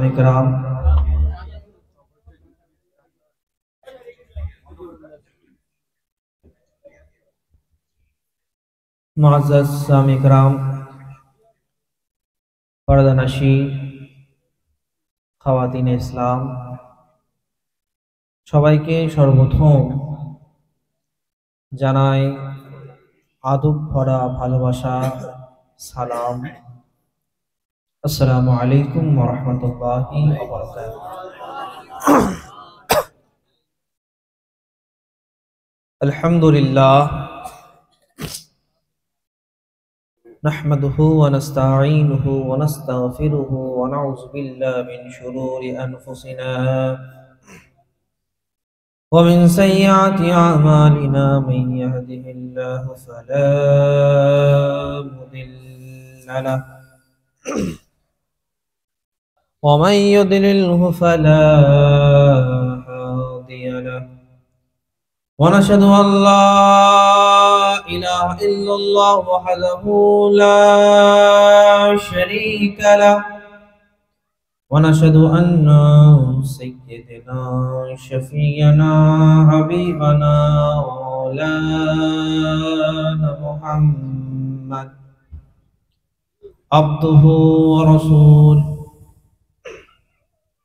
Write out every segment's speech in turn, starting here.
इकराम मुअज़्ज़ज़ सामी इकराम पर्दानशी খাওয়াতিন ইসলাম সবাইকে সর্বপ্রথম জানাই আদব ভরা ভালোবাসা সালাম। আসসালামু আলাইকুম ওয়া রাহমাতুল্লাহি ওয়া বারাকাতুহু। আলহামদুলিল্লাহ نحمده ونستعينه ونستغفره ونعوذ بالله من شرور أنفسنا ومن سيئات أعمالنا من يهده الله فلا مضل له ومن يضلله فلا هادي له ونشهد أن لا إله إلا الله وحده لا شريك له ونشهد أن سيدنا شفيعنا حبيبنا ومولانا محمد عبده ورسوله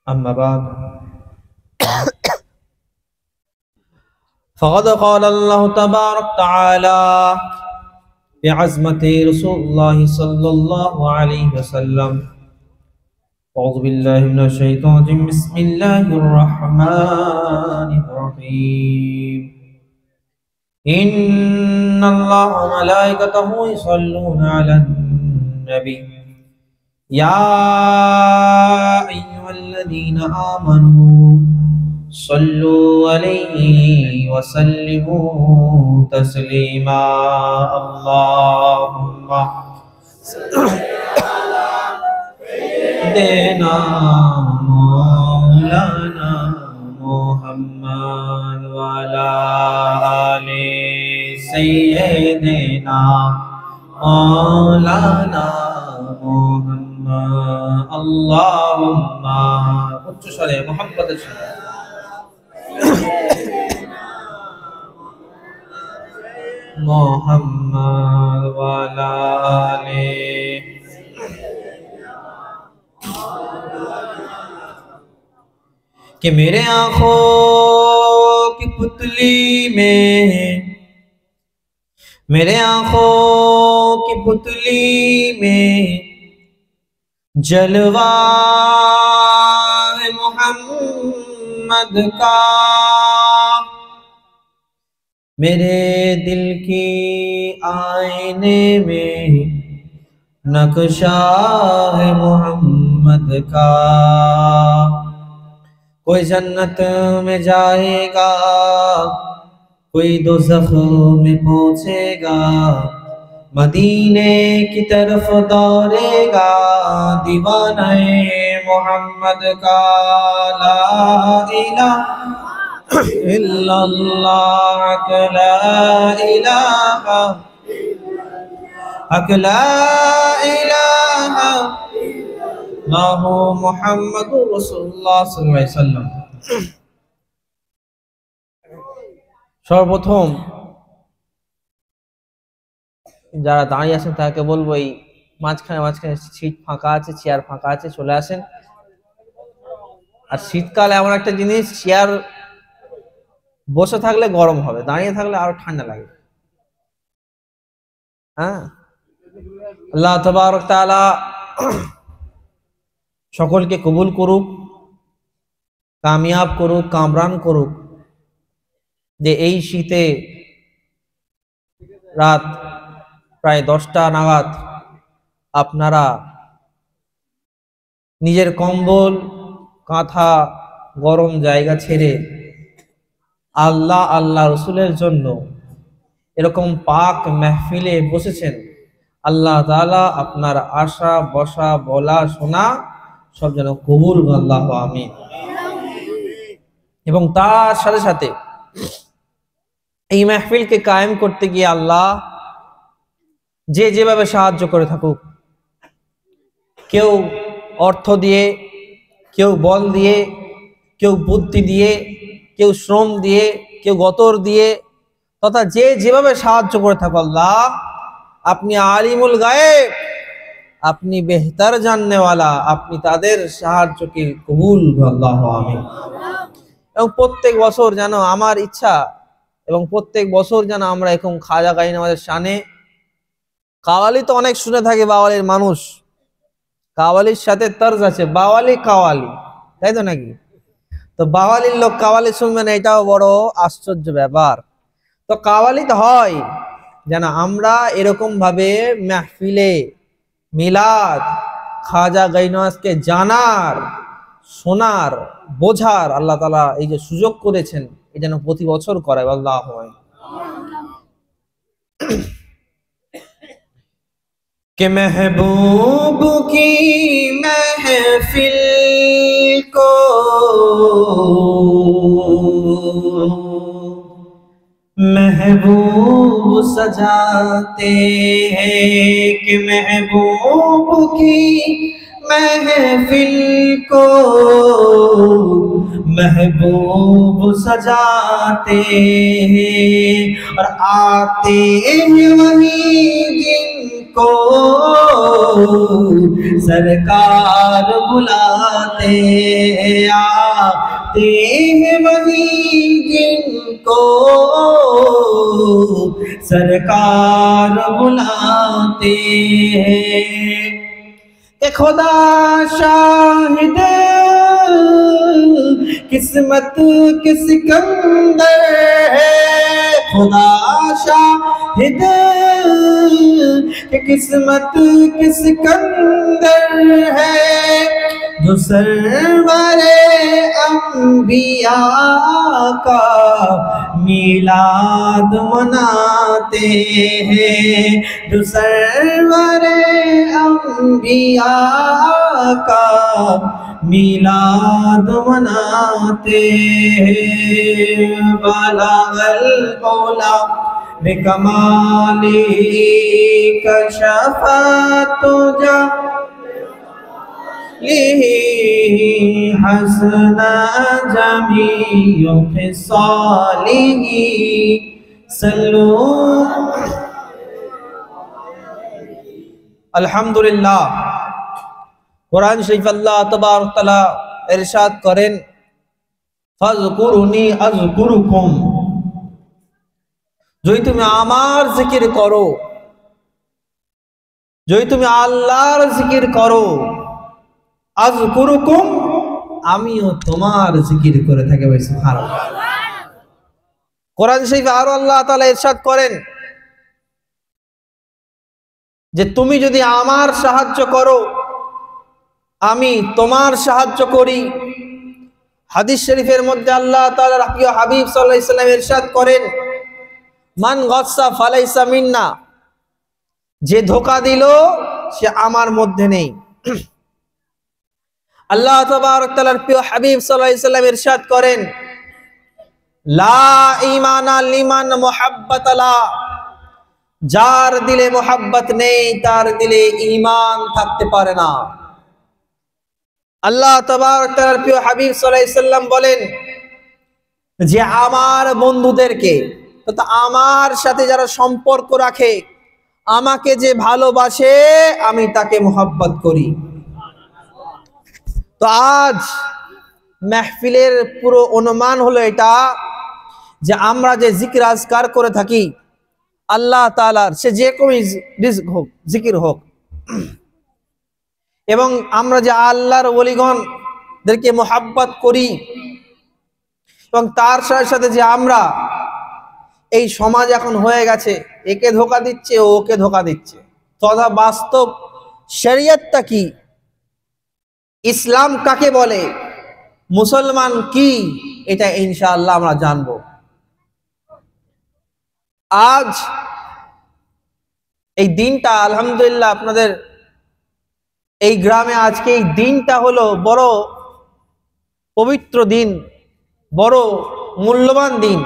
أما بعد فقد قال الله تبارك تعالى بعظمة رسول الله صلى الله عليه وسلم أعوذ بالله من الشيطان الرجيم بسم الله الرحمن الرحيم إن الله وملائكته يصلون على النبي يا أيها الذين آمنوا صلوا عليه وسلموا تسليما اللهم سيدنا مولانا محمد وعلى آل سيدنا مولانا محمد اللهم উচ্চ স্বরে মুহাম্মাদের সাথে मोहम्मद वाला ने कि मेरे आंखों की पुतली में मेरे आंखों की पुतली में जलवा है मोहम्मद का मेरे दिल की आईने में नक्शा है मोहम्मद का कोई जन्नत में जाएगा कोई दोज़ख में पहुंचेगा मदीने की तरफ दौड़ेगा दीवाने मोहम्मद का ला इलाहा इल्लल्लाह ला इलाहा इल्लल्लाहु मुहम्मदुर रासूलुल्लाह साल्लाल्लाहु आलाइहि ওয়াসাল্লাম। সর্বপ্রথম যারা দাঁড়িয়ে আছেন তাকে বলবো এই মাঝখানে সিট ফাঁকা আছে, চেয়ার ফাঁকা আছে, চলে আসেন। আর শীতকাল এমন একটা জিনিস, চেয়ার বসে থাকলে গরম হবে, দাঁড়িয়ে থাকলে আরো ঠান্ডা লাগে। হ্যাঁ, আল্লাহ তাবারক তাআলা সকলকে কবুল করুক, কামিয়াব করুক, কামরান করুক, যে এই শীতে রাত প্রায় 10টা নাগাদ আপনারা নিজের কম্বল কাঁথা গরম জায়গা ছেড়ে আল্লাহ আল্লাহ রসুলের জন্য এরকম পাক মেহফিলে বসেছেন। আল্লাহ তাআলা আপনার আশা বসা বলা শোনা সব যেন কবুল আল্লাহ আমিন। এবং তার সাথে সাথে এই মেহফিলকে কায়েম করতে গিয়ে আল্লাহ যে যেভাবে সাহায্য করে থাকুক, কেউ অর্থ দিয়ে, কেউ বল দিয়ে, কেউ বুদ্ধি দিয়ে, কেউ শ্রম দিয়ে, কেউ গতর দিয়ে, তথা যে যেভাবে সাহায্য করে থাকো আল্লাহ, আপনি আলিমুল গায়েব, আপনি বেহতার জাননেওয়ালা, আপনি তাদের সাহায্যকে কবুল আল্লাহ আমিন। এবং প্রত্যেক বছর যেন আমার ইচ্ছা, এবং প্রত্যেক বছর যেন আমরা এরকম খাজা গাইন আমাদের শানে, কাওয়ালি তো অনেক শুনে থাকে, বাওয়ালির মানুষ, কাওয়ালির সাথে তর্জ আছে, বাওয়ালি কাওয়ালি, তাই তো নাকি? তো বাওয়ালির লোক কাওয়ালি শুনবেন, এটাও বড় আশ্চর্য ব্যাপার। তো কাওয়ালি তো হয় যেন আমরা এরকম ভাবে মাহফিলে মিলাদ খাজা গাইনওয়াজকে জানার, শোনার, বোঝার আল্লাহ তাআলা এই যে সুযোগ করেছেন, এই যেন প্রতি বছর করায় আল্লাহ। कि महबूब की महफिल को महबूब सजाते हैं, कि महबूब की महफिल को महबूब सजाते हैं, और आते हैं वही जिनको सरकार बुलाते हैं, आते हैं वही जिनको सरकार बुलाते हैं। कि खुदा शाहिद किस्मत के सिकंदर है, खुदा शाहिद कि किस्मत के सिकंदर है, जो सरवरे अंबिया का मिलाद मनाते हैं, जो सरवरे अंबिया का मिलाद मनाते हैं। बलगल मौला बिकमाली कशफत जा हसना जमीउ खिसालिही सल्लू। अल्हम्दुलिल्लाह। कुरान शरीफ अल्लाह तबारक तआला इरशाद करें, ফাযকুরুনি আযকুরুকুম, যদি তুমি আমার জিকির করো, যদি তুমি আল্লাহর জিকির করো, আযকুরুকুম, আমিও তোমার জিকির করে থাকি। সুবহানাল্লাহ। কোরআন শরীফে আরো আল্লাহ তাআলা ইরশাদ করেন যে তুমি যদি আমার সাহায্য করো, আমি তোমার সাহায্য করি। হাদিস শরীফের মধ্যে আল্লাহ তাআলার প্রিয় হাবিব সাল্লাল্লাহু আলাইহি ওয়াসাল্লাম ইরশাদ করেন, মান গাসসা ফালাইসা মিন্না, যে ধোঁকা দিল সে আমার মধ্যে নেই। আল্লাহ তাবারক তাআলার প্রিয় হাবিব সাল্লাল্লাহু আলাইহি ওয়াসাল্লাম ইরশাদ করেন, লা ঈমানা লিমান মুহাব্বাতালা, যার দিলে মোহাব্বত নেই তার দিলে ঈমান থাকতে পারে না। আল্লাহ তাবারক তাআলার প্রিয় হাবিব সাল্লাল্লাহু আলাইহি ওয়াসাল্লাম বলেন যে আমার বন্ধুদেরকে, তথা আমার সাথে যারা সম্পর্ক রাখে, আমাকে যে ভালোবাসে আমি তাকে মোহাব্বত করি। তো আজ মাহফিলের পুরো অনুমান হলো এটা যে আমরা যে জিকির আজকার করে থাকি আল্লাহ তাআলার, সে যে কোনো রিজক হোক, জিকির হোক, এবং আমরা যে আল্লাহর ওলিগণদেরকে মোহাব্বত করি, এবং তার সাথে সাথে যে আমরা এই সমাজ এখন হয়ে গেছে, একে ধোঁকা দিচ্ছে, ওকে ধোঁকা দিচ্ছে, তথা বাস্তব শরীয়তটা কি, ইসলাম কাকে বলে, মুসলমান কি, এটা ইনশাআল্লাহ আমরা জানবো। আজ এই দিনটা আলহামদুলিল্লাহ আপনাদের এই গ্রামে আজকে এই দিনটা হলো বড় পবিত্র দিন, বড় মূল্যবান দিন।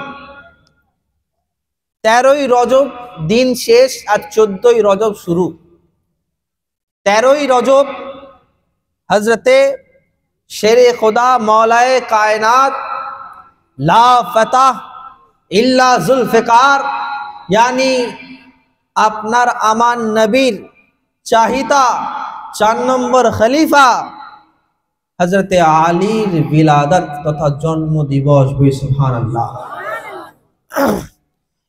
13ই রজব দিন শেষ আর 14ই রজব শুরু। 13ই রজব हजरते शेरे खुदा मौलाए कायनात ला फतह इल्ला जुल्फिकार यानी আপনার আমার নবীর চাহিতা 4 নম্বর খলিফা হযরতে আলীর বিলাদত তথা জন্ম দিবস হবে সুবহানাল্লাহ।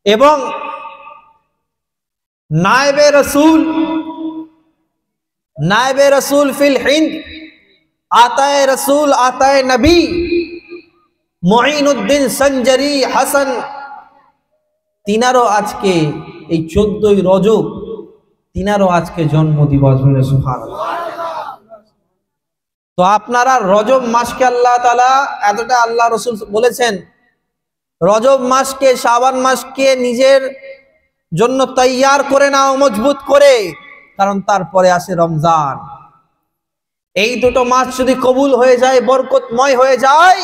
এবং নায়েবে রসুল ফিল হিন্দ আতায়ে রসুল আতায়ে নবী মুঈনুদ্দিন সঞ্জরি হাসান তিনারও আজকে এই 14ই রজব তিনারও আজকে জন্ম দিবস হলো সুবহানাল্লাহ। তো আপনারা রজব মাসকে আল্লাহ তাআলা এতটা আল্লাহ রাসূল বলেছেন রজব মাসকে শাবান মাসকে নিজের জন্য তৈয়ার করে নাও মজবুত করে, কারণ তারপরে আসে রমজান। এই দুটো মাস যদি কবুল হয়ে যায় বরকতময় হয়ে যায়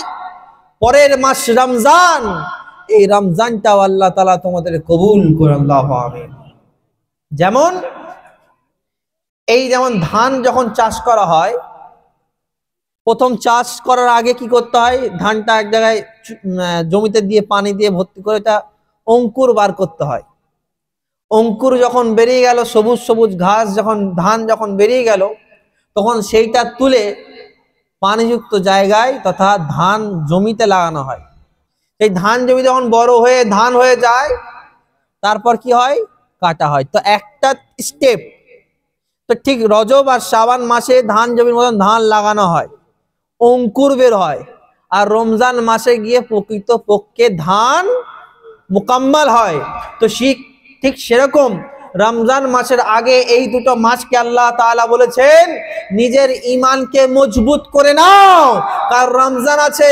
পরের মাস রমজান, এই রমজানটাও আল্লাহ তাআলা তোমাদের কবুল করে আল্লাহু আমিন। যেমন ধান যখন চাষ করা হয় প্রথম চাষ করার আগে কি করতে হয়, ধানটা এক জায়গায় জমিতে দিয়ে পানি দিয়ে ভর্তি করে এটা অঙ্কুর বার করতে হয়। অঙ্কুর যখন বেরিয়ে গেল সবুজ সবুজ ঘাস যখন ধান যখন বেরিয়ে গেল তখন সেইটা তুলে পানিযুক্ত জায়গায় তথা ধান জমিতে লাগানো হয়। এই ধান জমি যখন বড় হয়ে ধান হয়ে যায় তারপর কি হয়, কাটা হয়। তো একটা স্টেপ। তো ঠিক রজব আর শাবান মাসে ধান জমির মতন ধান লাগানো হয়, অঙ্কুর বের হয়, আর রমজান মাসে গিয়ে প্রকৃত পক্ষে ধান মুকাম্মাল হয়। তো ঠিক সেরকম রমজান মাসের আগে এই দুটো মাসকে আল্লাহ তাআলা বলেছেন নিজের ঈমানকে মজবুত করে নাও, কারণ রমজান আছে।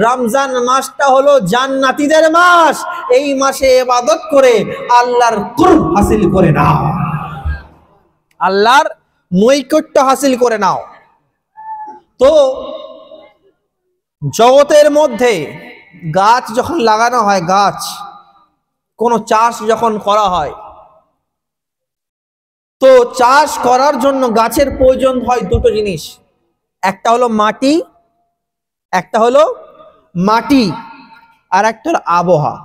রমজান মাসটা হলো জান্নাতীদের মাস। এই মাসে ইবাদত করে আল্লাহর কুরব হাসিল করে নাও, আল্লাহর নৈকট্য হাসিল করে নাও। তো জগতের মধ্যে গাছ যখন লাগানো হয়, গাছ কোনো চাষ যখন করা হয়, তো চাষ করার জন্য গাছের প্রয়োজন হয় দুটো জিনিস, একটা হলো মাটি আর একটা হলো আবহাওয়া।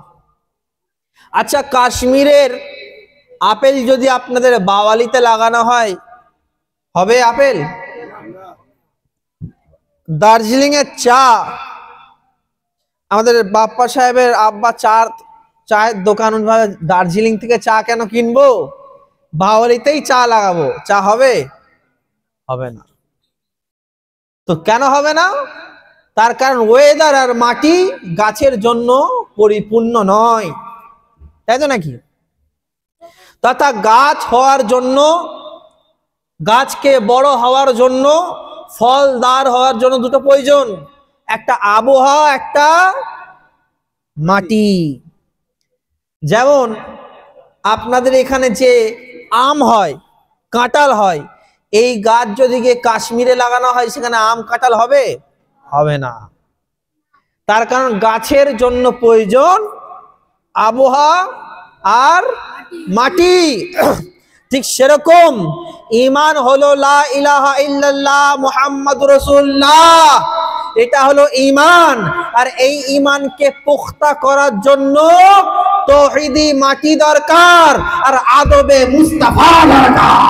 আচ্ছা, কাশ্মীরের আপেল যদি আপনাদের বাওয়ালিতে লাগানো হয় হবে আপেল? দার্জিলিং এর চা, আমাদের বাপ্পা সাহেবের আব্বা চায়ের দোকান, দার্জিলিং থেকে চা কেন কিনবো, বাওয়ালিতেই চা লাগাবো, চা হবে? হবে না। তো কেন হবে না? তার কারণ ওয়েদার আর মাটি গাছের জন্য পরিপূর্ণ নয়, তাই তো নাকি? তথা গাছ হওয়ার জন্য, গাছকে বড় হওয়ার জন্য, ফলদার হওয়ার জন্য দুটো প্রয়োজন, একটা আবহাওয়া, একটা মাটি। যেমন আপনাদের এখানে যে আম হয়, কাঁঠাল হয়, এই গাছ যদি গিয়ে কাশ্মীরে লাগানো হয় সেখানে আম কাঁঠাল হবে? হবে না। তার কারণ গাছের জন্য প্রয়োজন আবহাওয়া আর মাটি। ঠিক সেরকম ঈমান হলো লা ইলাহা ইল্লাল্লাহ মুহাম্মাদুর রাসূলুল্লাহ, এটা হলো ঈমান। আর এই ঈমানকে পুখতা করার জন্য তাওহীদি মাটি দরকার আর আদবে মুস্তাফা দরকার।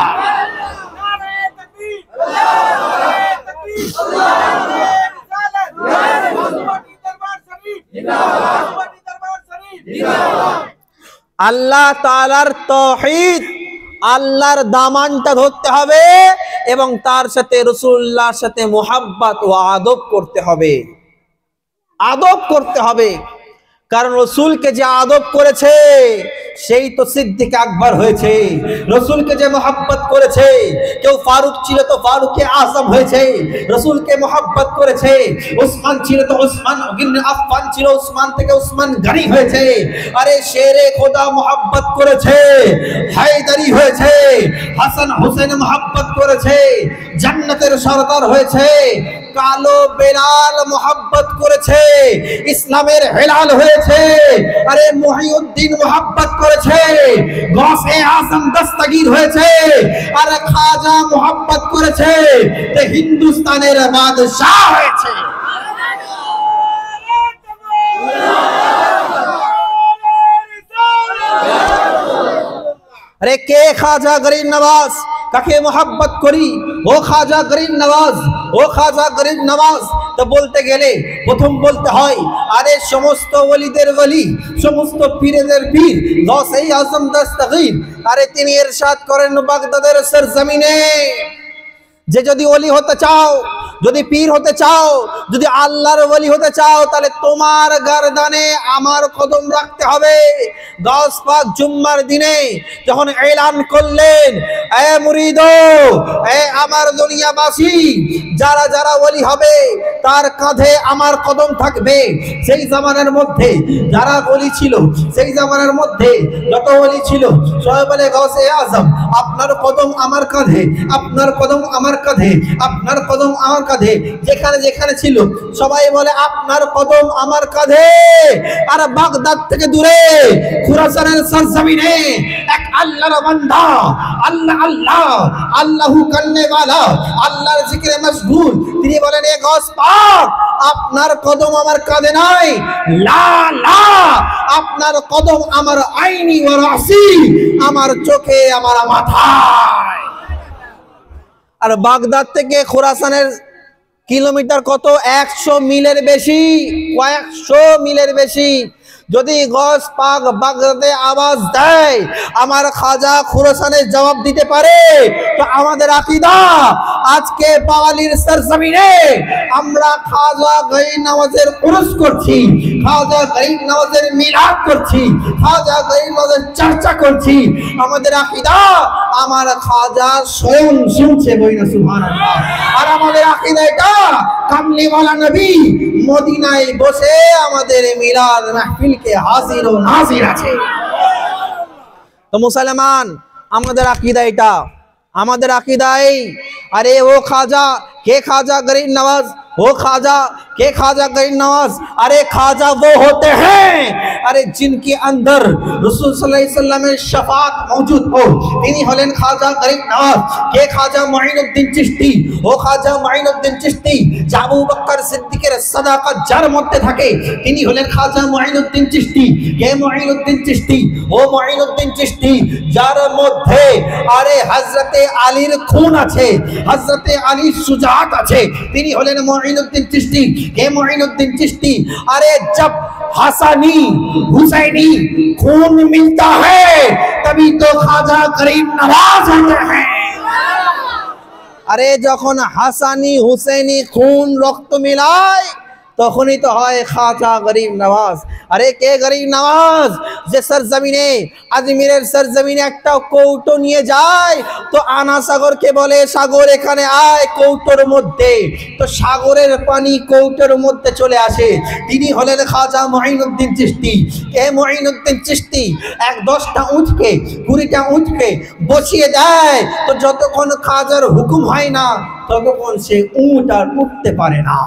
আল্লাহ তাআলার তাওহীদ, আল্লাহর দামানটা ধরতে হবে এবং তার সাথে রাসূলুল্লাহর সাথে মুহাব্বত ও আদব করতে হবে, আদব করতে হবে। কারণ রসুলকে যে আদব করেছে সেই তো সিদ্দিক আকবর হয়েছে। রসুলকে যে মোহাব্বত করেছে, কেউ ফারুক ছিল তো ফারুকে আজম হয়েছে, রসুলকে মোহাব্বত করেছে। উসমান ছিল তো উসমান ইবনে আফফান ছিল, উসমান থেকে উসমান গনি হয়েছে। আরে শেরে খোদা মোহাব্বত করেছে, হায়দারি হয়েছে। হাসান হুসেন মোহাব্বত করেছে, জান্নাতের সরদার হয়েছে। কালো বেলাল মোহাব্বত করেছে, ইসলামের হেলাল হয়েছে। আরে মুহিউদ্দিন মোহাব্বত করেছে, গৌসে আজম দস্তগীর হয়েছে, আর খাজা মোহাব্বত করেছে, তে হিন্দুস্তানের বাদশাহ হয়েছে। अरे के खाजा गरीब नवाज কাকে মোহাব্বত করি, ও খাজা গরিব নওয়াজ, ও খাজা গরিব নওয়াজ। তো বলতে গেলে প্রথম বলতে হয় আরে সমস্ত ওলিদের ওলি, সমস্ত পীরদের পীর গৌসে আজম দস্তগীর। আরে তিনি ইরশাদ করেন বাগদাদের সরজমিনে যে যদি ওলি হতে চাও, যদি পীর হতে চাও, যদি আল্লাহর ওলি হতে চাও, তাহলে তোমার গর্দানে আমার কদম রাখতে হবে। গাউস পাক জুম্মার দিনে যখন এলান করলেন, এ মুরিদো, এ আমার দুনিয়াবাসী, যারা যারা ওলি হবে তার কাঁধে আমার কদম থাকবে। সেই জামানার মধ্যে যারা ওলি ছিল, সেই জামানার মধ্যে যত ওলি ছিল, সবাই বলে গাউসে আজম আপনার কদম আমার কাঁধে, আপনার কদম আমার কাঁধে, আপনার কদম আমার কাঁধে। যেখানে যেখানে ছিল সবাই বলে আপনার কদম আমার কাঁধে। আর বাগদাদ থেকে দূরে খুরাসানের সরজমিনে এক আল্লাহর বান্দা, আল্লাহ আল্লাহ আল্লাহু করনে ওয়ালা, আল্লাহর জিকিরে মশগুল, তিনি বলেন এ গাউস পাক আপনার কদম আমার কাঁধে নাই, লা লা আপনার কদম আমার আইনি ওয়া রাসি, আমার চোখে, আমার মাথায়। আর বাগদাদ থেকে খোরাসানের কিলোমিটার কত? 100 মিলের বেশি, কয়েকশো মিলের বেশি। যদি গস পাক বাগদাদে আওয়াজ দেয়, আমার খাজা খোরাসানে জবাব দিতে পারে, তো আমাদের আকীদা আজকে বাওয়ালির সরজমিনে আমরা খাজা গরিব নওয়াজের উরুস করছি, খাজা গরিব নওয়াজের মিলাদ করছি, খাজা গরিব নওয়াজের চর্চা করছি। আমাদের আকীদা আমার খাজা স্বয়ং শুনছে, বইনা সুবহানাল্লাহ। আর আমাদের আকীদা এটা কামলিওয়ালা নবী মদিনায় বসে আমাদের মিলাদ মাহফিলকে হাজির ও নাজির আছে। তো মুসলমান, আমাদের আকীদা এটা, আমাদের আকীদাই अरे वो खाजा के खाजा गरीब नवाज, वो खाजा के खाजा गरीब नवाज। अरे खाजा वो होते हैं अरे जिनके अंदर रसूल सल्लल्लाहु अलैहि वसल्लम में शफाअत मौजूद हो, इन्हीं हलेन खाजा गरीब नवाज। के खाजा मुईनुद्दीन चिश्ती, वो खाजा मुईनुद्दीन चिश्ती যে আবু বকর সিদ্দিকের সাদাকাত যার মধ্যে থাকে, তিনি হলেন খাজা মুঈনুদ্দিন চিশতি। কে মুঈনুদ্দিন চিশতি? ও মুঈনুদ্দিন চিশতি যার মধ্যে আরে হযরতে আলীর খুন আছে, হযরতে আলীর সুজাত আছে, তিনি হলেন মুঈনুদ্দিন চিশতি। কে মুঈনুদ্দিন চিশতি? अरे जब हसनी हुसैनी खून मिलता है तभी तो खाजा गरीब नवाज होते हैं। अरे যখন হাসানি হুসেনি খুন রক্ত মিলায় তখনই তো হয় খাজা গরিব নওয়াজ। আরে কে গরিব নওয়াজ? যে সরজমিনে আজমিরের সরজমিনে একটা কৌটো নিয়ে যায়, তো আনা সাগরকে বলে সাগর এখানে আয় কৌটোর মধ্যে, তো সাগরের পানি কৌটোর মধ্যে চলে আসে। তিনি হলেন খাজা মুঈনুদ্দিন চিশতি। কে মুঈনুদ্দিন চিশতি? 10টা উঠকে 20টা উঠকে বসিয়ে দেয়, তো যতক্ষণ খাজার হুকুম হয় না ততক্ষণ সে উট আর উঠতে পারে না।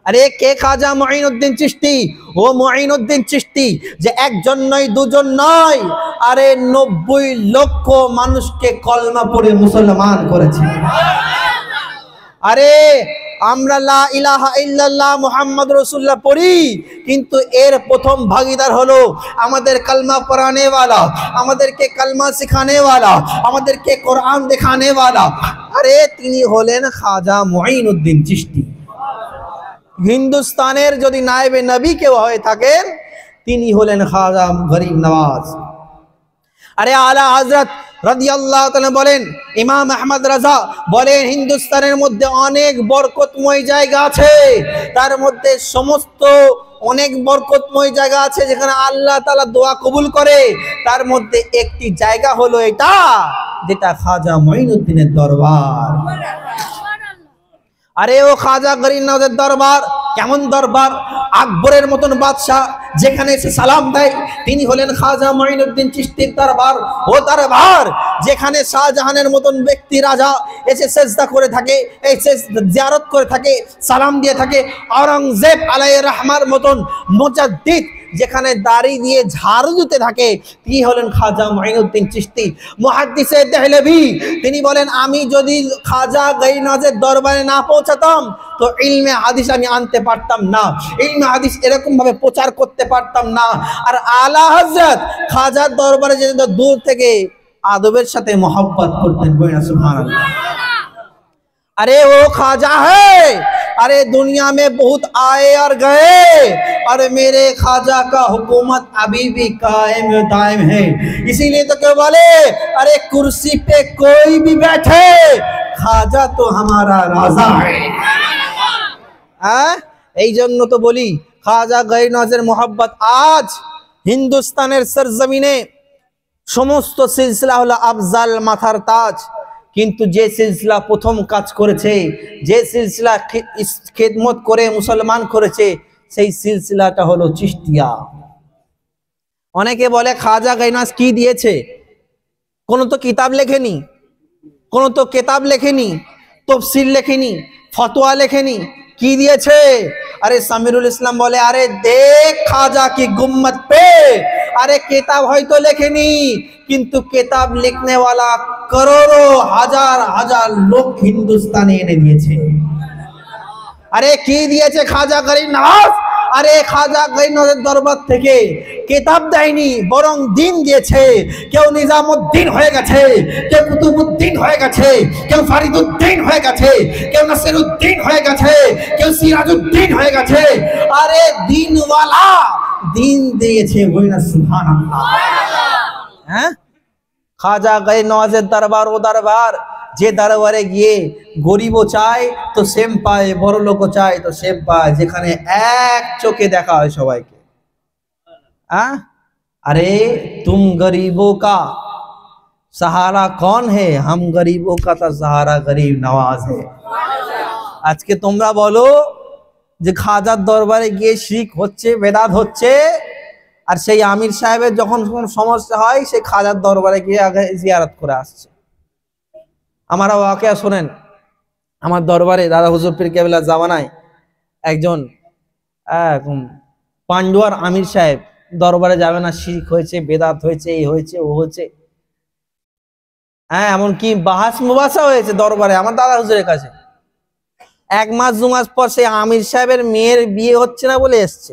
अरे के खाजा मुईनुद्दीन चिश्ती? वो मुईनुद्दीन चिश्ती যে একজন নয় দুজন নয়, আরে 90 লক্ষ মানুষকে কলমা পড়ে মুসলমান করেছে। আরে আমরা লা ইলাহা ইল্লাল্লাহ মুহাম্মদ রাসূলুল্লাহ পড়ি, কিন্তু এর প্রথম ভাগীদার হলো আমাদের কলমা পড়ানে वाला, আমাদেরকে কলমা শিখানে वाला, আমাদেরকে কোরআন দেখানে वाला। আরে তিনি হলেন খাজা মুঈনুদ্দিন চিশতি। হিন্দুস্তানের যদি নায়েবে নবী কেউ হয়ে থাকেন, তিনি হলেন খাজা গরিব নওয়াজ। আরে আলা হযরত রাদিয়াল্লাহু তাআলা বলেন, ইমাম আহমদ রাজা বলেন হিন্দুস্তানের মধ্যে অনেক বরকতময় জায়গা আছে, তার মধ্যে সমস্ত অনেক বরকতময় জায়গা আছে যেখানে আল্লাহ তাআলা দোয়া কবুল করে। তার মধ্যে একটি জায়গা হলো এটা, যেটা খাজা মুঈনুদ্দিনের দরবার। আরে ও খাজা গরিব নওয়াজের দরবার কেমন দরবার? আকবরের মতন বাদশাহ যেখানে এসে সালাম দেয়, তিনি হলেন খাজা মুঈনুদ্দিন চিশতির দরবার। ও দরবার যেখানে শাহজাহানের মতন ব্যক্তি রাজা এসে সেজদা করে থাকে, এই জিয়ারত করে থাকে, সালাম দিয়ে থাকে। আওরঙ্গজেব আলাইহির রহমার মতন মুজাদ্দিদ যেখানে দাড়ি দিয়ে ঝাড়ু দিতে থাকে, তিনি হলেন খাজা মুঈনুদ্দিন চিশতি মুহাদ্দিসে দেহলভী। তিনি বলেন, আমি যদি খাজা গৌরনওয়াজের দরবারে না পৌঁছাতাম তো ইলমে হাদিস আমি আনতে পারতাম না, ইলমে হাদিস এরকম ভাবে প্রচার করতে পারতাম না। আর আলা হযরত খাজার দরবারে যেতে দূর থেকে আদবের সাথে मोहब्बत করতেন। বলেন সুবহানাল্লাহ। अरे वो खाजा है, अरे दुनिया में बहुत आए और गए, और मेरे खाजा का हुकूमत अभी भी कायम दायम है। इसीलिए तो क्या बोले, अरे कुर्सी पे कोई भी बैठे खाजा तो हमारा राजा है। এই জন্য তো বলি খাজা গৌরনওয়াজের मोहब्बत आज হিন্দুস্তানের सरजमीने সমস্ত সিলসিলা হলো আফজাল মাথার তাজ। কিন্তু যে সিলসিলা প্রথম কাজ করেছে, যে সিলসিলা খিদমত করে মুসলমান করেছে, সেই সিলসিলাটা হলো চিশতিয়া। অনেকে বলে খাজা গৌরনওয়াজ কি দিয়েছে, কোনো তো কিতাব লেখেনি, কোনো তো কিতাব লেখেনি, তফসির লেখেনি, ফতোয়া লেখেনি, কি দিয়েছে? अरे समीरुल इस्लाम बोले, अरे देख खाजा की गुम्मत पे, अरे किताब হয়তো লেখেনি কিন্তু কিতাব লিখনে वाला करोड़ों हजार हजार लोग हिंदुस्ताने এনে দিয়েছে। अरे কি দিয়েছে খাজা গৌরনওয়াজ? अरे খাজা গৌরনওয়াজের দরবার থেকে কিতাব দেয়নি, বরং দিন দিয়েছে। কেউ নিজামউদ্দিন হয়ে গেছে, কেউ কুতুবউদ্দিন হয়ে গেছে, কেউ ফরিদউদ্দিন হয়ে গেছে, কেউ নাসিরউদ্দিন হয়ে গেছে, কেউ সিরাজউদ্দিন হয়ে গেছে। আরে দিনওয়ালা দিন দিয়েছে। বলেন সুবহানাল্লাহ। হ্যাঁ, খাজা গৌরনওয়াজের দরবার ও দরবার, যে দরবারে গিয়ে গরিবও চায় তো সেম পায়, বড় লোকও চায় তো সেম পায়, যেখানে এক চোখে দেখা হয় সবাইকে। अरे तुम गरीबों का सहारा कौन है, हम गरीबों का तो सहारा गरीब नवाज है। आज के তোমরা বলো যে খাজার দরবারে গিয়ে শিখ হচ্ছে, বেদাত হচ্ছে, আর সেই আমির সাহেবের যখন কোন সমস্যা হয় সেই খাজার দরবারে গিয়ে আগে জিয়ারত করে আসছে। আমার ওয়াকিয়া শুনেন, আমার দরবারে দাদা হুজুর পীর কেবলা জামানায় একজন পান্ডুয়ার আমির সাহেব দরবারে যাবে না, শিরক হয়েছে, বেদাত হয়েছে, এই হয়েছে, ও হয়েছে। হ্যাঁ, এমনকি বাহাস মুবাসা হয়েছে দরবারে আমার দাদা হুজুরের কাছে। 1 মাস 2 মাস পর সেই আমির সাহেবের মেয়ের বিয়ে হচ্ছে না বলে এসছে।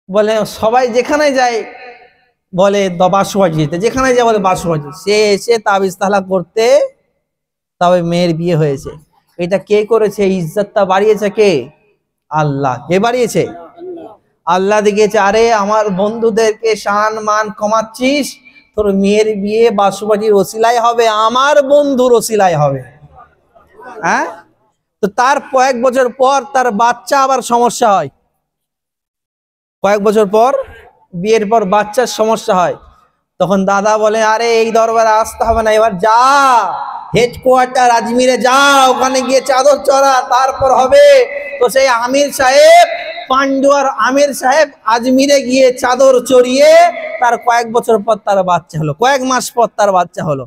বলে সবাই যেখানে যায় বলে বাসুবাজি দিতে, যেখানে যায় বলে বাসুবাজি। সে এসে তাবিজ তালা করতে, তবে মেয়ের বিয়ে হয়েছে। এটা কে করেছে? ইজ্জতটা বাড়িয়েছে কে? আল্লাহ। কে বাড়িয়েছে? আল্লাহ দেখিয়েছে। আরে আমার বন্ধুদেরকে শান মান কমাচ্ছিস, তোর মেয়ের বিয়ে বাসুবাজির ওসিলায় হবে, আমার বন্ধুর ওসিলায় হবে। হ্যাঁ, তো তার কয়েক বছর পর তার বাচ্চা আবার সমস্যা হয়। কয়েক বছর পর বিয়ের পর বাচ্চার সমস্যা হয়। তখন দাদা বলে, আরে এই দরবারে আসতে হবে না, এবার যা হেডকোয়ার্টার আজমিরে যা, ওখানে গিয়ে চাদর চড়া, তারপর হবে। তো সেই আমির সাহেব, পান্ডুয়ার আমির সাহেব আজমিরে গিয়ে চাদর চড়িয়ে তার কয়েক বছর পর তার বাচ্চা হলো, কয়েক মাস পর তার বাচ্চা হলো।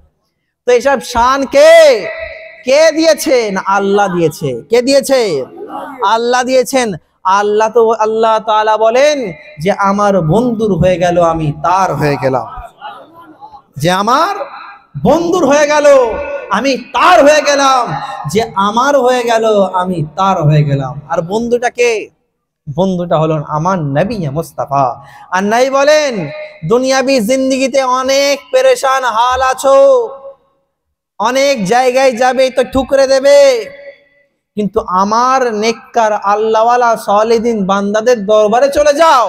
তো এইসব শান কে দিয়েছে? না আল্লাহ দিয়েছে। কে দিয়েছে? আল্লাহ দিয়েছেন। আল্লাহ তাআলা বলেন যে আমার বন্ধুর হয়ে গেল, আমি তার হয়ে গেলাম। যে আমার বন্ধুর হয়ে গেল, আমি তার হয়ে গেলাম। যে আমার হয়ে গেল, আমি তার হয়ে গেলাম। আর বন্ধুটা কে? বন্ধুটা হলো আমার নবী মুস্তাফা। আর নাই বলেন, দুনিয়াবি জিন্দেগিতে অনেক পেরেশান হাল আছো, অনেক জায়গায় যাবে তো ঠুকরে দেবে, কিন্তু আমার নেককার আল্লাহওয়ালা সালেহিন বান্দাদের দরবারে চলে যাও,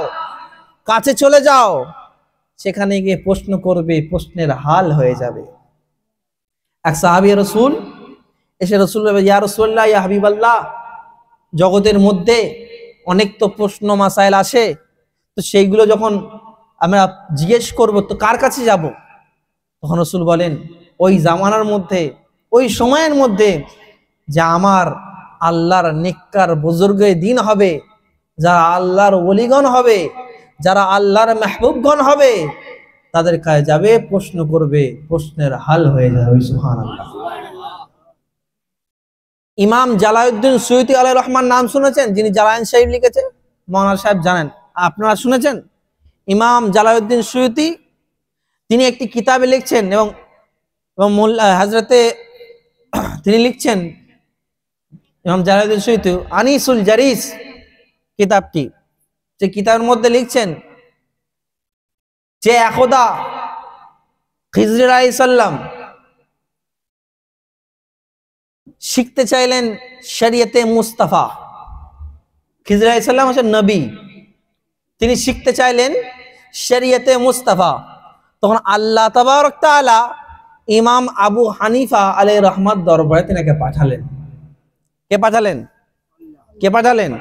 কাছে চলে যাও, সেখানে গিয়ে প্রশ্ন করবে, প্রশ্নের হাল হয়ে যাবে। এক সাহাবী রাসূল এসে রাসূল বলে, ইয়া রাসূলুল্লাহ, ইয়া হাবিবাল্লাহ, জগতের মধ্যে অনেক তো প্রশ্ন মাসাইল আসে, তো সেইগুলো যখন আমরা জিজ্ঞেস করব তো কার কাছে যাব? তখন রাসূল বলেন, ওই জামানার মধ্যে, ওই সময়ের মধ্যে যে আমার আল্লাহর নেককার বুজুর্গে দিন হবে, যারা আল্লাহর ওলিগণ হবে, যারা আল্লাহর মাহবুবগণ হবে, তাদের কাছে যাবে, প্রশ্ন করবে, প্রশ্নের হাল হয়ে যাবে। সুবহানাল্লাহ। ইমাম জালালউদ্দিন সুয়ুতী আলাইহির রহমান নাম শুনেছেন? যিনি জালালাইন শরীফ লিখেছে, মওলানা সাহেব জানেন, আপনারা শুনেছেন ইমাম জালালউদ্দিন সুয়ুতি তিনি একটি কিতাবে লিখছেন এবং মোল্লা হযরতে তিনি লিখছেন ইমাম জালালউদ্দিন সুয়ুতি আনিসুল জারিস কিতাবটি, যে কিতাবের মধ্যে লিখছেন যে একদা খিজর আলাইহিস সালাম শিখতে চাইলেন শরীয়তে মুস্তাফা। খিজর আলাইহিস সালাম হচ্ছেন নবী, তিনি শিখতে চাইলেন শরীয়তে মুস্তাফা। তখন আল্লাহ তাবারক তাআলা ইমাম আবু হানিফা আলাইহির রহমত দরবারে তিনাকে পাঠালেন। কে পাঠালেন? কে পাঠালেন?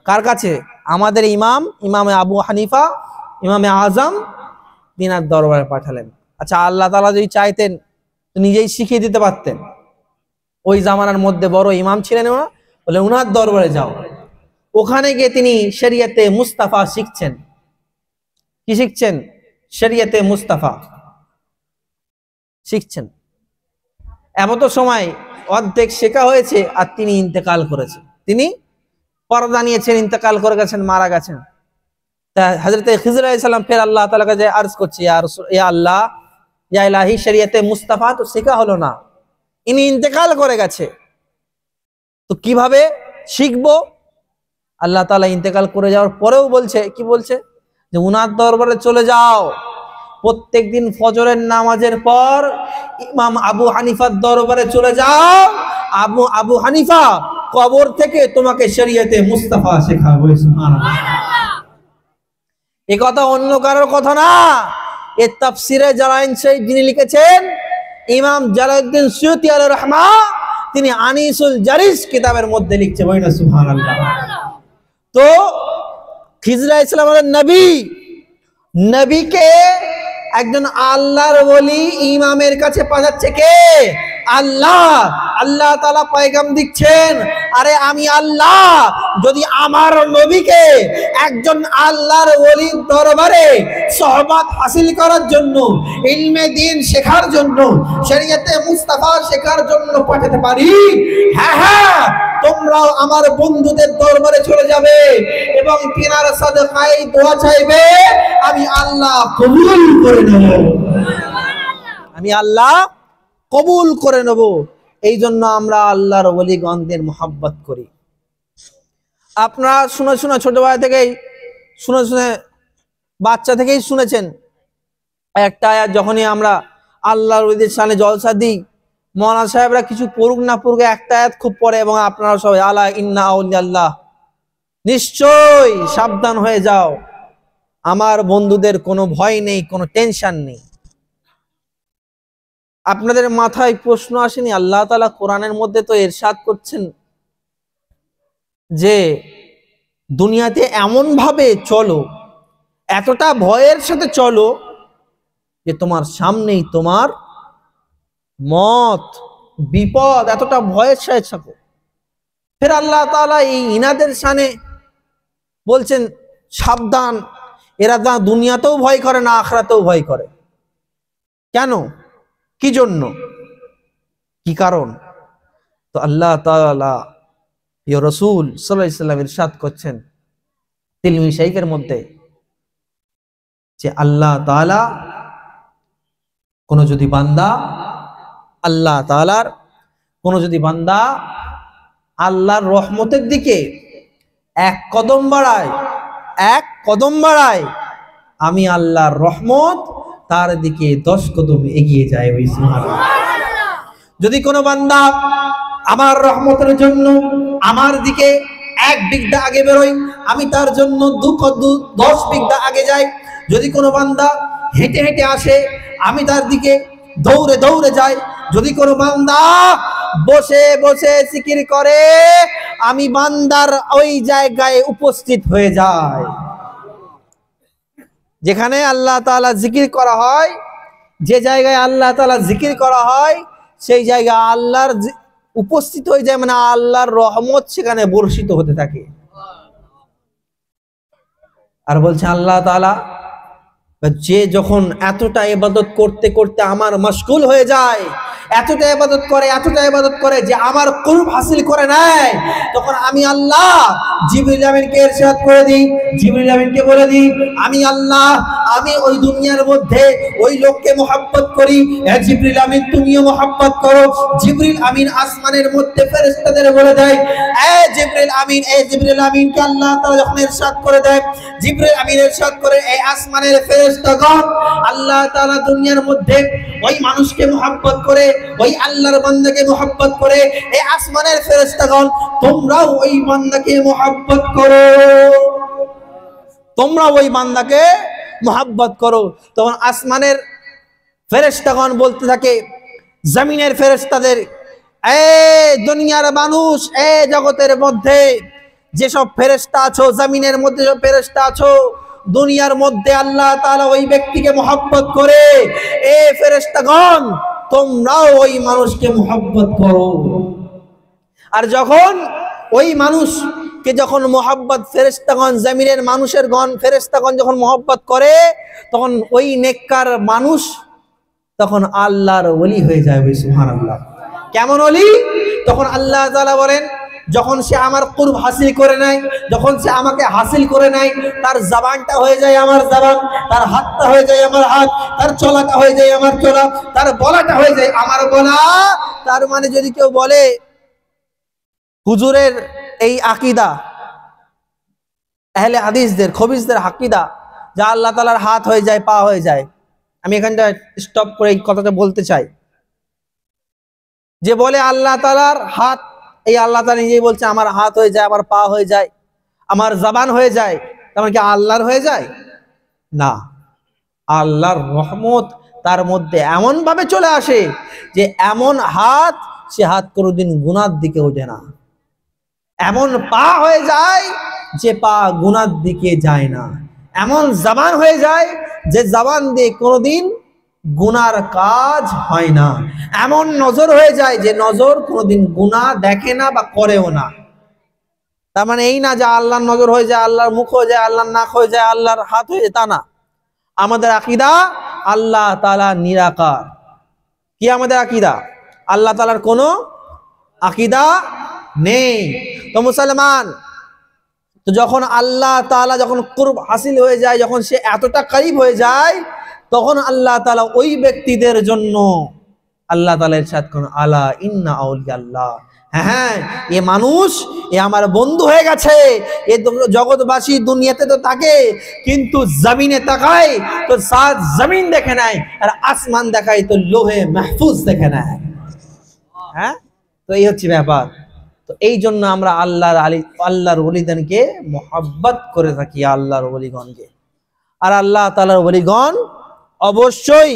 কার কাছে? আমাদের ইমামে আবু হানিফা, ইমামে আজম, তিনার দরবারে পাঠালেন। আচ্ছা, আল্লাহ তাআলা যদি চাইতেন তো নিজেই শিখিয়ে দিতে পারতেন। ওই জামানার মধ্যে বড় ইমাম ছিলেন ওনা, বলে উনার দরবারে যাও। ওখানে গিয়ে তিনি শরীয়তে মুস্তাফা শিখছেন। কি শিখছেন? শরীয়তে মুস্তাফা শিখছেন। এমন তো সময় অর্ধেক শেখা হয়েছে আর তিনি ইন্তেকাল করেছেন। তিনি পরদা নিয়েছেন, ইন্তেকাল করে গেছেন, মারা গেছেন। তা হযরতে খিজর আলাইহিস সালাম ফের আল্লাহ তাআলার কাছে আরজ করছে, ইয়া আল্লাহ, ইয়া ইলাহি, শরীয়তে মুস্তাফা তো শেখা হলো না, ইনি ইন্তেকাল করে গেছে, তো কিভাবে শিখবো? আল্লাহ তাআলা ইন্তেকাল করে যাওয়ার পরেও বলছে, কি বলছে? যে উনার দরবারে চলে যাও, প্রত্যেকদিন ফজরের নামাজের পর ইমাম আবু হানিফার দরবারে চলে যাও। আবু হানিফা কবর থেকে তোমাকে শরীয়তে মুস্তাফা শেখাবে। সুবহানাল্লাহ। এই কথা অন্য কারোর কথা না, এ তাফসিরে জালালাইন শরীফ যিনি লিখেছেন ইমাম জালালউদ্দিন সুয়ুতি আলাইহির রহমাত, তিনি আনিসুল জারিস কিতাবের মধ্যে লিখছে। বলেন সুবহানাল্লাহ। তো খিজর আলাইহিস সালামের নবীকে একজন আল্লাহর ওলি ইমামের কাছে পাঠাচ্ছে কে? আল্লাহ। আল্লাহ তাআলা পয়গাম দিচ্ছেন, আরে আমি আল্লাহ যদি আমার নবীকে একজন আল্লাহর ওলির দরবারে সোহবত হাসিল করার জন্য, ইলমে দ্বীন শেখার জন্য, শরীয়তে মুস্তাফা শেখার জন্য পাঠাতে পারি, হ্যাঁ হ্যাঁ, তোমরাও আমার বন্ধুদের দরবারে চলে যাবে এবং তিনার সাদকায়ে দোয়া চাইবে, আমি আল্লাহ কবুল করে নেব। আমি আল্লাহ কবুল করে নেব। এই জন্য আমরা আল্লাহর ওলিগণদের মোহাব্বত করি। আপনারা শুনে শুনে ছোটবেলা থেকেই শুনে বাচ্চা থেকেই শুনেছেন একটা আয়াত, যখনই আমরা আল্লাহর ওলিদের সামনে জলসা দিই, মৌলানা সাহেবরা কিছু পড়ুক না পড়ুক একটা আয়াত খুব পড়ে, এবং আপনারা সবাই আলা ইন্না আউলিয়া আল্লাহ, নিশ্চয় সাবধান হয়ে যাও, আমার বন্ধুদের কোনো ভয় নেই, কোনো টেনশন নেই। আপনাদের মাথায় প্রশ্ন আসেনি, আল্লাহ তাআলা কোরআনের মধ্যে তো ইরশাদ করছেন যে দুনিয়াতে এমন ভাবে চলো, এতটা ভয়ের সাথে চলো যে তোমার সামনেই তোমার মত, বিপদ, এতটা ভয়ের সাথে থাকো। ফের আল্লাহ তাআলা এই ইনাদের শানে বলছেন সাবধান, এরা না দুনিয়াতেও ভয় করে না আখিরাতেও ভয় করে। কেন? কি জন্য? কি কারণ? তো আল্লাহ তাআলা ইয়া রাসূল সাল্লাল্লাহু আলাইহি ওয়াসাল্লাম ইরশাদ করছেন তিলমি শাইখের মধ্যে যে আল্লাহ তাআলা কোন যদি বান্দা, আল্লাহ তাআলার কোন যদি বান্দা আল্লাহর রহমতের দিকে এক কদম বাড়ায়, আমি আল্লাহর রহমত তার দিকে 10 কদম এগিয়ে যায়। ওই সুবহানাল্লাহ। যদি কোনো বান্দা আমার রহমতের জন্য আমার দিকে 1 বিঘা আগে বেরোয়, আমি তার জন্য 10 বিঘা আগে যাই। যদি কোনো বান্দা হেঁটে হেঁটে আসে, আমি তার দিকে দৌড়ে দৌড়ে যাই। যদি কোনো বান্দা বসে বসে জিকির করে, আমি বান্দার ওই জায়গায় উপস্থিত হয়ে যাই। যেখানে আল্লাহ তাআলা জিকির করা হয়, যে জায়গায় আল্লাহ তাআলা জিকির করা হয়, সেই জায়গায় আল্লাহর উপস্থিত হয়ে যায়, মানে আল্লাহর রহমত সেখানে বর্ষিত হতে থাকে। আর বলছে আল্লাহ তাআলা যে যখন এতটা ইবাদত করতে করতে আমার মশগুল হয়ে যায়, এতটা ইবাদত করে যে আমার কুরব হাসিল করে নেয়, তখন আমি আল্লাহ জিবরিল আমিনকে ইরশাদ করে দিই, জিবরিল আমিনকে বলে দিই, আমি আল্লাহ, আমি ওই দুনিয়ার মধ্যে ওই লোককে মহব্বত করি, জিবরিল আমিন তুমিও মহব্বত করো। জিবরিল আমিন আসমানের মধ্যে ফেরেশতাদের বলে দেয়, জিবরিল আমিন, জিবরিল আমিনকে আল্লাহ তাআলা যখন ইরশাদ করে দেয়, জিবরিল আমিন ইরশাদ করে, এই আসমানের ফেরেশতাগণ আল্লাহ তাআলা দুনিয়ার মধ্যে ওই মানুষকে মহব্বত করে, ওই আল্লাহর বান্দাকে মহব্বত করে, এই আসমানের ফেরেশতাগণ তোমরাও ওই বান্দাকে মহব্বত করো, তোমরা ওই বান্দাকে মহব্বত করো। তখন আসমানের ফেরেশতাগণ বলতে থাকে জমিনের ফেরেশতাদের, দুনিয়ার মানুষ, জগতের মধ্যে যেসব ফেরেশতা আছো, জমিনের মধ্যে সব ফেরেশতা আছো, দুনিয়ার মধ্যে আল্লাহ তাআলা ওই ব্যক্তিকে মহব্বত করে, ফেরেশতাগণ তোমরাও ওই মানুষকে মহব্বত করো। আর যখন ওই মানুষকে যখন মহব্বত ফেরেশতাগণ, জমিনের মানুষের গণ ফেরেশতাগণ যখন মহব্বত করে, তখন ওই নেককার মানুষ তখন আল্লাহর ওলি হয়ে যায়। সুবহানাল্লাহ। কেমন ওলি? তখন আল্লাহ তাআলা বলেন, যখন সে আমার কুরব হাসিল করে নেয়, যখন সে আমাকে হাসিল করে নেয়, তার জবানটা হয়ে যায় আমার জবান, তার হাতটা হয়ে যায় আমার হাত, তার চলাটা হয়ে যায় আমার চলা, তার বলাটা হয়ে যায় আমার বলা। তার মানে যদি কেউ বলে হুজুরের এই আকীদা, আহলে হাদিসদের খবিসদের আকীদা, যা আল্লাহ তাআলার হাত হয়ে যায়, পা হয়ে যায়। আমি এখানটা স্টপ করে এই কথাটা বলতে চাই, যে বলে আল্লাহ তাআলার হাত, এই আল্লাহ তাআলা নিজেই বলছে আমার হাত হয়ে যায়, আমার পা হয়ে যায়, আমার জবান হয়ে যায়, তার কি আল্লাহর হয়ে যায়? না, আল্লাহর রহমত তার মধ্যে এমন ভাবে চলে আসে যে এমন হাত, সে হাত কোনোদিন গুনার দিকে ওঠে না। এমন পা হয়ে যায় যে পা গুনার দিকে যায় না। এমন জবান হয়ে যায় যে জবান দিয়ে কোনোদিন গুনার কাজ হয় না। এমন নজর হয়ে যায় যে নজর কোনোদিন গুনাহ দেখে না বা করেও না। তার মানে এই না যে আল্লাহর নজর হয়ে যায়, আল্লাহর মুখ হয়ে যায়, আল্লাহর নাক হয়ে যায়, আল্লাহর হাত হয়ে যায়, তা না। আমাদের আকীদা আল্লাহ তাআলা নিরাকার। কি আমাদের আকীদা? আল্লাহ তাআলার কোনো আকীদা নেই। তো মুসলমান, তো যখন আল্লাহ তাআলা যখন কুরব হাসিল হয়ে যায়, যখন সে এতটা করিব হয়ে যায়, তখন আল্লাহ তাআলা ওই ব্যক্তিদের জন্য আল্লাহ তাআলা ইরশাদ করেন, আলা ইন্না আউলিয়া আল্লাহ, হ্যাঁ এ মানুষ, এ আমার বন্ধু হয়ে গেছে, এ জগৎবাসী দুনিয়াতে তো থাকে, কিন্তু জমিনে তাকায় তো সাত জমিন দেখে নেয়, আর আসমান দেখায় তো লোহে মাহফুজ দেখে নেয়। হ্যাঁ, তো এই হচ্ছে ব্যাপার। তো এই জন্য আমরা আল্লাহর ওলিদেরকে মহব্বত করে থাকি, আল্লাহর ওলিগণকে। আর আল্লাহ তাআলার ওলিগণ অবশ্যই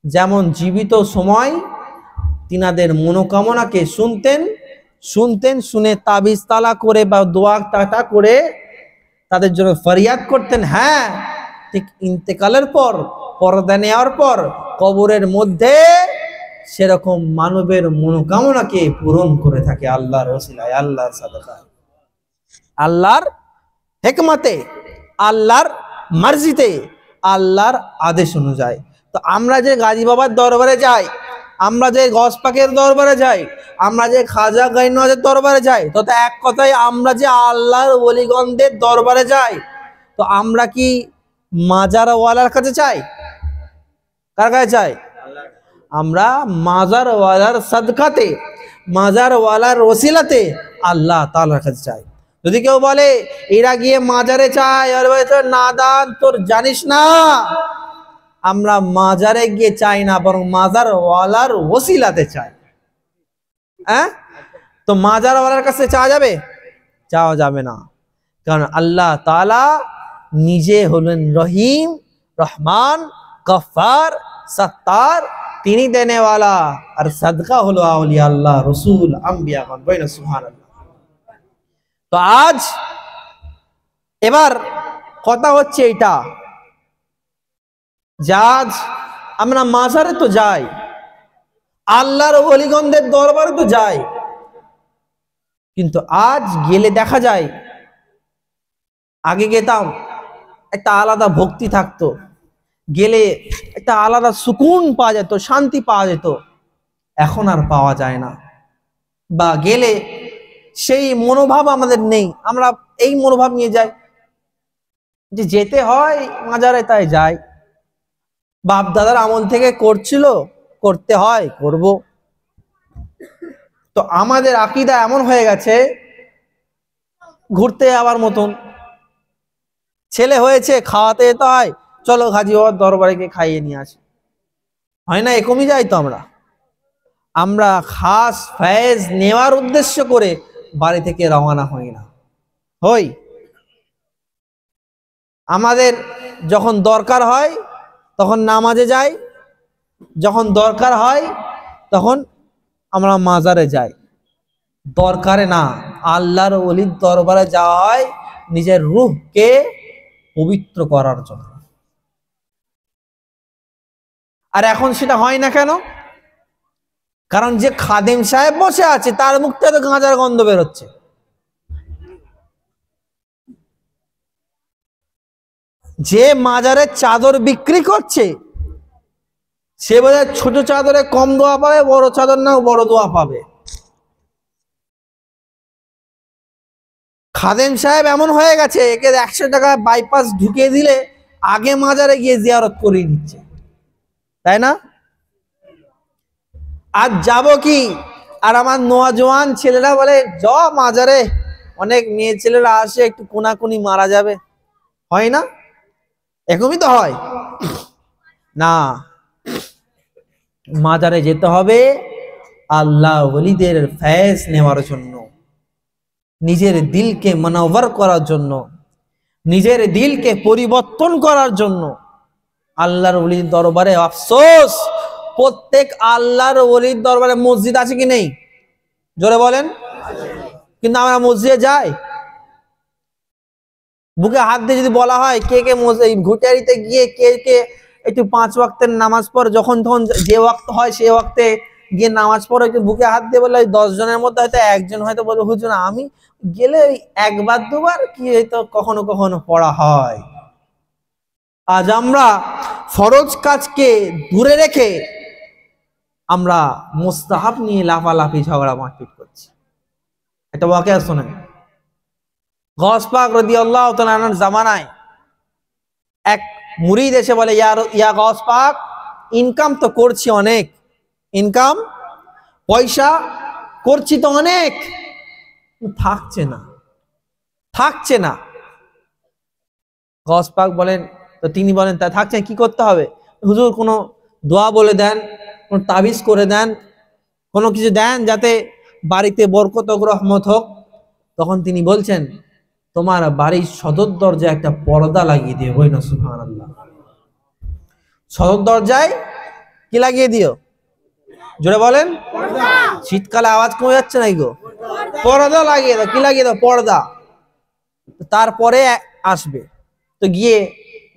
যেমন জীবিত সময় তিনাদের মনোকামনাকে শুনতেন, শুনে তাবিজ তালা করে বা দোয়া টাটা করে তাদের জন্য ফরিয়াদ করতেন। হ্যাঁ, ঠিক ইন্তেকালের পর, পরদা নেওয়ার পর কবরের মধ্যে সেরকম মানবের মনোকামনাকে পূরণ করে থাকে আল্লাহর ওসিলায়, আল্লাহর সাদাকায়, আল্লাহর হিকমতে, আল্লাহর মার্জিতে, আল্লাহর আদেশ অনুযায়ী। তো আমরা যে গাজী বাবার দরবারে যাই, আমরা যে গস পাকের দরবারে যাই, আমরা যে খাজা গাইনওয়াজের দরবারে যাই, তো এক কথায় আমরা যে আল্লাহর ওলিগণদের দরবারে যাই, তো আমরা কি মাজারওয়ালার কাছে চাই? কার কাছে চাই? আমরা মাজারওয়ালার সাদকাতে, মাজারওয়ালার ওসিলাতে আল্লাহ তাআলার কাছে চাই। যদি কেউ বলে এরা গিয়ে মাজারে চায়, আর বলে নাদান, তোর জানিস না, আমরা মাজারে গিয়ে চাই না, বরং মাজারওয়ালার ওসিলাতে চাই। হ্যাঁ, তো মাজারওয়ালার কাছে চাওয়া যাবে? চাওয়া যাবে না, কারণ আল্লাহ তাআলা নিজে হলেন রহিম, রহমান, গফফার, সত্তার, তিনি দেনেওয়ালা, আর সাদকা হলো আউলিয়া আল্লাহ, রসুল, আম্বিয়াগণ। বলেন সুবহানাল্লাহ। তো আজ এবার কথা হচ্ছে এটা, আজ আমরা মাজারে তো যাই, আল্লাহর ওলিগণদের দরবারে তো যাই, কিন্তু আজ গেলে দেখা যায়, আগে গেতাম একটা আলাদা ভক্তি থাকতো, গেলে একটা আলাদা সুকুন পাওয়া যেত, শান্তি পাওয়া যেত, এখন আর পাওয়া যায় না। বা গেলে সেই মনোভাব আমাদের নেই। আমরা এই মনোভাব নিয়ে যাই যে যেতে হয় মাজারে, তাই যাই, বাপ দাদার আমল থেকে করছিল, করতে হয়, করব। তো আমাদের আকীদা এমন হয়ে গেছে ঘুরতে যাওয়ার মতন। ছেলে হয়েছে, খাওয়াতে যেতে হয়, চলো হাজী বাবার দরবারে গিয়ে খাইয়ে নিয়ে আসি, হয় না? এরকমই যাই তো আমরা। আমরা খাস ফয়েজ নেওয়ার উদ্দেশ্য করে বাড়ি থেকে রওনা হই না, হই আমাদের যখন দরকার হয় তখন নামাজে যাই, যখন দরকার হয় তখন আমরা মাজারে যাই। দরকারে না, আল্লাহর ওলির দরবারে যাওয়া হয় নিজের রূহকে পবিত্র করার জন্য। আর এখন সেটা হয় না কেন? কারণ যে খাদেম সাহেব বসে আছে তার মুখ থেকে তো গাঁজার গন্ধ বেরোচ্ছে। যে মাজারের চাদর বিক্রি করছে সে বোধহয় ছোট চাদরে কম দোয়া পাবে, বড় চাদর না বড় দোয়া পাবে। খাদেম সাহেব এমন হয়ে গেছে, একে 100 টাকা বাইপাস ঢুকিয়ে দিলে আগে মাজারে গিয়ে জিয়ারত করিয়ে দিচ্ছে, তাই না? আজ যাব কি, আর আমার নওজোয়ান ছেলেরা বলে য মাজারে, অনেক মেয়ে ছেলেরা আসে, একটু কোনাকুনি মারা যাবে, হয় না? এরকমই তো হয় না। মাজারে যেতে হবে আল্লাহ ওলিদের ফয়েজ নেওয়ার জন্য, নিজের দিলকে মনোবর করার জন্য, নিজের দিলকে পরিবর্তন করার জন্য। আল্লাহর ওলির দরবারে আফসোস, প্রত্যেক আল্লাহর ওলির দরবারে মসজিদ আছে কি নেই? জোরে বলেন। কিন্তু আমরা মসজিদে যাই? বুকে হাত দিয়ে যদি বলা হয় কে কে ঘুটারিতে গিয়ে কে কে একটু 5 ওয়াক্তের নামাজ পড়ে, যখন তখন যে ওয়াক্ত হয় সে ওয়াক্তে গিয়ে নামাজ পড়ে, একটু বুকে হাত দিয়ে বললে 10 জনের মধ্যে হয়তো একজন হয়তো বলবে হুজুর আমি গেলে একবার দুবার কি হয়তো কখনো কখনো পড়া হয়। আজ আমরা ফরজ কাজকে দূরে রেখে আমরা মুস্তাহাব নিয়ে লাফালাফি ঝগড়া মারপিট করছি। এটা ওয়াকিয়া শোনেন। গওস পাক রাদিয়াল্লাহু তাআলা আনহুর জামানায় এক মুরিদ এসে বলে, ইয়া গওস পাক, ইনকাম তো করছি অনেক, ইনকাম পয়সা করছি তো অনেক, থাকছে না, থাকছে না। গওস পাক বলেন, তো তিনি বলেন তা থাকছে কি করতে হবে? হুজুর কোনো দোয়া বলে দেন, কোনো তাবিজ করে দেন, কোনো কিছু দেন যাতে বাড়িতে বরকত হোক, রহমত হোক। তখন তিনি বলছেন, তোমার বাড়ির সদর দরজায় একটা পর্দা লাগিয়ে দিও। বই না সুবহানাল্লাহ। সদর দরজায় কি লাগিয়ে দিও? জোরে বলেন। শীতকালে আওয়াজ কমে যাচ্ছে নাই গো? পর্দা লাগিয়ে দাও। কি লাগিয়ে দাও? পর্দা। তারপরে আসবে। তো গিয়ে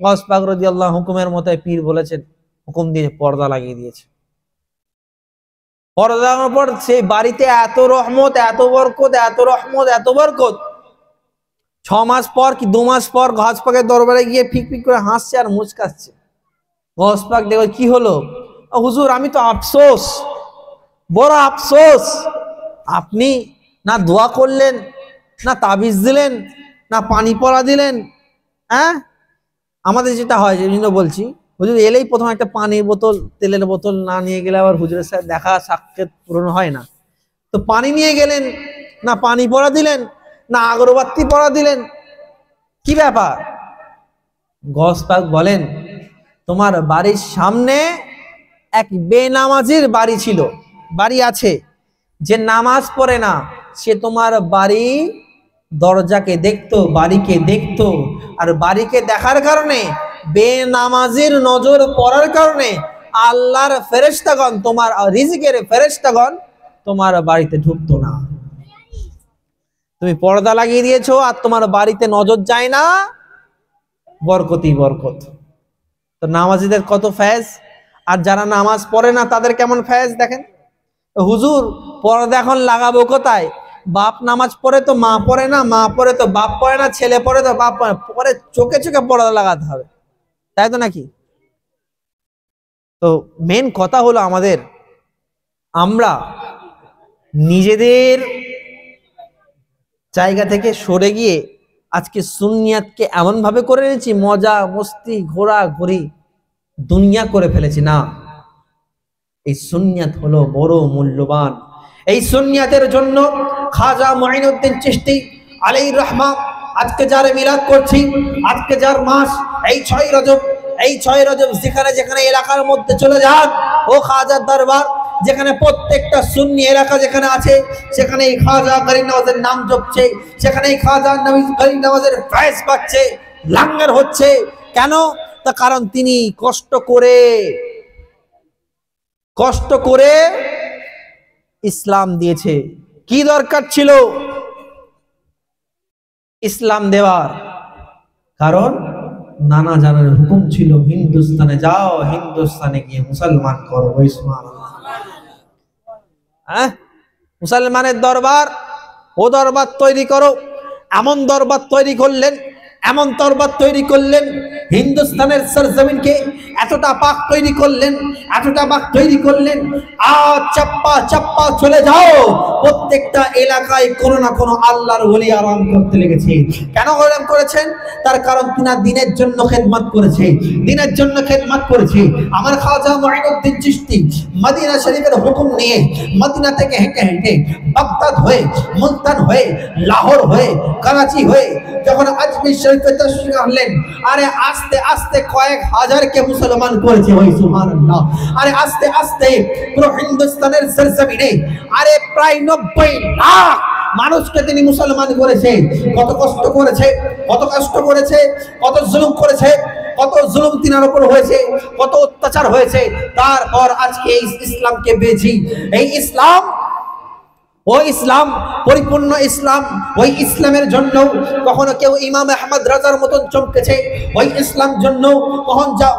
গওস পাক রাদিয়াল্লাহু হুকুমের মতো পীর বলেছেন, হুকুম দিয়ে পর্দা লাগিয়ে দিয়েছে। পর্দা লাগানোর পর সেই বাড়িতে এত রহমত, এত বরকত, এত রহমত, এত বরকত। 6 মাস পর কি 2 মাস পর গওস পাকের দরবারে গিয়ে ফিক ফিক করে হাসছে আর মুচকাচ্ছে। গওস পাক দেখো কি হলো? হুজুর আমি তো আফসোস, বড় আফসোস, আপনি না দোয়া করলেন, না তাবিজ দিলেন, না পানি পড়া দিলেন। হ্যাঁ, আমাদের যেটা হয়, যে জন্য বলছি, হুজুর এলেই প্রথম একটা পানির বোতল, তেলের বোতল না নিয়ে গেলে আবার হুজুরের সাথে দেখা সাক্ষাৎ পূরণ হয় না। তো পানি নিয়ে গেলেন, না পানি পড়া দিলেন, না আগরবাতি পড়া দিলেন, কি ব্যাপার? গওস পাক বলেন, তোমার বাড়ির সামনে এক বেনামাজির বাড়ি ছিল, বাড়ি আছে, যে নামাজ পড়ে না, সে তোমার বাড়ি দরজাকে দেখতো, বাড়িকে দেখতো, আর বাড়িকে দেখার কারণে, বেনামাজির নজর পড়ার কারণে আল্লাহর ফেরেশতাগণ, তোমার রিজিকের ফেরেশতাগণ তোমার বাড়িতে ঢুকতো না। তুমি পর্দা লাগিয়ে দিয়েছো আর তোমার বাড়িতে নজর যায় না, বরকতই বরকত। তো নামাজিদের কত ফয়েজ, আর যারা নামাজ পড়ে না তাদের কেমন ফয়েজ দেখেন। হুজুর পর্দা এখন লাগাবো কোথায়? বাপ নামাজ পড়ে তো মা পড়ে না, মা পড়ে তো বাপ পড়ে না, ছেলে পড়ে তো বাপ পড়ে, পরে চোখে চোখে পর্দা লাগাতে হবে, তাই তো নাকি? তো মেন কথা হলো আমাদের, আমরা নিজেদের জায়গা থেকে সরে গিয়ে আজকে সুন্নিয়াতকে এমন ভাবে করে নিয়েছি, মজা মস্তি ঘোরা ঘুরি দুনিয়া করে ফেলেছি। না, এই সুন্নিয়াত হলো বড় মূল্যবান। এই সুন্নিয়াতের জন্য খাজা মুঈনুদ্দিন চিশতি আলাইহির রহমা, আজকে যার মিলাদ করছি, আজকে যার মাস এই 6 রজব, এই 6 রজব যেখানে যেখানে এলাকার মধ্যে চলে যান, ও খাজার দরবার যেখানে প্রত্যেকটা সুন্নি এলাকা যেখানে আছে, সেখানে এই খাজা গরিব নওয়াজের নাম জপছে, সেখানে এই খাজা গরিব নওয়াজের ফয়েজ পাচ্ছে, লাঙ্গর হচ্ছে। কেন? তা কারণ তিনি কষ্ট করে ইসলাম দিয়েছে। কি দরকার ছিল ইসলাম দেওয়ার? কারণ নানা জানের হুকুম ছিল, হিন্দুস্তানে যাও, হিন্দুস্তানে গিয়ে মুসলমান করো। মুসলমানের দরবার, ও দরবার তৈরি করো। এমন দরবার তৈরি করলেন, এমন দরবার তৈরি করলেন, হিন্দুস্তানের সরজমিনকে এতটা পাক তৈরি করলেন, এতটা পাক তৈরি করলেন। আজ চাপ্পা চাপ্পা চলে যাও, প্রত্যেকটা এলাকায় কোনো না কোনো আল্লাহর ওলি আরাম করতে লেগেছে। কেন আরাম করেছেন? তার কারণ তিনা দিনের জন্য খেদমত করেছে, দিনের জন্য খেদমত করেছে। আমার খাজা মুঈনুদ্দিন চিশতি মদিনা শরীফের হুকুম নিয়ে মদিনা থেকে হেঁটে হেঁটে বাগদাদ হয়ে, মুলতান হয়ে, লাহোর হয়ে, করাচি হয়ে যখন আজমির শরীফে তশরিফ আনলেন, আরে আস্তে আস্তে কয়েক হাজারকে মুসলমান করেছে। ওই সুবহানাল্লাহ। আরে আস্তে আস্তে পুরো হিন্দুস্তানের সরজমিনে আরে প্রায় 90 লাখ মানুষকে তিনি মুসলমান করেছে। কত কষ্ট করেছে, কত কষ্ট করেছে, কত জুলুম করেছে, কত জুলুম তিনার উপর হয়েছে, কত অত্যাচার হয়েছে। তারপর আজকে এই ইসলামকে পেয়েছি। এই ইসলাম, ওই ইসলাম পরিপূর্ণ ইসলাম। ওই ইসলামের জন্য কখনো কেউ ইমাম আহমদ রাজার মতন চমকেছে, ওই ইসলাম জন্য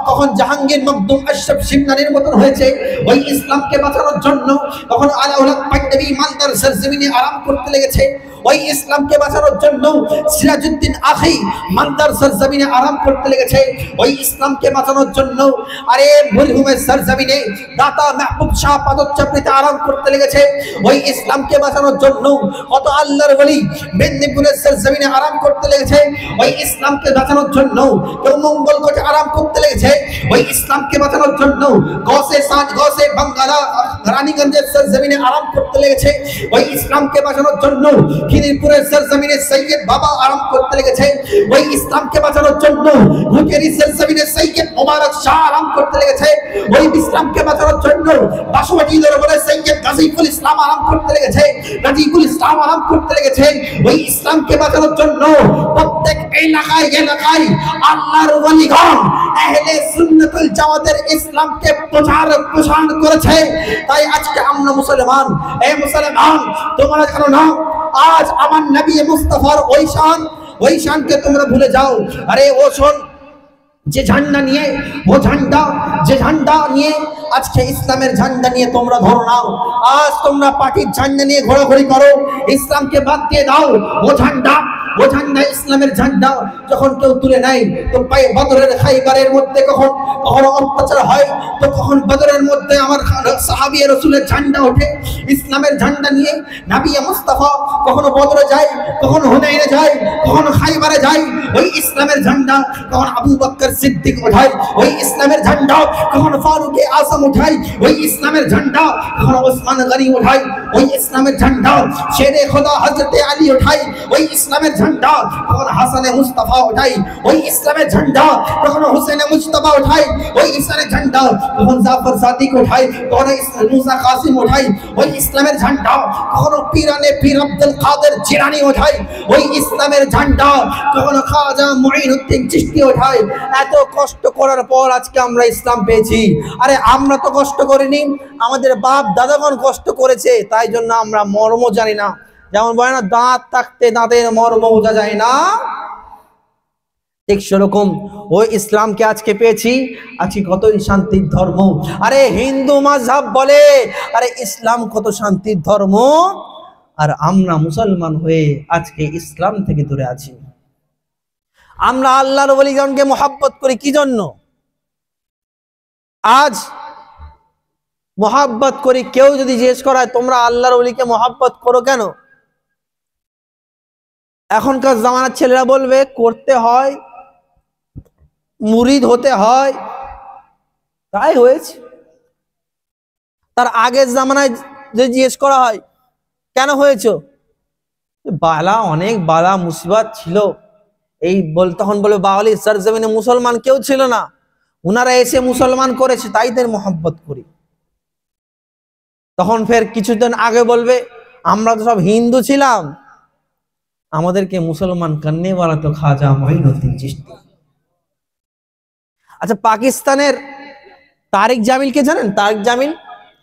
কখন জাহাঙ্গীর মখদুম আশরাফ শিবনানির মতন হয়েছে। ওই ইসলামকে বাঁচানোর জন্য কখনো আলাউল হক পাঞ্জাবি মালদার সরজমিনে আরাম করতে লেগেছে। ওই ইসলামকে বাঁচানোর জন্য সিরাজউদ্দিন আখি মালদার সরজমিনে আরাম করতে লেগেছে। ওই ইসলামকে বাঁচানোর জন্য আরে মরহুমের সরজমিনে দাতা মাহবুব শাহ পাদচাপড়িতে আরাম করতে লেগেছে। ওই ইসলামকে বাঁচানোর জন্য কত আল্লাহর ওলি মেদিনীপুরের সরজমিনে আরাম করতে লেগেছে। ওই ইসলামকে বাঁচানোর জন্য কেউ মঙ্গলকোটে আরাম করতে লেগেছে। ওই ইসলামকে বাঁচানোর জন্য গৌসে বাঙ্গালা রানীগঞ্জের সরজমিনে আরাম করতে লেগেছে। ওই ইসলামকে বাঁচানোর জন্য খিদিরপুরের সরজমিনে সৈয়দ বাবা আরাম করতে লেগেছে। ওই ইসলামকে বাঁচানোর জন্য হুকেরি সরজমিনে সৈয়দ মোবারক শাহ আরাম করতে লেগেছে। ওই ইসলামকে বাঁচানোর জন্য বাসুবাটি দরবারে সৈয়দ গাজীফুল ইসলাম আরাম করতে লেগেছে, রাজিকুল ইসলাম আরাম করতে লেগেছে। ওই ইসলামকে বাঁচানোর জন্য প্রত্যেক এলাকায় এলাকায় আল্লাহর ওলিগণ আহলে সুন্নাতুল জামাতের ইসলামকে প্রচার করেছে। তাই আজকে আমরা মুসলমান, এই মুসলমান তোমরা জানো না, আজ আমার নবী মুস্তাফার ওই শানকে তোমরা ভুলে যাও। আরে ও শোন, যে ঝান্ডা নিয়ে, ও ঝান্ডা, যে ঝান্ডা নিয়ে আজকে ইসলামের ঝান্ডা নিয়ে তোমরা ধরো নাও। আজ তোমরা পার্টির ঝান্ডা নিয়ে ঘোরাঘুরি করো, ইসলামকে বাদ দিয়ে দাও। ও ঝান্ডা ইসলামের ঝান্ডা যখন কেউ তুলে নেয়, তো বদরের খাইবারের মধ্যে কখনো অত্যাচার হয়, তো কখন বদরের মধ্যে আমার সাহাবী রাসূলের ঝান্ডা ওঠে ইসলামের ঝান্ডা নিয়ে। নবী মুস্তাফা কখনো বদরে যায়, কখনো হুনাইনে যায়, কখনো খাইবারে যায়, ওই ইসলামের ঝান্ডা। কখন আবু বকর সিদ্দিক ওঠায় ওই ইসলামের ঝান্ডা, কখন ফারুক আজম ওঠায় ওই ইসলামের ঝান্ডা, কখন ওসমান গনি ওঠায় ওই ইসলামের ঝান্ডা, শেরে খোদা হযরত আলী ওঠায় ওই ইসলামের ঝান্ডা, কখন হাসানে মুস্তাফা ওঠায় ওই ইসলামের ঝান্ডা, কখন হুসেনে মুজতবা ওঠায় ওই ইসলামের ঝান্ডা, কখন জাফর সাদিক ওঠায়, কখন মুসা কাসিম ওঠায় ওই ইসলামের ঝান্ডা, কখন পীর আব্দুল কাদের জিলানী ওঠায় ওই ইসলামের ঝান্ডা, কখন খাজা মুঈনুদ্দিন চিশতি ওঠায়। এত কষ্ট করার পর আজকে আমরা ইসলাম পেয়েছি। আরে আমরা তো কষ্ট করিনি, আমাদের বাপ দাদাগণ কষ্ট করেছে, তাই জন্য আমরা মর্ম জানি না। যেমন বলে না, দাঁত থাকতে দাঁতের মর্ম বোঝা যায় না, ঠিক সেরকম ওই ইসলামকে আজকে পেয়েছি। আজকে কতই শান্তির ধর্ম। আরে হিন্দু মাযহাব বলে আরে ইসলাম কত শান্তির ধর্ম, আর আমরা মুসলমান হয়ে আজকে ইসলাম থেকে দূরে আছি। আমরা আল্লাহর ওলিগণকে মহব্বত করি কি জন্য? আজ মহব্বত করি, কেউ যদি জিজ্ঞেস করায় তোমরা আল্লাহর ওলিকে মহব্বত করো কেন, এখনকার জামানার ছেলেরা বলবে করতে হয়, মুরিদ হতে হয়, তাই হয়েছে। তার আগের জামানায় যে জিজ্ঞেস করা হয় কেন হয়েছে, বালা অনেক বালা মুসিবত ছিল, এই তখন বলে বাঙালি সরজমিনে মুসলমান কেউ ছিল না, উনারা এসে মুসলমান করেছে তাই তাদের মোহাব্বত করি। তখন ফের কিছুদিন আগে বলবে আমরা তো সব হিন্দু ছিলাম, আমাদেরকে মুসলমান করনে वाला তো খাজা মঈনুদ্দিন চিশতি। আচ্ছা, পাকিস্তানের তারিক জামিলকে জানেন? তারিক জামিল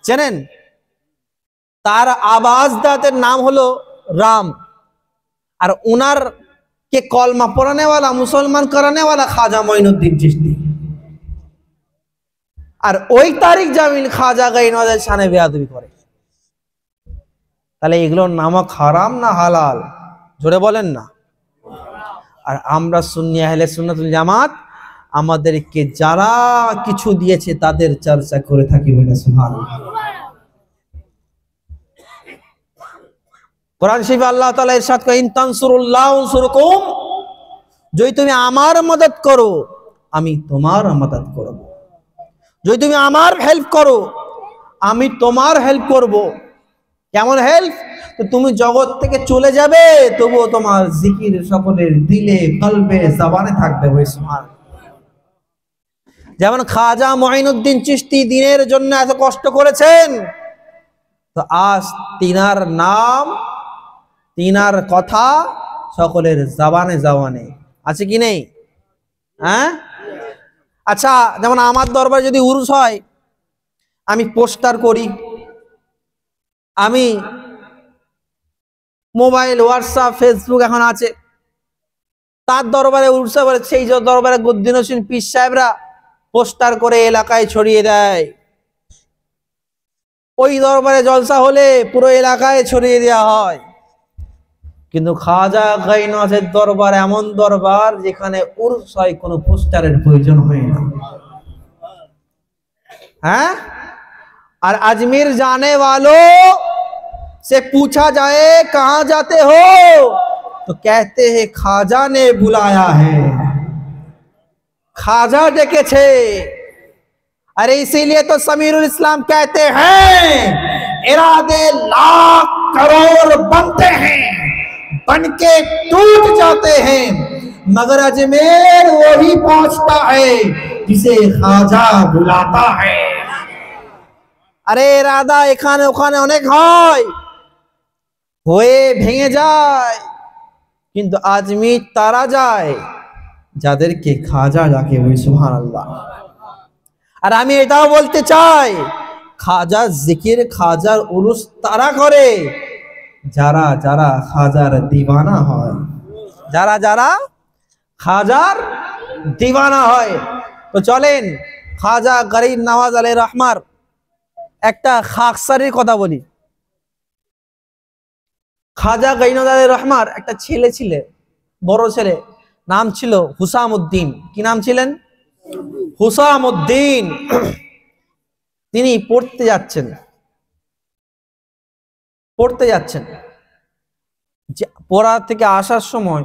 জানেন? তার আবাজ দাতের নাম হলো রাম, আর উনার কে কলমা পড়ানে वाला মুসলমান कराने वाला খাজা মঈনুদ্দিন চিশতি। আর ওই তারিক জামিল খাজা গাইনওয়াজের শানে বেয়াদবি করে। তাহলে এগুলোর নামক হারাম না হালাল? জোরে বলেন না। আর আমরা সুন্নি আহলে সুন্নাতুল জামাত আমাদেরকে যারা কিছু দিয়েছে তাদের চর্চা করে থাকি, বলে সুবহানাল্লাহ। কোরআন শরীফে আল্লাহ তাআলা ইরশাদ করেন, ইন তানসুরুল্লাহ ইয়ানসুরকুম, যদি তুমি আমার মদদ করো আমি তোমার মদদ করব, যদি তুমি আমার হেল্প করো আমি তোমার হেল্প করব। কেমন হেল্প? তো তুমি জগৎ থেকে চলে যাবে তবুও তোমার জিকির সকলের দিলে কলবে জবানে থাকবে। সুবহানাল্লাহ। যেমন খাজা মঈনুদ্দিন চিশতি দিনের জন্য এত কষ্ট করেছেন, তো আজ তিনার নাম তিনার কথা সকলের জবানে জবানে আছে কি নেই? হ্যাঁ। আচ্ছা, যেমন আমার দরবারে যদি উরুস হয় আমি পোস্টার করি, আমি মোবাইল হোয়াটসঅ্যাপ ফেসবুক এখন আছে, তার দরবারে উরুসে বলে সেই দরবারে গদ্দিন হোসেন পীর সাহেবরা পোস্টার করে এলাকায় ছড়িয়ে দেয়, ওই দরবারে জলসা হলে পুরো এলাকায় ছড়িয়ে দেওয়া হয়। কিন্তু খাজা গাইনওয়াজের দরবার এমন দরবার যেখানে উরুস হয় কোনো পোস্টারের প্রয়োজন হয় না। হ্যাঁ। और अजमेर जाने वालों से पूछा जाए कहां जाते हो तो कहते हैं खाजा ने बुलाया है, खाजा डेकेछे। अरे इसीलिए तो समीरुल इस्लाम कहते हैं इरादे लाख करोड़ बनते हैं बनके टूट जाते हैं मगर अजमेर वही पहुंचता है जिसे खाजा बुलाता है। আরে রাধা এখানে ওখানে অনেক হয়, হয়ে ভেঙে যায়, কিন্তু আজমির তারা যায় যাদেরকে খাজা ডাকে। ওই সুবহানাল্লাহ। আর আমি এটাও বলতে চাই খাজা জিকির খাজার উরুস তারা করে যারা যারা খাজার দিওয়ানা হয়, যারা যারা খাজার দিওয়ানা হয়। তো চলেন খাজা গরিব নওয়াজ আলাইহির রহমার একটা খাকসারির কথা বলি। খাজা গাইনওয়াজ আলাইহির রহমার একটা ছেলে ছিল, বড় ছেলে, নাম ছিল হুসামউদ্দিন। কি নাম ছিলেন? হুসামউদ্দিন। তিনি পড়তে যাচ্ছেন, পড়া থেকে আসার সময়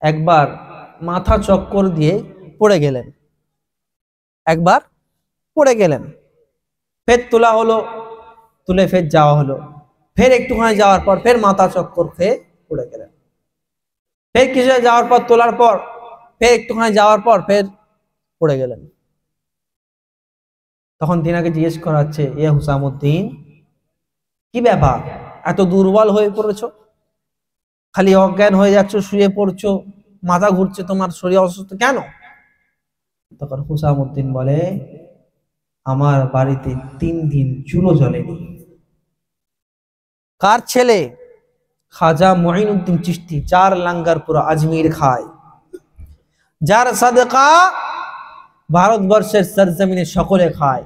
একবার মাথা চক্কর দিয়ে পড়ে গেলেন, ফের তোলা হলো, তুলে ফের যাওয়া হলো, ফের একটুখানি যাওয়ার পর ফের মাথা চক্কর খেয়ে পড়ে গেলেন, ফের কিছু যাওয়ার পর তোলার পর ফের একটুখানি যাওয়ার পর ফের পড়ে গেলেন। তখন তিনাকে জিজ্ঞেস করা হচ্ছে, এ হুসামউদ্দিন কি ব্যাপার, এত দুর্বল হয়ে পড়েছো, খালি অজ্ঞান হয়ে যাচ্ছ, শুয়ে পড়ছো, মাথা ঘুরছে, তোমার শরীর অসুস্থ কেন? তখন হুসামউদ্দিন বলে, আমার বাড়িতে 3 দিন চুলো জ্বলেনি। কার ছেলে? খাজা মঈনুদ্দিন চিশতি, 4 লঙ্গর পুরো আজমির খায়, যার সাদকা ভারতবর্ষের সরজমিনে সকলে খায়,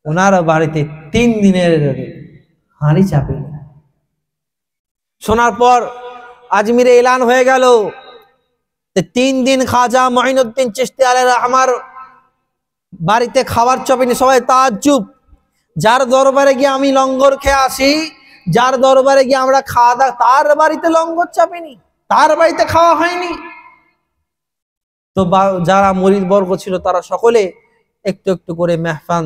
ওনার বাড়িতে 3 দিনের হাঁড়ি চাপে। শোনার পর আজমিরে এলান হয়ে গেল 3 দিন খাজা মঈনুদ্দিন চিশতি আলাইহির রহমার বাড়িতে খাবার চাপেনি। সবাই তাজ্জুব, যার দরবারে গিয়ে আমি লঙ্গর খেয়ে আসি যার দরবারে গিয়ে আমরা খাওয়া দাওয়া, তার বাড়িতে লঙ্গর চাপেনি, তার বাড়িতে খাওয়া হয়নি। তো যারা মুরিদ বর্গ ছিল তারা সকলে একটু একটু করে মেহফান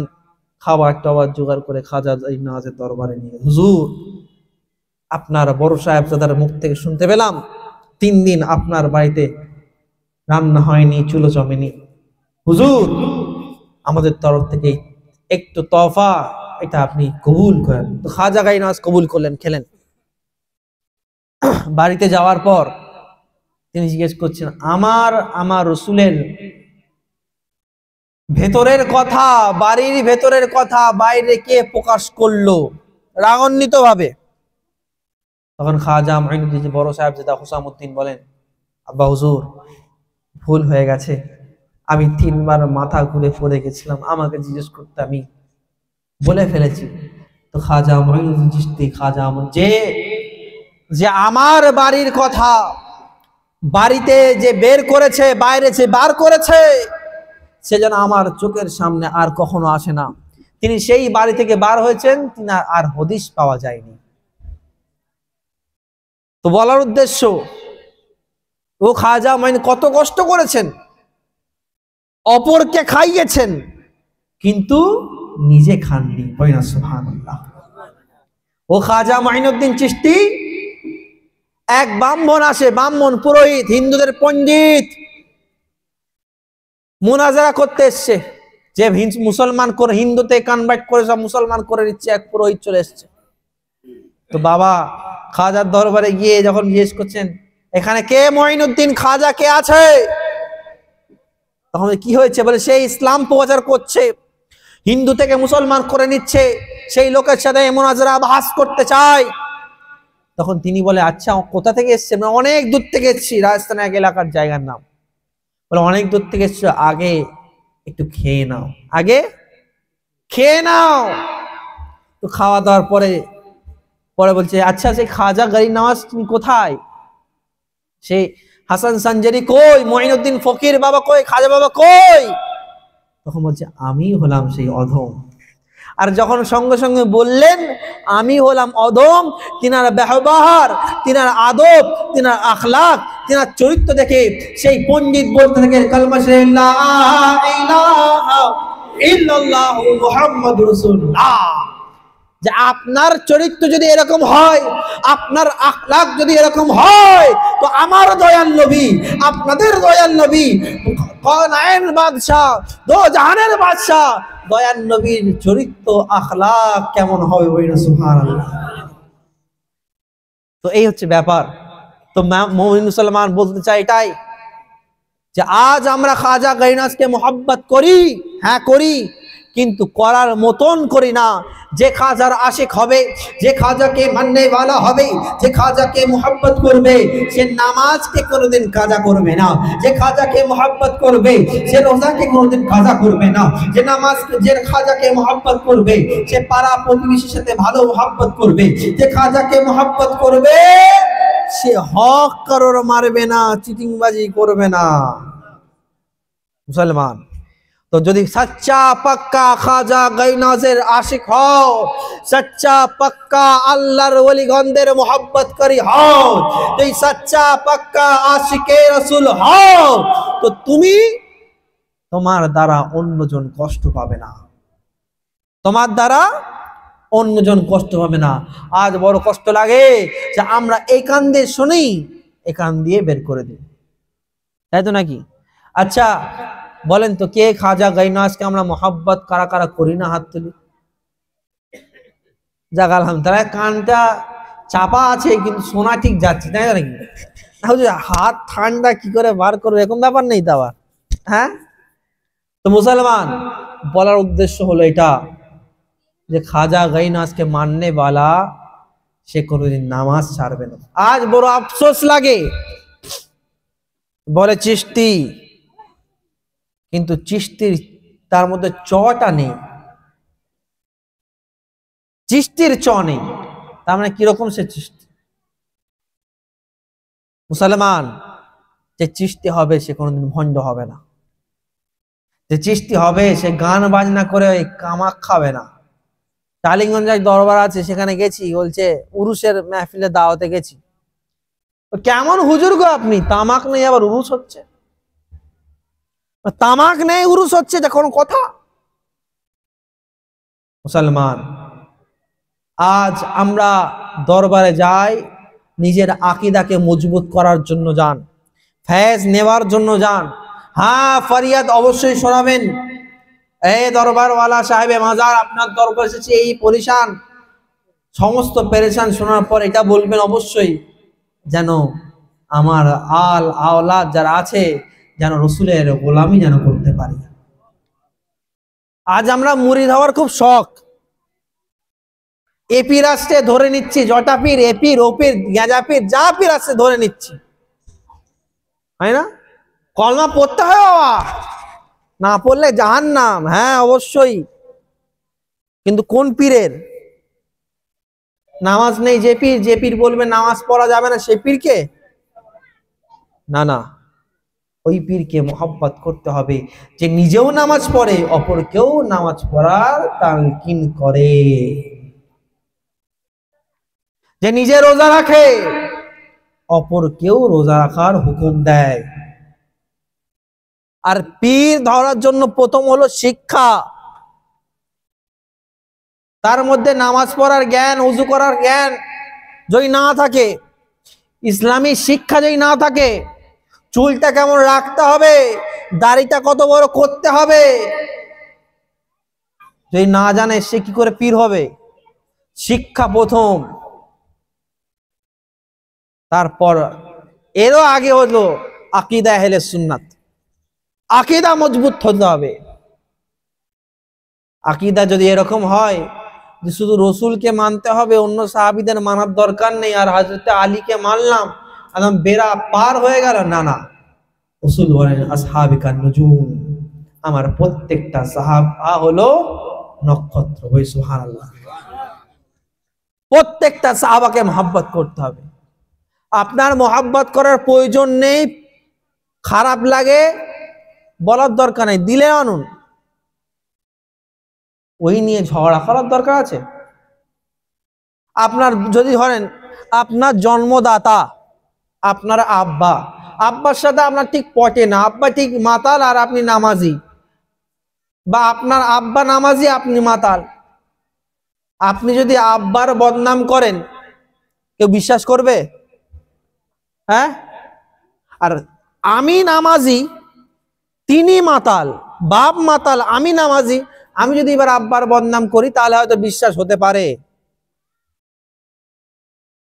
খাবার টাবার জোগাড় করে খাজা গাইনাজের দরবারে নিয়ে, হুজুর আপনার বড় সাহেবজাদার মুখ থেকে শুনতে পেলাম 3 দিন আপনার বাড়িতে রান্না হয়নি, চুলো জমেনি। হুজুর আমাদের তরফ থেকে একটু তোফা, এটা আপনি কবুল করেন। তো খাজা গাইনাজ কবুল করলেন, খেলেন। বাড়িতে যাওয়ার পর তিনি জিজ্ঞেস করছেন, আমার রসুলের ভেতরের কথা, বাড়ির ভেতরের কথা বাইরে কে প্রকাশ করলো রাগান্বিত ভাবে? তখন খাজা মাইনুদ্দিন বড় সাহেবজাদা হুসামউদ্দিন বলেন, আব্বা হুজুর ভুল হয়ে গেছে, আমি 3 বার মাথা ঘুরে পড়ে গেছিলাম, আমাকে জিজ্ঞেস করতে আমি বলে ফেলেছি। তো খাজা মাইনুদ্দিন চিশতি খাজা যে আমার বাড়ির কথা বাড়িতে যে বের করেছে, বাইরে যে বার করেছে, সে যেন আমার চোখের সামনে আর কখনো আসে না। তিনি সেই বাড়ি থেকে বার হয়েছেন, তিনি আর হদিস পাওয়া যায়নি। তো বলার উদ্দেশ্য, ও খাজা মাইন কত কষ্ট করেছেন, অপরকে খাইয়েছেন, কিন্তু নিজে খাননি। সুবহানাল্লাহ। ও খাজা মাইনুদ্দিন চিশতি, এক ব্রাহ্মণ আসে, ব্রাহ্মণ পুরোহিত, হিন্দুদের পণ্ডিত, মুনাজারা করতে এসছে। যে মুসলমান করে হিন্দুতে কনভার্ট করে সব মুসলমান করে দিচ্ছে, এক পুরোহিত চলে এসছে। তো বাবা খাজার দরবারে গিয়ে যখন জিজ্ঞেস করছেন, এখানে কে মঈনুদ্দিন খাজা কে আছে? তখন কি হয়েছে বলে, সেই ইসলাম প্রচার করছে, হিন্দু থেকে মুসলমান করে নিচ্ছে, সেই লোকের সাথে মুনাজারা বাহাস করতে চায়। তখন তিনি বলে, আচ্ছা কোথা থেকে এসছে? অনেক দূর থেকে এসেছি, রাজস্থানের এক এলাকার জায়গার নাম। বলে অনেক দূর থেকে এসছো, আগে একটু খেয়ে নাও, আগে খেয়ে নাও। তো খাওয়া দাওয়ার পরে বলছে, আচ্ছা সেই খাজা গাইনাজ তুমি কোথায়? সেই হাসান সানজারি কই? মঈনুদ্দিন ফকির বাবা কই? খাজা বাবা কই? তখন বলছে, আমি হলাম সেই অধম। আর যখন সঙ্গে সঙ্গে বললেন আমি হলাম অধম, তিনার ব্যবহার, তিনার আদব, তিনার আখলাক, তিনার চরিত্র দেখে সেই পণ্ডিত বলতে থাকে, কালমা লা ইলাহা ইল্লাল্লাহু মুহাম্মাদুর রাসূলুল্লাহ। যে আপনার চরিত্র যদি এরকম হয়, আপনার আখলাক যদি এরকম হয়, তো আমার দয়াল নবী, আপনাদের দয়াল নবী, কায়নাতের বাদশা, দো জাহানের বাদশা, দয়াল নবীর চরিত্র আখলাক কেমন হবে? সুবহানাল্লাহ। তো এই হচ্ছে ব্যাপার। তো মুমিন মুসলমান বলতে চাই এটাই, যে আজ আমরা খাজা গাইনাজকে মোহাব্বত করি, হ্যাঁ করি, কিন্তু করার মতন করি না। যে খাজার আশিক হবে, যে খাজাকে মাননে वाला হবে, যে খাজাকে মোহাব্বত করবে, সে নামাজকে কোনোদিন কাজা করবে না। যে খাজাকে মোহাব্বত করবে, সে রোজাকে কোনোদিন কাজা করবে না। যে যে খাজাকে মোহাব্বত করবে, সে পাড়া প্রতিবেশীর সাথে ভালো মোহাব্বত করবে। যে খাজাকে মোহাব্বত করবে, সে হক কারোর মারবে না, চিটিংবাজি করবে না। মুসলমান তো যদি সচ্চা পাক্কা খাজা গাইনাজের আশিক হও, সচ্চা পাক্কা আল্লাহর ওলিগণদের মোহাব্বত করি হও, এই সচ্চা পাক্কা আশিকে রাসূল হও, তো তুমি, তোমার দ্বারা অন্যজন কষ্ট পাবে না, তোমার দ্বারা অন্যজন কষ্ট পাবে না। আজ বড় কষ্ট লাগে যে আমরা এই কান দিয়ে শুনি, এই কান দিয়ে বের করে দিই, তাই তো নাকি? আচ্ছা বলেন তো, কে খাজা গাইনাজকে আমরা মোহাব্বত কারা কারা করি না? হাত তুলি। যাক আলহামদুলিল্লাহ, কানটা চাপা আছে কিন্তু শোনা ঠিক যাচ্ছে, তাই নাকি? হাত ঠান্ডা কি করে বার করবে, এরকম ব্যাপার নেই তো আবার, হ্যাঁ? তো মুসলমান বলার উদ্দেশ্য হলো এটা, যে খাজা গাইনাজকে মাননে वाला সে কোনোদিন নামাজ ছাড়বে না। আজ বড় আফসোস লাগে, বলে চিশতি, কিন্তু চিশতির তার মধ্যে চটা নেই, চিশতির চ নেই, তার মানে কিরকম সে চিশতি? মুসলমান যে চিশতি হবে সে কোনোদিন ভণ্ড হবে না, যে চিশতি হবে সে গান বাজনা করে কামাক খাবে না, টালিগঞ্জ এক দরবার আছে, সেখানে গেছি, বলছে উরুসের মেহফিলে দাওয়াতে গেছি। কেমন হুজুর গো আপনি, তামাক নেই আবার উরুস হচ্ছে? তামাক নেই উরুস হচ্ছে, এটা কোন কথা? মুসলমান, আজ আমরা দরবারে যাই নিজের আকীদাকে মজবুত করার জন্য যান, ফয়েজ নেওয়ার জন্য যান। হ্যাঁ, ফরিয়াদ অবশ্যই শোনাবেন, এই দরবারওয়ালা সাহেবে মাজার আপনার দরবার এসেছে এই পরেশান, সমস্ত পেরেশান শোনার পর এটা বলবেন অবশ্যই যেন আমার আল আওলাদ যারা আছে যেন রসুলের গোলামি যেন করতে পারি। আজ আমরা মুরিদ হওয়ার খুব শখ, এপি রাষ্ট্রে ধরে নিচ্ছি, জটা পীর, এপির ওপির গেঁজা পীর, যা পীর আসছে ধরে নিচ্ছি, হয় না? কলমা পড়তে হয় বাবা, না পড়লে জাহান্নাম। হ্যাঁ অবশ্যই, কিন্তু কোন পীরের? নামাজ নেই যে পীর, যে পীর বলবে নামাজ পড়া যাবে না সে পীরকে? না না, ওই পীরকে মহব্বত করতে হবে যে নিজেও নামাজ পড়ে, অপরকেও নামাজ পড়ার তালকিন করে, যে নিজে রোজা রাখে অপরকেও রোজা রাখার হুকুম দেয়। আর পীর ধরার জন্য প্রথম হলো শিক্ষা, তার মধ্যে নামাজ পড়ার জ্ঞান, ওযু করার জ্ঞান যদি না থাকে, ইসলামী শিক্ষা যদি না থাকে, চুলটা কেমন রাখতে হবে, দাড়িটা কত বড় করতে হবে যদি না জানে, সে কি করে পীর হবে? শিক্ষা প্রথম, তারপর এরও আগে হলো আকীদা আহলে সুন্নাত, আকীদা মজবুত হতে হবে। আকীদা যদি এরকম হয় যে শুধু রসুলকে মানতে হবে, অন্য সাহাবীদের মানার দরকার নেই, আর হযরত আলীকে মানলাম একদম বেড়া পার হয়ে গেল, না না, রসুল বলেন আসহাবি কান নুজুম, আমার প্রত্যেকটা সাহাবা হলো নক্ষত্র। ওই সুবহানাল্লাহ, প্রত্যেকটা সাহাবাকে মহব্বত করতে হবে। আপনার মহব্বত করার প্রয়োজন নেই, খারাপ লাগে বলার দরকার নেই, দিলে আনুন, ওই নিয়ে ঝগড়া করার দরকার আছে? আপনার যদি ধরেন আপনার জন্মদাতা আপনার আব্বা, আব্বার সাথে আপনার ঠিক পটে না, আব্বা ঠিক মাতাল আর আপনি নামাজি, বা আপনার আব্বা নামাজি আপনি মাতাল, আপনি যদি আব্বার বদনাম করেন কেউ বিশ্বাস করবে? হ্যাঁ? আর আমি নামাজি, তিনি মাতাল, বাপ মাতাল, আমি নামাজি, আমি যদি এবার আব্বার বদনাম করি তাহলে হয়তো বিশ্বাস হতে পারে।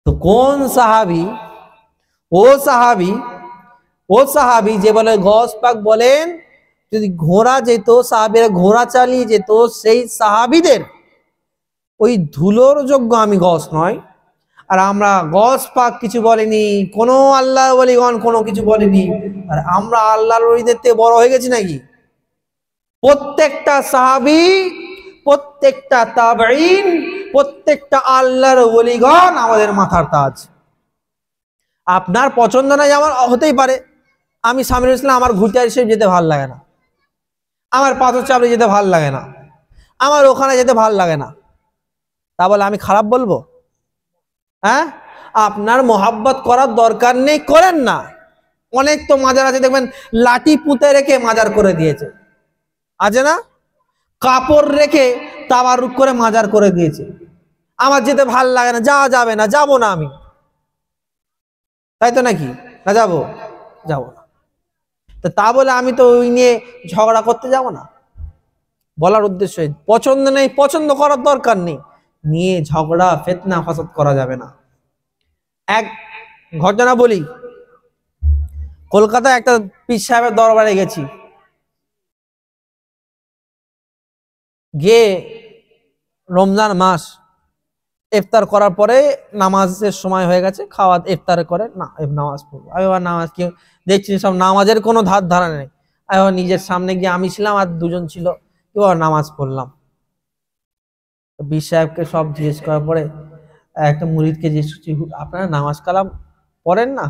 তো কোন সাহাবী? ও সাহাবী, ও সাহাবী যে বলে, গস পাক বলেন যদি ঘোড়া যেত, সাহাবীরা ঘোড়া চালিয়ে যেত, সেই সাহাবীদের ওই ধুলোর যোগ্য আমি গস নয়। আর আমরা গস পাক কিছু বলেনি, কোনো আল্লাহ ওলিগণ কোনো কিছু বলেনি, আর আমরা আল্লাহর ওলিদের থেকে বড় হয়ে গেছি নাকি? প্রত্যেকটা সাহাবী, প্রত্যেকটা তাবেঈন, প্রত্যেকটা আল্লাহর ওলিগণ আমাদের মাথার তাজ। আপনার পছন্দ নাই আমার হতেই পারে, আমি সামিরুল ইসলাম, আমার ঘুরতে শরীফ যেতে ভালো লাগে না, আমার পাথর চাপড়ি যেতে ভালো লাগে না, আমার ওখানে যেতে ভালো লাগে না, তা বলে আমি খারাপ বলবো? হ্যাঁ, আপনার মহব্বত করার দরকার নেই, করেন না। অনেক তো মাজার আছে দেখবেন লাঠি পুঁতে রেখে মাজার করে দিয়েছে, আছে না? কাপড় রেখে তাবারুক করে মাজার করে দিয়েছে। আমার যেতে ভাল লাগে না, যাওয়া যাবে না, যাবো না আমি, তাই তো নাকি? না যাবো, যাবো না, তো তা বলে আমি তো ওই নিয়ে ঝগড়া করতে যাব না। বলার উদ্দেশ্য পছন্দ নেই, পছন্দ করার দরকার নেই, নিয়ে ঝগড়া ফিতনা ফাসাদ করা যাবে না। এক ঘটনা বলি, কলকাতায় একটা পীর সাহেবের দরবারে গেছি, গিয়ে রমজান মাস, ইফতার করার পরে নামাজের সময় হয়ে গেছে, খাওয়া ইফতার করে না নামাজ পড়বো, আমি আবার নামাজ কি দেখছি সব নামাজের কোনো ধার ধারা নেই, আমি আবার নিজের সামনে গিয়ে, আমি ছিলাম আর দুজন ছিল, এবার নামাজ পড়লাম। পীর সাহেবকে সব জিজ্ঞেস করার পরে একটা মুরিদকে জিজ্ঞেস করছি, আপনারা নামাজ কালাম পড়েন না?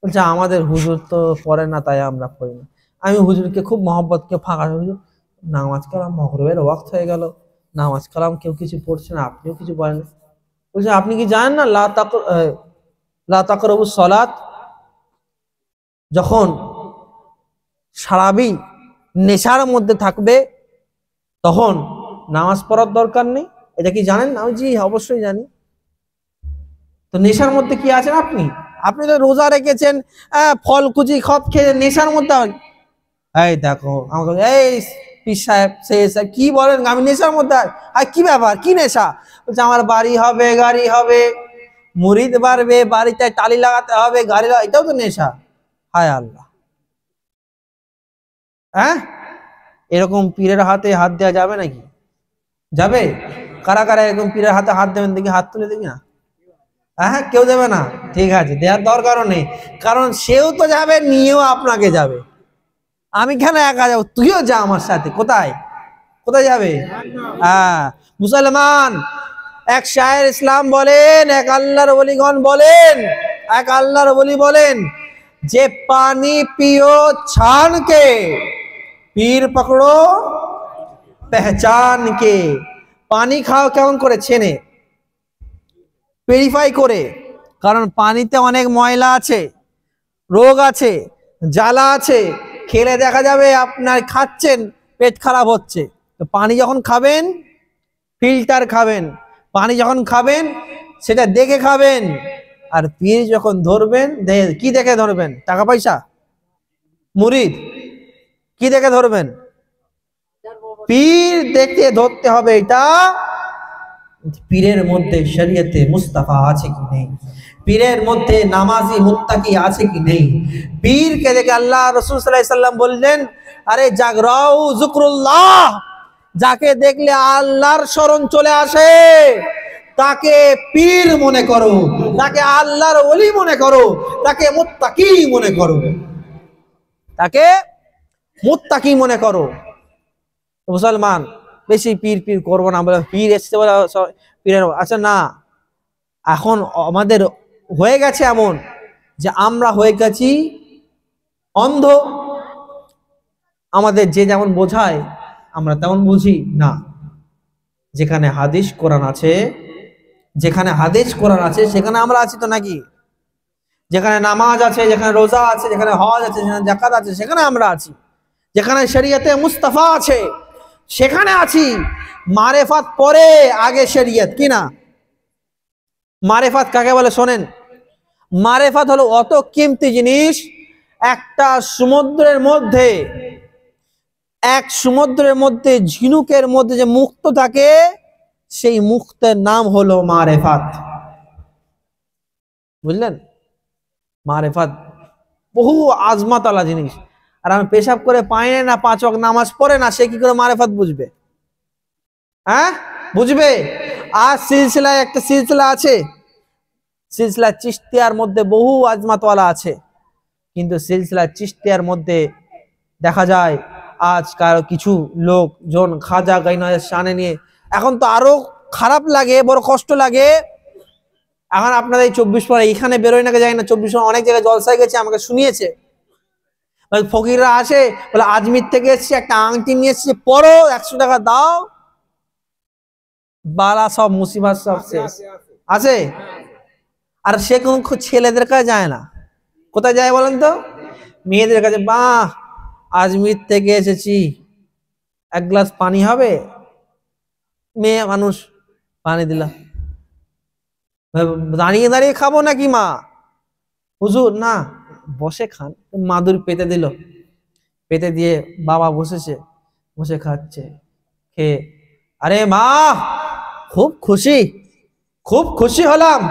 বলছে আমাদের হুজুর তো পড়ে না, তাই আমরা পড়ি না। আমি হুজুরকে খুব মহব্বতকে ফাঁকা, হুজুর নামাজ কালাম মাগরিবের ওয়াক্ত হয়ে গেল, নামাজ কালাম কেউ কিছু পড়ছে না, আপনিও কিছু বলেন। বলছে আপনি কি জানেন না লা তাকরাবুস সালাত, যখন সারাবি নেশার মধ্যে থাকবে তখন নামাজ পড়ার দরকার নেই, এটা কি জানেন? আমি জি অবশ্যই জানি। তো নেশার মধ্যে কি আছেন আপনি? আপনি তো রোজা রেখেছেন, ফল কুচি খপ খেয়ে নেশার মধ্যে। এই দেখো আমাকে, এই পীর সাহেব সে কি বলেন, আমি নেশার মধ্যে? আর কি ব্যাপার, কি নেশা? বলছে আমার বাড়ি হবে, গাড়ি হবে, মুরিদ বাড়বে, বাড়িতে টালি লাগাতে হবে, গাড়ি এটাও তো নেশা। হায় আল্লাহ, হ্যাঁ এরকম পীরের হাতে হাত দেওয়া যাবে নাকি? যাবে? কারা কারা এরকম পীরের হাতে হাত দেবেন দেখি, হাত তুলে দেখি না। হ্যাঁ কেউ দেবে না, ঠিক আছে, দেওয়ার দরকারও নেই, কারণ সেও তো যাবে, নিয়েও আপনাকে যাবে। আমি কেন একা যাবো? তুইও যা আমার সাথে। কোথায় কোথায় যাবে? হ্যাঁ মুসলমান, এক শায়ের ইসলাম বলেন, এক আল্লাহর ওলিগণ বলেন, এক আল্লাহর ওলি বলেন যে পানি পিও ছান কে, পীর পকড়ো পেহচান কে। পানি খাও কেমন করে? ছেনে, পেরিফাই করে, কারণ পানিতে অনেক ময়লা আছে, রোগ আছে, জ্বালা আছে, খেলে দেখা যাবে আপনার খাচ্ছেন পেট খারাপ হচ্ছে। তো পানি যখন খাবেন ফিল্টার খাবেন, পানি যখন খাবেন সেটা দেখে খাবেন। আর পীর যখন ধরবেন, কি দেখে ধরবেন? টাকা পয়সা? মুরিদ কি দেখে ধরবেন? পীর দেখে ধরতে হবে। এটা পীরের মধ্যে শরীয়তে মুস্তাফা আছে কি নেই, পীরের মধ্যে নামাজি মুত্তাকি আছে কি নেই। পীরকে দেখে আল্লাহ রাসূল সাল্লাল্লাহু আলাইহি সাল্লাম বললেন, আরে জাগরাউ যিকরুল্লাহ, যাকে দেখলে আল্লাহর স্মরণ চলে আসে তাকে পীর মনে করো, তাকে আল্লাহর ওলি মনে করো, তাকে মুত্তাকি মনে করো, তাকে মুত্তাকি মনে করো। মুসলমান বেশি পীর পীর করবো না, বলে পীর এসছে বলে পীরের। আচ্ছা না, এখন আমাদের হয়ে গেছে এমন যে আমরা হয়ে গেছি অন্ধ, আমাদের যে যেমন বোঝায় আমরা তেমন বুঝি না। যেখানে হাদিস কোরআন আছে, যেখানে হাদিস কোরআন আছে সেখানে আমরা আছি তো নাকি? যেখানে নামাজ আছে, যেখানে রোজা আছে, যেখানে হজ আছে, যেখানে যাকাত আছে সেখানে আমরা আছি। যেখানে শরীয়তে মুস্তাফা আছে সেখানে আছি। মারেফাত পরে, আগে শরীয়ত, কি না? মারেফাত কাকে বলে শোনেন, মারেফাত হলো অত কিমতি জিনিস, একটা সমুদ্রের মধ্যে, এক সমুদ্রের মধ্যে ঝিনুকের মধ্যে যে মুক্ত থাকে সেই মুক্তের নাম হলো মারেফাত। বুঝলেন? মারেফাত বহু আজমাতালা জিনিস। আর আমি পেশাব করে পাই না, 5 ওয়াক্ত নামাজ পড়ে না, সে কি করে মারেফাত বুঝবে? হ্যাঁ বুঝবে? আর সিলসিলায় একটা সিলসিলা আছে, সিলসিলা চিশতিয়ার মধ্যে বহু আজমাতওয়ালা আছে, কিন্তু সিলসিলা চিশতিয়ার মধ্যে দেখা যায় আজকাল কিছু লোকজন খাজা গাইনার শানে নিয়ে, এখন তো আরো খারাপ লাগে, বড় কষ্ট লাগে। এখন আপনাদের এই 24 পরে এখানে বেরোয় না, যায় না, 24 অনেক জায়গায় জলসায় গেছে, আমাকে শুনিয়েছে। ফকিররা আসে বলে আজমির থেকে এসছে, একটা আংটি নিয়ে এসছে, পরো 100 টাকা দাও, বালা সব মুসিবত সব শেষ। আছে? আর সে কোন ছেলেদের কাছে যায় না, কোথায় যায় বলেন তো? মেয়েদের কাছে। বাহ, আজমির থেকে এসেছি, 1 গ্লাস পানি হবে? মেয়ে মানুষ, পানি দিলাম। দাঁড়িয়ে দাঁড়িয়ে খাবো নাকি মা? হুজুর না, বসে খান। মাদুর পেতে দিল, পেতে দিয়ে বাবা বসেছে, বসে খাচ্ছে। খেয়ে, আরে মা খুব খুশি, খুব খুশি হলাম,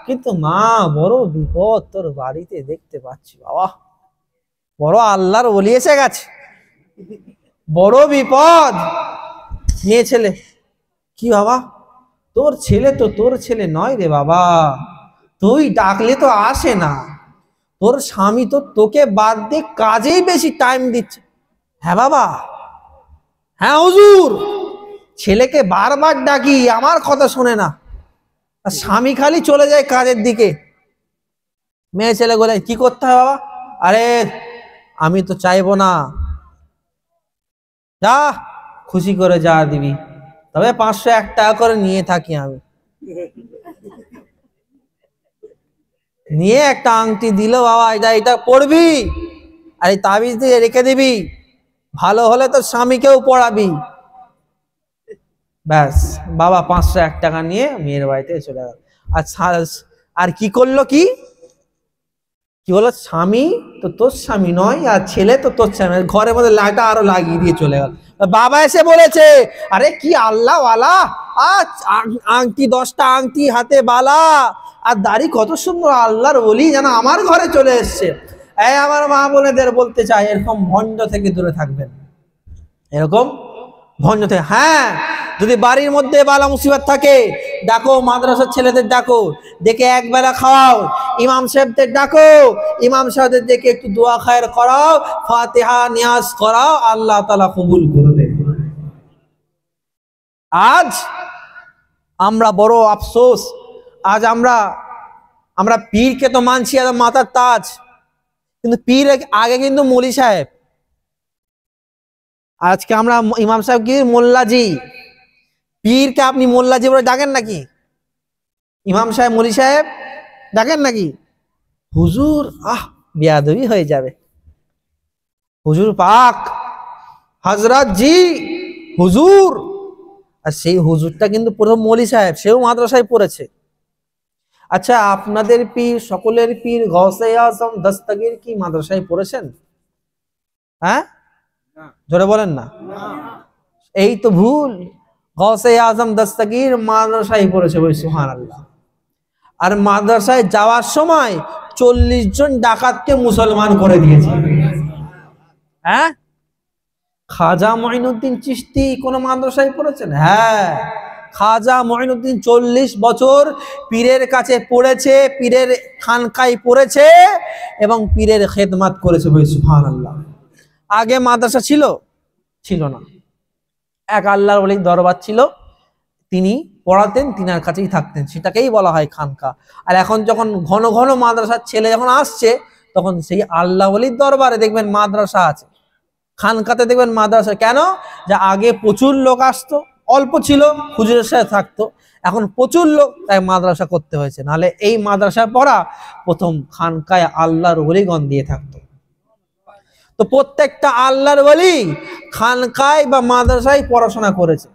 কিন্তু মা বড় বিপদ তোর বাড়িতে দেখতে পাচ্ছি। বাবা বড় আল্লাহর ওলি এসে গেছে, বড় বিপদ। মেয়ে ছেলে, কি বাবা? তোর ছেলে তো তোর ছেলে নয় রে বাবা, তুই ডাকলে তো আসে না, তোর স্বামী তো তোকে বাদ দিয়ে কাজেই বেশি টাইম দিচ্ছে। হ্যাঁ বাবা, হ্যাঁ হুজুর, ছেলেকে বারবার ডাকি আমার কথা শোনে না, আর স্বামী খালি চলে যায় কাজের দিকে। মেয়ে ছেলে বলে কি করতে হবে বাবা? আরে আমি তো চাইবো না, যা খুশি করে যা দিবি তবে 501 টাকা করে নিয়ে থাকি আমি। নিয়ে একটা আংটি দিল, বাবা এটা পড়বি আর এই তাবিজ দিয়ে রেখে দিবি, ভালো হলে তো স্বামীকেও পড়াবি। ব্যাস, বাবা 501 টাকা নিয়ে মেয়ের বাড়িতে চলে গেল। আর কি করলো, কি বলো, স্বামী তো তোর স্বামী নয়, আর ছেলে তো তোর স্বামী, ঘরের মধ্যে লাইটা আরো লাগিয়ে দিয়ে চলে গেল। বাবা এসে বলেছে, আরে কি আল্লাহ ওয়ালা, আংটি 10টা আংটি হাতে বালা আর দাড়ি কত সুন্দর, আল্লাহর ওলি যেন আমার ঘরে চলে এসছে। এই আমার মা বোনেদের বলতে চাই, এরকম ভণ্ড থেকে দূরে থাকবেন, এরকম ভণ্ড থেকে। হ্যাঁ, যদি বাড়ির মধ্যে বালা মুসিবত থাকে, ডাকো মাদ্রাসার ছেলেদের, ডাকো, ডেকে একবেলা খাওয়াও, ইমাম সাহেবদের ডাকো, ইমাম সাহেবদের ডেকে একটু দোয়া খায়ের করাও, ফাতিহা নিয়াজ করাও, আল্লাহ তাআলা কবুল করবে। আজ আমরা বড় আফসোস, আজ আমরা পীরকে তো মানছি আর মাথার তাজ, কিন্তু পীর আগে কিন্তু মৌলী সাহেব, আজকে আমরা ইমাম সাহেব কি মোল্লাজি। পীরকে আপনি মোল্লাজি বলে ডাকেন নাকি? ইমাম সাহেব মৌলী সাহেব ডাকেন নাকি? হুজুর, বেয়াদবি হয়ে যাবে। হুজুর পাক, হযরত জি, হুজুর। আর সেই হুজুরটা কিন্তু প্রথম মৌলী সাহেব, সেও মাদ্রাসায় পড়েছে। আচ্ছা, আপনাদের পীর, সকলের পীর গৌসে আজম দস্তগীর কি মাদ্রাসায় পড়েছেন? হ্যাঁ, জোরে বলেন না। এই তো ভুল। গৌসে আজম দস্তগীর মাদ্রাসায় পড়েছে, বলি সুবহানাল্লাহ। আর মাদ্রাসায় যাওয়ার সময় 40 জন ডাকাতকে মুসলমান করে দিয়েছে। হ্যাঁ, খাজা মঈনুদ্দিন চিশতি কোন মাদ্রাসায় পড়েছেন? হ্যাঁ, খাজা মঈনুদ্দিন 40 বছর পীরের কাছে পড়েছে, পীরের খানকায় পড়েছে এবং পীরের খেদমত করেছে, বলি সুবহানাল্লাহ। আগে মাদ্রাসা ছিল না, এক আল্লাহর ওলির দরবার ছিল, তিনি পড়াতেন, তিনার কাছেই থাকতেন, সেটাকেই বলা হয় খানকা। আর এখন যখন ঘন ঘন মাদ্রাসার ছেলে যখন আসছে, তখন সেই আল্লাহ ওলির দরবারে দেখবেন মাদ্রাসা আছে, খানকাতে দেখবেন মাদ্রাসা। কেন? যে আগে প্রচুর লোক আসতো, অল্প ছিল, হুজুরের সাথে থাকতো, এখন প্রচুর লোক, তাই মাদ্রাসা করতে হয়েছে। নাহলে এই মাদ্রাসায় পড়া প্রথম খানকায় আল্লাহর ওলিগণ দিয়ে থাকতো। তো প্রত্যেকটা আল্লাহর ওলি খানকায় বা মাদ্রাসায় পড়াশোনা করেছে।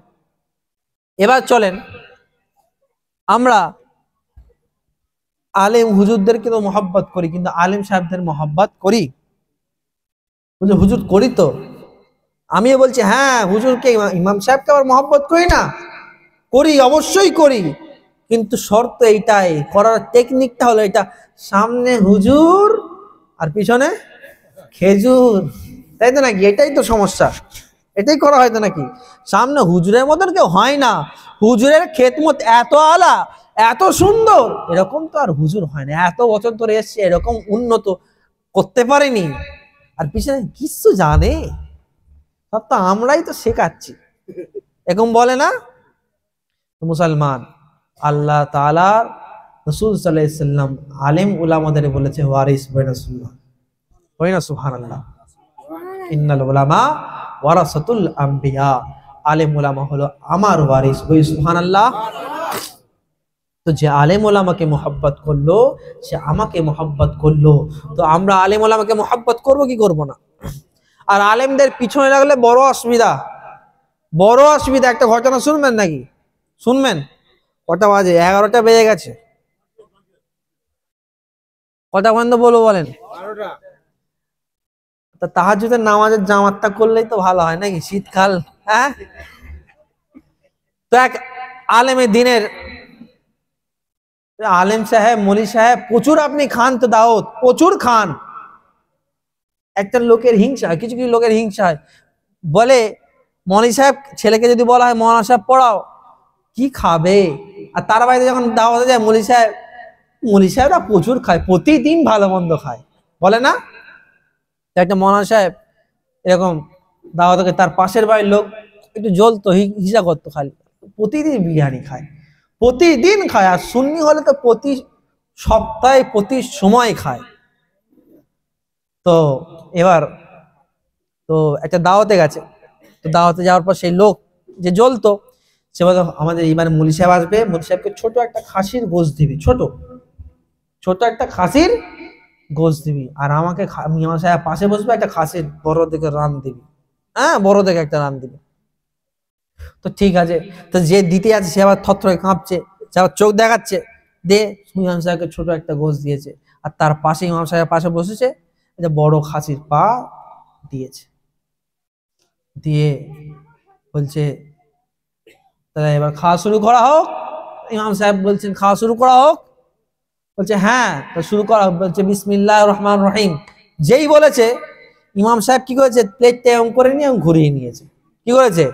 এবার চলেন, আমরা আলেম হুজুরদেরকে তো মহব্বত করি, কিন্তু আলেম সাহেবদের মহব্বত করি? হুজুর করি তো, আমিও বলছি হ্যাঁ, হুজুরকে, ইমাম সাহেবকে আবার মহব্বত করি না? করি, অবশ্যই করি, কিন্তু শর্ত এইটাই, করার টেকনিকটা হলো এটা, সামনে হুজুর আর পিছনে খেজুর, তাই তো নাকি? এটাই তো সমস্যা, এটাই করা হয়তো নাকি? সামনে হুজুরের মতন কেউ হয় না, হুজুরের খেদমত এত আলা, এত সুন্দর, এরকম তো আর হুজুর হয় না। এত বছর ধরে এসছে, এরকম উন্নত করতে পারেনি। আর পিছনে কিছু জানে, সব তো আমরাই তো শেখাচ্ছি, এরকম বলে না? মুসলমান, আল্লাহ তাআলা, রাসূল সাল্লাল্লাহু আলাইহি ওয়াসাল্লাম আলেম উলামাদের বলেছে ওয়ারিস বাইনাসুল্লাহ, হয় না? সুবহানাল্লাহ। ইন্নাল উলামা ওয়ারাসাতুল আম্বিয়া, আলেম উলামা হলো আমার ওয়ারিস, বলি সুবহানাল্লাহ। তো যে আলেম ওলামাকে মহব্বত করলো, সে আমাকে মহব্বত করলো। তো আমরা আলেম ওলামাকে মহব্বত করবো কি করবো না? আর আলেমদের পিছনে লাগলে বড় অসুবিধা, বড় অসুবিধা। একটা ঘটনা শুনবেন নাকি? শুনবেন? কটা বাজে? 11টা বেজে গেছে। কটা পর্যন্ত বলবো বলেন? তা তাহাজ্জুদের নামাজের জামাতটা করলেই তো ভালো হয় নাকি, শীতকাল। হ্যাঁ, তো এক আলেমে দিনের, আলেম সাহেব, মৌলী সাহেব, প্রচুর আপনি খান তো দাওয়াত, প্রচুর খান। একটা লোকের হিংসা, কিছু কিছু লোকের হিংসা হয়, বলে মৌলী সাহেব, ছেলেকে যদি বলা হয় মৌলানা সাহেব পড়াও, কি খাবে? আর তার বাড়িতে যখন দাওয়াতে যায়, মৌলী সাহেবরা প্রচুর খায়, প্রতিদিন ভালো মন্দ খায়, বলে না? একটা মৌলানা সাহেব এরকম দাওয়াতে, তার পাশের বাড়ির লোক একটু জ্বলতো, হিংসা করতো, খালি প্রতিদিন বিরিয়ানি খায়, প্রতিদিন খায়। আর সুন্নি হলে তো প্রতি সপ্তাহে, প্রতি সময় খায়। তো এবার তো একটা দাওয়াতে গেছে, তো দাওয়াতে যাওয়ার পর সেই লোক যে জ্বলতো, সে বলে আমাদের এবার মুলি সাহেব আসবে, মুলি সাহেবকে ছোট একটা খাসির গোশ দিবি, ছোট একটা খাসির গোশ দিবি, আর আমাকে ইমাম সাহেব পাশে বসবে, একটা খাসির বড় দেখে রান দিবি, হ্যাঁ বড় দেখে একটা রান দিবি। তো ঠিক আছে, তো যে দিতে আছে সে আবার থরথরে কাঁপছে, সে আবার চোখ দেখাচ্ছে, দে ইমাম সাহেবকে ছোট একটা গোশ দিয়েছে, আর তার পাশে ইমাম সাহেব পাশে বসেছে, এটা বড় খাসির পা দিয়েছে, দিয়ে বলছে তাহলে এবার খাওয়া শুরু করা হোক। ইমাম সাহেব বলছেন খাওয়া শুরু করা হোক, বলছে হ্যাঁ তো শুরু করা হোক। বলছে বিসমিল্লাহির রহমানির রহিম, যেই বলেছে ইমাম সাহেব কি করেছে, প্লেটটা এমন করে নিয়ে ঘুরিয়ে নিয়েছে। কি করেছে,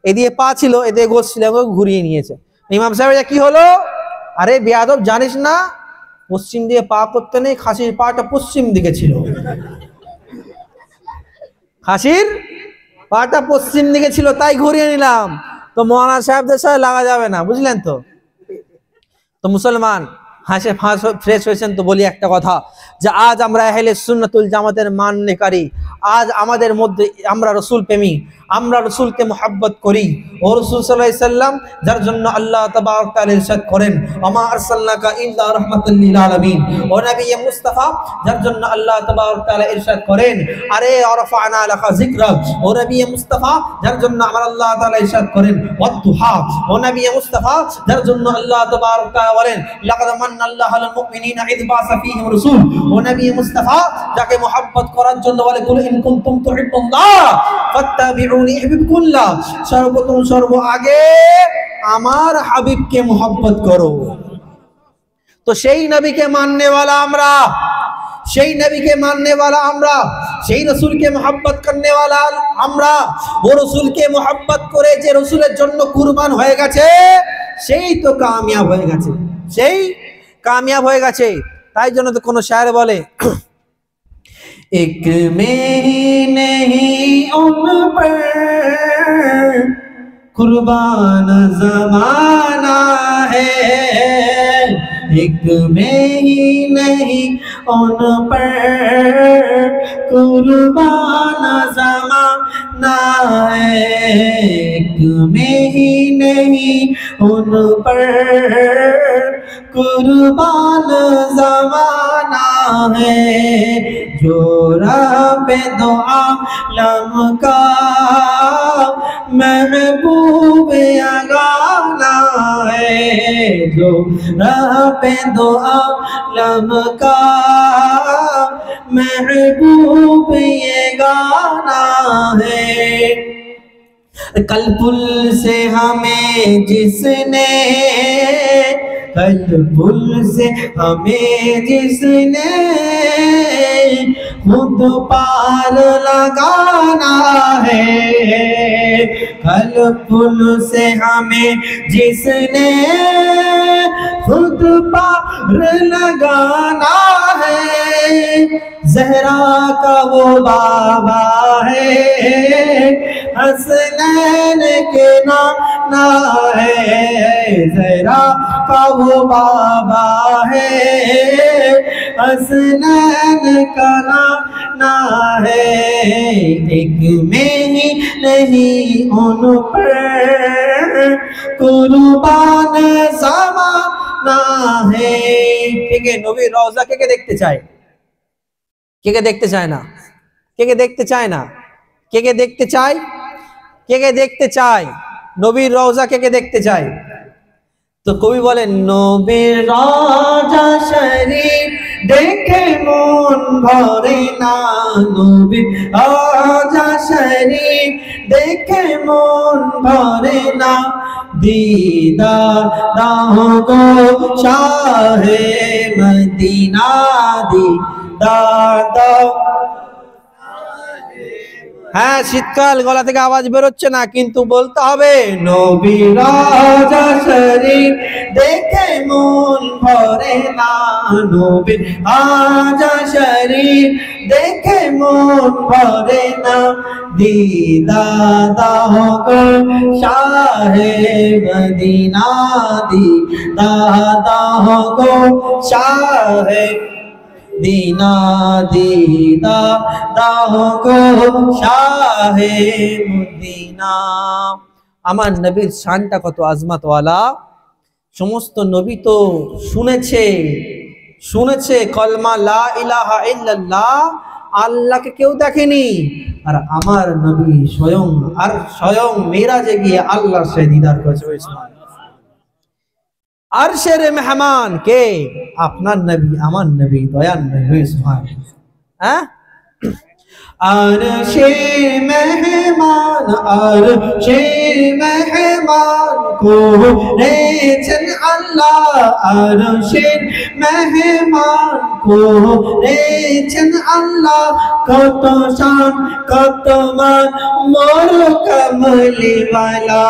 এদিকে পা ছিল, এদিকে গোশ ছিল, ঘুরিয়ে নিয়েছে। ইমাম সাহেব কি হলো, আরে বেয়াদব জানিস না পশ্চিম দিকে পা করতে নেই, খাসির পাটা পশ্চিম দিকে ছিল, খাসির পাটা পশ্চিম দিকে ছিল, তাই ঘুরিয়ে নিলাম। তো মৌলানা সাহেবদের সাথে লাগা যাবে না, বুঝলেন তো। তো মুসলমান হাসে ফ্রেশ হয়েছেন, তো বলি একটা কথা, যে আজ আমরা আহলে সুন্নাতুল জামাতের মান্যকারী, আজ আমাদের মধ্যে আমরা রসুল প্রেমী, আমরা রসুলকে মোহাব্বত করি। ও রসুল সাল্লাল্লাহু আলাইহি সাল্লাম যার জন্য আল্লাহ তাবারক তাআলা ইরশাদ করেন ওমা আরসালনাকা ইল্লা রাহমাতাল লিল আলামিন, ও নবী মুস্তাফা যার জন্য আল্লাহ তাবারক তাআলা ইরশাদ করেন আরে আরফানা লাকা যিকরাক, ও নবী মুস্তাফা যার জন্য আমার আল্লাহ তাআলা ইরশাদ করেন ওয়াদুহা, ও নবী মুস্তাফা যার জন্য আল্লাহ তাবারক তাআলা বলেন লাকাদ মান্নাল্লাহু আলাল মুমিনিনা ইয বাসা ফীহিম রাসূল, ও নবী মুস্তাফা যাকে মোহাব্বত করার জন্য বলে কুল ইন কুনতুম তুহিব্বুল্লাহ ফাত্তাবিউনি ইউহিব্বুকুল্লাহ, সর্বপ্রথম সর্ব আগে আমার হাবিবকে মোহাব্বত করো। তো সেই নবীকে মাননেওয়ালা আমরা, সেই নবীকে মাননেওয়ালা আমরা, সেই রসুলকে মোহাব্বত করনেওয়ালা আমরা। ও রসুলকে মোহাব্বত করে যে রসুলের জন্য কুরবান হয়ে গেছে সেই তো কামিয়াব হয়ে গেছে, সেই কামিয়াব হয়ে গেছে। তাই জন্য তো কোনো শায়ের বলে एक में ही नहीं उन पर कुर्बान जमाना है, एक में ही नहीं उन पर कुर्बान जमाना है, एक में ही नहीं उन पर कुर्बान जमाना है, जो रब दो आलम का महबूब अगाना है, जो रब दो आलम का महबूब ये गाना है। कल पुल से हमें जिसने, कल पुल से हमें जिसने खुद पार लगाना है, कल पुल से हमें जिसने खुद पार लगाना है, जहरा का वो बाबा है, हसनैन के नाना है, जहरा का वो बाबा है, हसनैन का नाना है, एक में ही नहीं उन पर कुर्बान ज़माना है। ठीक है, नबी रोजा के देखते चाहे, के देखते चाहे ना, के देखते चाहे ना, के देखते चाहे, के देखते चाहे, नबी रोजा के देखते चाहे। तो कवि बोले नबीर रोजा शरीफ देखे मन भरे ना, नबीर रोजा शरीफ देखे मन भरे ना, दीदार गो शाहे मदीना, दीदार। হ্যাঁ শীতকাল, গলা থেকে আওয়াজ বেরোচ্ছে না, কিন্তু বলতে হবে নবী রওজা শরীফ দেখে মন ভরে না, নবী রওজা শরীফ দেখে মন ভরে না, दीदार गो शाहे मदीना, दीदार गो शाहे दीना, दीदार गो शाहे मदीना। আমার নবীর শানটা কত আজমাতওয়ালা। সমস্ত নবী তো শুনেছে কলমা লা ইলাহা ইল্লাল্লাহ, আল্লাহকে কেউ দেখেনি। আর আমার নবী স্বয়ং মেরাজে গিয়ে আল্লাহর সাথে দিদার করেছে। আরশের মেহমান কে? আপনার নবী, আমার নবী, দয়ার নবী। সুবহানাল্লাহ। হ্যাঁ, আরশের মেহমান, আরশের মেহমান করেছেন আল্লাহ, আরশের মেহমান করেছেন আল্লাহ। কত শান কত মান মোর কমলিওয়ালা,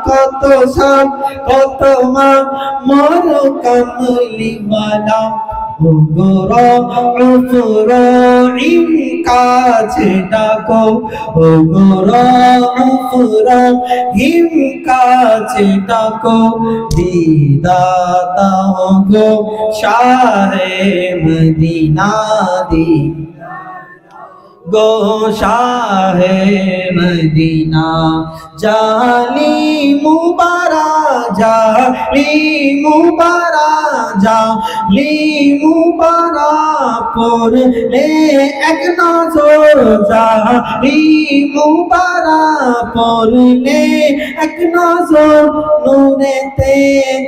কত শান কত মান মোর কমলিওয়ালা। রহিম কাছে ডাকো, রহিম কাছে ডাকো, দিদাতা গো শাহে মদিনা, দি গো শাহে মদিনা। জালি মুবারক, জালি মুবারক, জালি মুবারক পড়লে এক নজর, জালি মুবারক পড়লে এক নজর। নূরেতে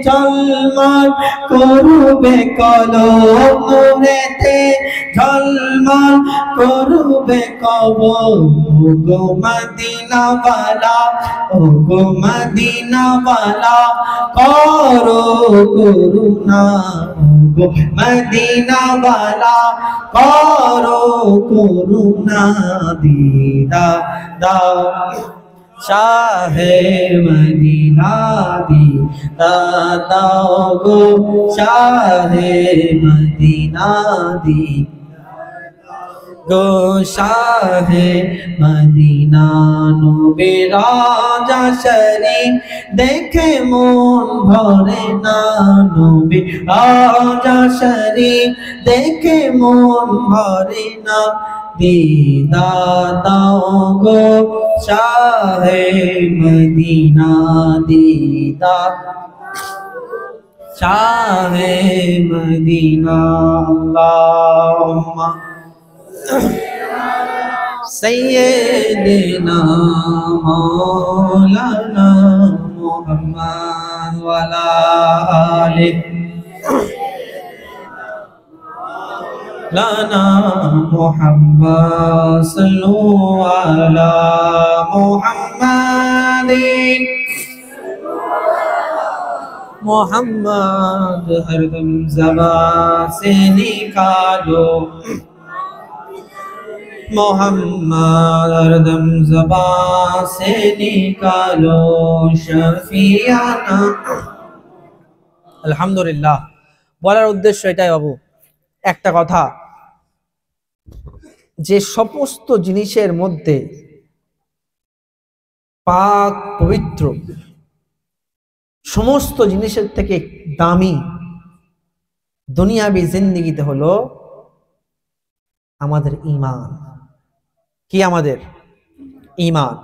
ঝলমল করবে কলম, নূরেতে ঝলমল করবে কবর। ও গো মদিনা ওয়ালা, ও গো মদিনা ওয়ালা, করো করুণা। ও গো মদিনা ওয়ালা, করো করুণা। দিদার দাও শাহে মদিনা, দিদার দাও গো শাহে মদিনা, দি গো শাহে মদিনা। নবী রাজা শরীফ দেখে মন ভরে না, নবী রাজা শরীফ দেখে মন ভরে না। দিদার দাও গো শাহে মদিনা, দিদার শাহে মদিনা। আল্লাহুম্মা سيدنا مولانا محمد وعلى آله لنا محمد صلوا على محمد محمد हरदम ज़बान से निकालो मोहम्मद हरदम ज़बान से निकालो शफियाना। আলহামদুলিল্লাহ। বলার উদ্দেশ্য এটাই বাবু, একটা কথা, যে সমস্ত জিনিসের মধ্যে পাক পবিত্র, সমস্ত জিনিসের থেকে দামি দুনিয়াবি জিন্দেগিতে হলো আমাদের ঈমান। কি? আমাদের ঈমান।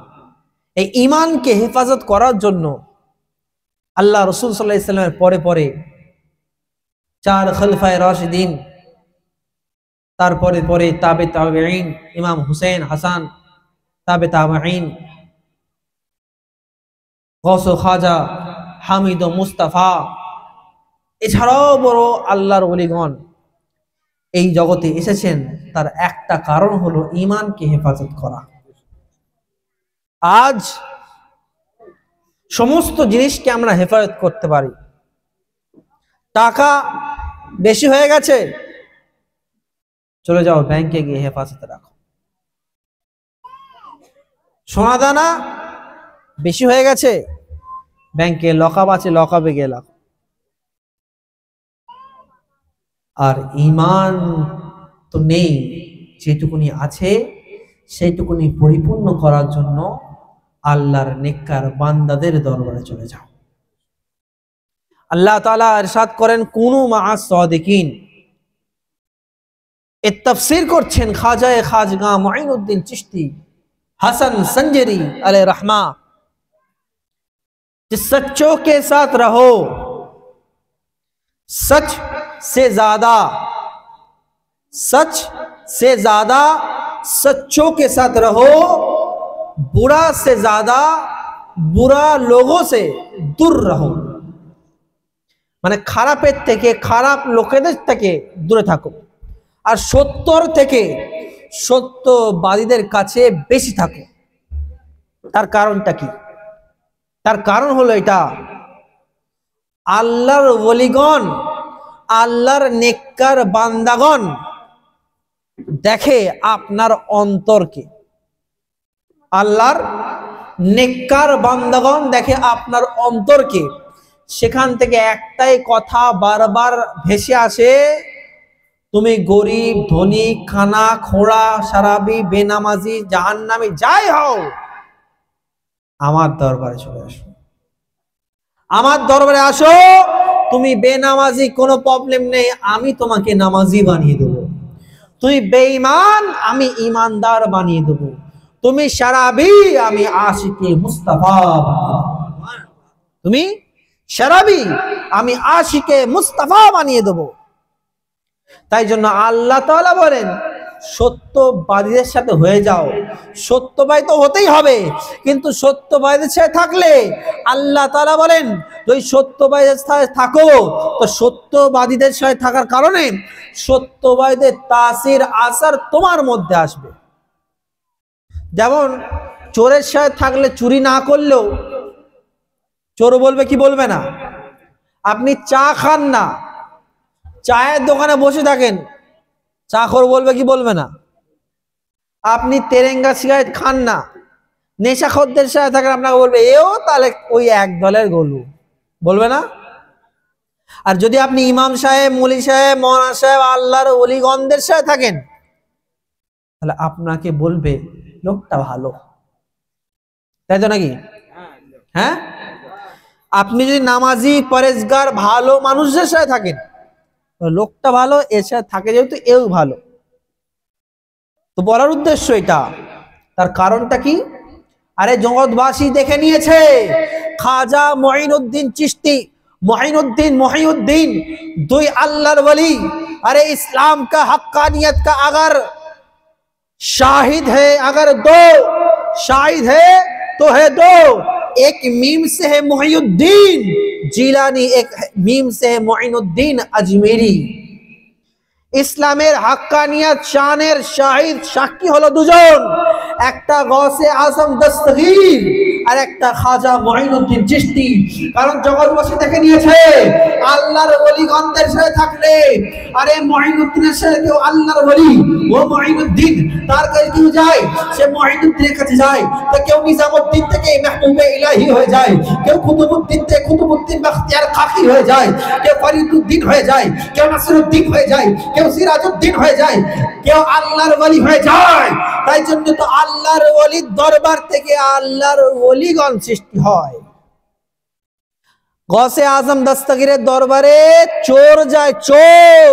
এই ঈমানকে হেফাজত করার জন্য আল্লাহ রাসূল সাল্লাল্লাহু আলাইহি ওয়াসাল্লামের পরে পরে চার খলিফায়ে রাশিদিন, তারপরে পরে তাবে তাবেঈন, ইমাম হুসেন হাসান, তাবে তাবেঈন, গৌস খাজা, হামিদ ও মুস্তাফা, এছাড়াও বড় আল্লাহর ওলিগণ এই জগতে এসেছেন। তার একটা কারণ হলো ঈমানকে হেফাজত করা। আজ সমস্ত জিনিসকে আমরা হেফাজত করতে পারি। টাকা বেশি হয়ে গেছে, চলে যাও ব্যাংকে গিয়ে হেফাজতে রাখো। সোনা দানা বেশি হয়ে গেছে, ব্যাংকে লকআপ আছে, লকআপে গিয়ে রাখো। আর ঈমান তো নেই, যেটুকুনি আছে সেইটুকুনি পরিপূর্ণ করার জন্য আল্লাহর নেককার বান্দাদের দরবারে চলে যাও। আল্লাহ তাআলা ইরশাদ করেন, কুনু মা'আস সাদিকিন। এর তাফসীর করছেন খাজায়ে খাজগা মুঈনুদ্দিন চিশতি হাসান সঞ্জরি আলাইহির রাহমা। कि सच्चों के साथ रहो, सच से ज्यादा, सच से ज्यादा सच्चों के साथ रहो, बुरा से ज्यादा बुरा लोगों से दूर रहो। মানে খারাপের থেকে, খারাপ লোকেদের থেকে দূরে থাকো, আর সত্যর থেকে সত্যবাদীদের কাছে বেশি থাকো। তার কারণটা কি? তার কারণ হলো এটা, আল্লাহর ওলিগণ, আল্লাহর নেককার বান্দাগণ দেখে আপনার অন্তরকে। আল্লাহর নেককার বান্দাগণ দেখে আপনার অন্তরকে। সেখান থেকে একটাই কথা বারবার ভেসে আসে, তুমি গরিব, ধনী, খানা খোড়া, সারাবি, বেনামাজি, জাহান্নামী যাই হও, আমার দরবারে চলে আসো, আমার দরবারে আসো। তুমি বেনামাজি, কোনো প্রবলেম নেই, আমি তোমাকে নামাজি বানিয়ে দেবো। তুমি বেঈমান, আমি ঈমানদার বানিয়ে দেবো। তুমি শারাবি, আমি আশিকে মুস্তাফা বানিয়ে দেবো। তুমি শারাবি, আমি আশিকে মুস্তাফা বানিয়ে দেবো। তাই জন্য আল্লাহ তাআলা বলেন, সত্যবাদীদের সাথে হয়ে যাও। সত্যবাদী তো হতেই হবে, কিন্তু সত্যবাদীদের সাথে থাকলে আল্লাহ তাআলা বলেন, যদি সত্যবাদীদের সাথে থাকো, তো সত্যবাদীদের সাথে থাকার কারণে সত্যবাদীদের তাসির আসার তোমার মধ্যে আসবে। যেমন চোরের সাথে থাকলে চুরি না করলেও চোর বলবে কি বলবে না? আপনি চা খান না, চায়ের দোকানে বসে থাকেন, চাকর বলবে কি বলবে না? আপনি তেরেঙ্গা সিগারেট খান না, নেশাখোরদের সাথে থাকেন, আপনাকে বলবে এও তাহলে ওই এক দলের গলু, বলবে না? আর যদি আপনি ইমাম সাহেব, মুলি সাহেব, মৌলানা সাহেব, আল্লাহর ওলিগণদের সাথে থাকেন, তাহলে আপনাকে বলবে লোকটা ভালো, তাই তো নাকি? হ্যাঁ, আপনি যদি নামাজি, পরেজগার, ভালো মানুষদের সাথে থাকেন, লোকটা ভালো, এর সাথে থাকে যেহেতু এও ভালো। তো বলার উদ্দেশ্য এটা। তার কারণটা কি? আরে জগৎবাসী দেখে নিয়েছে, খাজা মঈনুদ্দিন চিশতি, মহিউদ্দিন দুই আল্লাহর ওলি। अरे इस्लाम का हक्कानियत का अगर शाहिद है, अगर दो शाहिद है तो है दो। एक मीम से है मुहिउद्दीन जिलानी, एक मीम से है मुइनुद्दीन अजमेरी। ইসলামের হাক্কানিয়াত শানের শাহিদ সাক্ষী হলো দুজন, একটা গৌসে আজম দস্তগীর আর একটা খাজা মঈনুদ্দিন চিশতি। কারণ জগৎবাসী দেখে নিয়েছে, আল্লাহর ওলিগণদের সাথে থাকলে, আরে মঈনুদ্দিনের সাথে কেউ আল্লাহর ওলি, ও মঈনুদ্দিন, তার কাছে কেউ যায়, সে মঈনুদ্দিনের কাছে যায়। তো কেউ নিজামউদ্দিন থেকে মাহবুবে ইলাহি হয়ে যায়, কেউ কুতুবউদ্দিন থেকে কুতুবউদ্দিন বখতিয়ার খাকি হয়ে যায়, কেউ ফরিদউদ্দিন হয়ে যায়, কেউ নাসিরউদ্দিন হয়ে যায়, কেউ সিরাজউদ্দিন হয়ে যায়, কেউ আল্লাহর ওলি হয়ে যায়। তাই জন্য তো আল্লাহর ওলির দরবার থেকে আল্লাহর ওলিগণ সৃষ্টি হয়। গৌসে আজম দস্তগীরের দরবারে চোর যায়, চোর।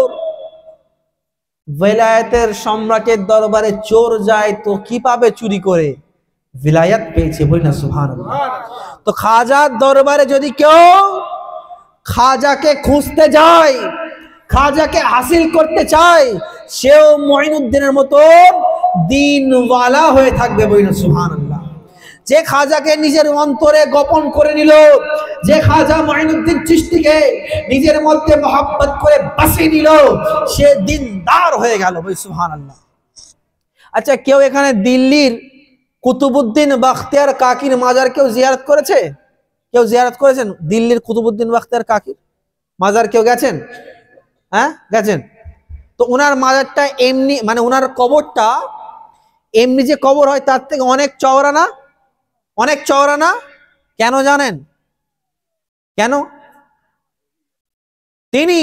ভিলায়াতের সম্রাটের দরবারে চোর যায় তো কি পাবে? চুরি করে ভিলায়াত পেয়েছে, বলি না সুবহানাল্লাহ। তো খাজার দরবারে যদি কেউ খাজাকে খুঁজতে যায়, খাজাকে হাসিল করতে চায়, সেও মঈনুদ্দিনের মতো দিনওয়ালা হয়ে থাকবে, বলি না সুবহানাল্লাহ। যে খাজাকে নিজের অন্তরে গোপন করে নিল, যে খাজা মঈনুদ্দিন চিশতিকে নিজের মধ্যে মহব্বত করে বাসিয়ে নিল, সে দিনদার হয়ে গেল, বলি সুবহানাল্লাহ। আচ্ছা, কেউ এখানে দিল্লির কুতুবউদ্দিন বখতিয়ার কাকির মাজার কেউ জিয়ারত করেছে? কেউ জিয়ারত করেছেন দিল্লির কুতুবউদ্দিন বখতিয়ার কাকির মাজার? কেউ গেছেন? হ্যাঁ, গেছেন। তো ওনার মাজারটা এমনি, মানে ওনার কবরটা এমনি যে কবর হয় তার থেকে অনেক চওড়া না? অনেক চওড়া না? কেন জানেন? কেন? তিনি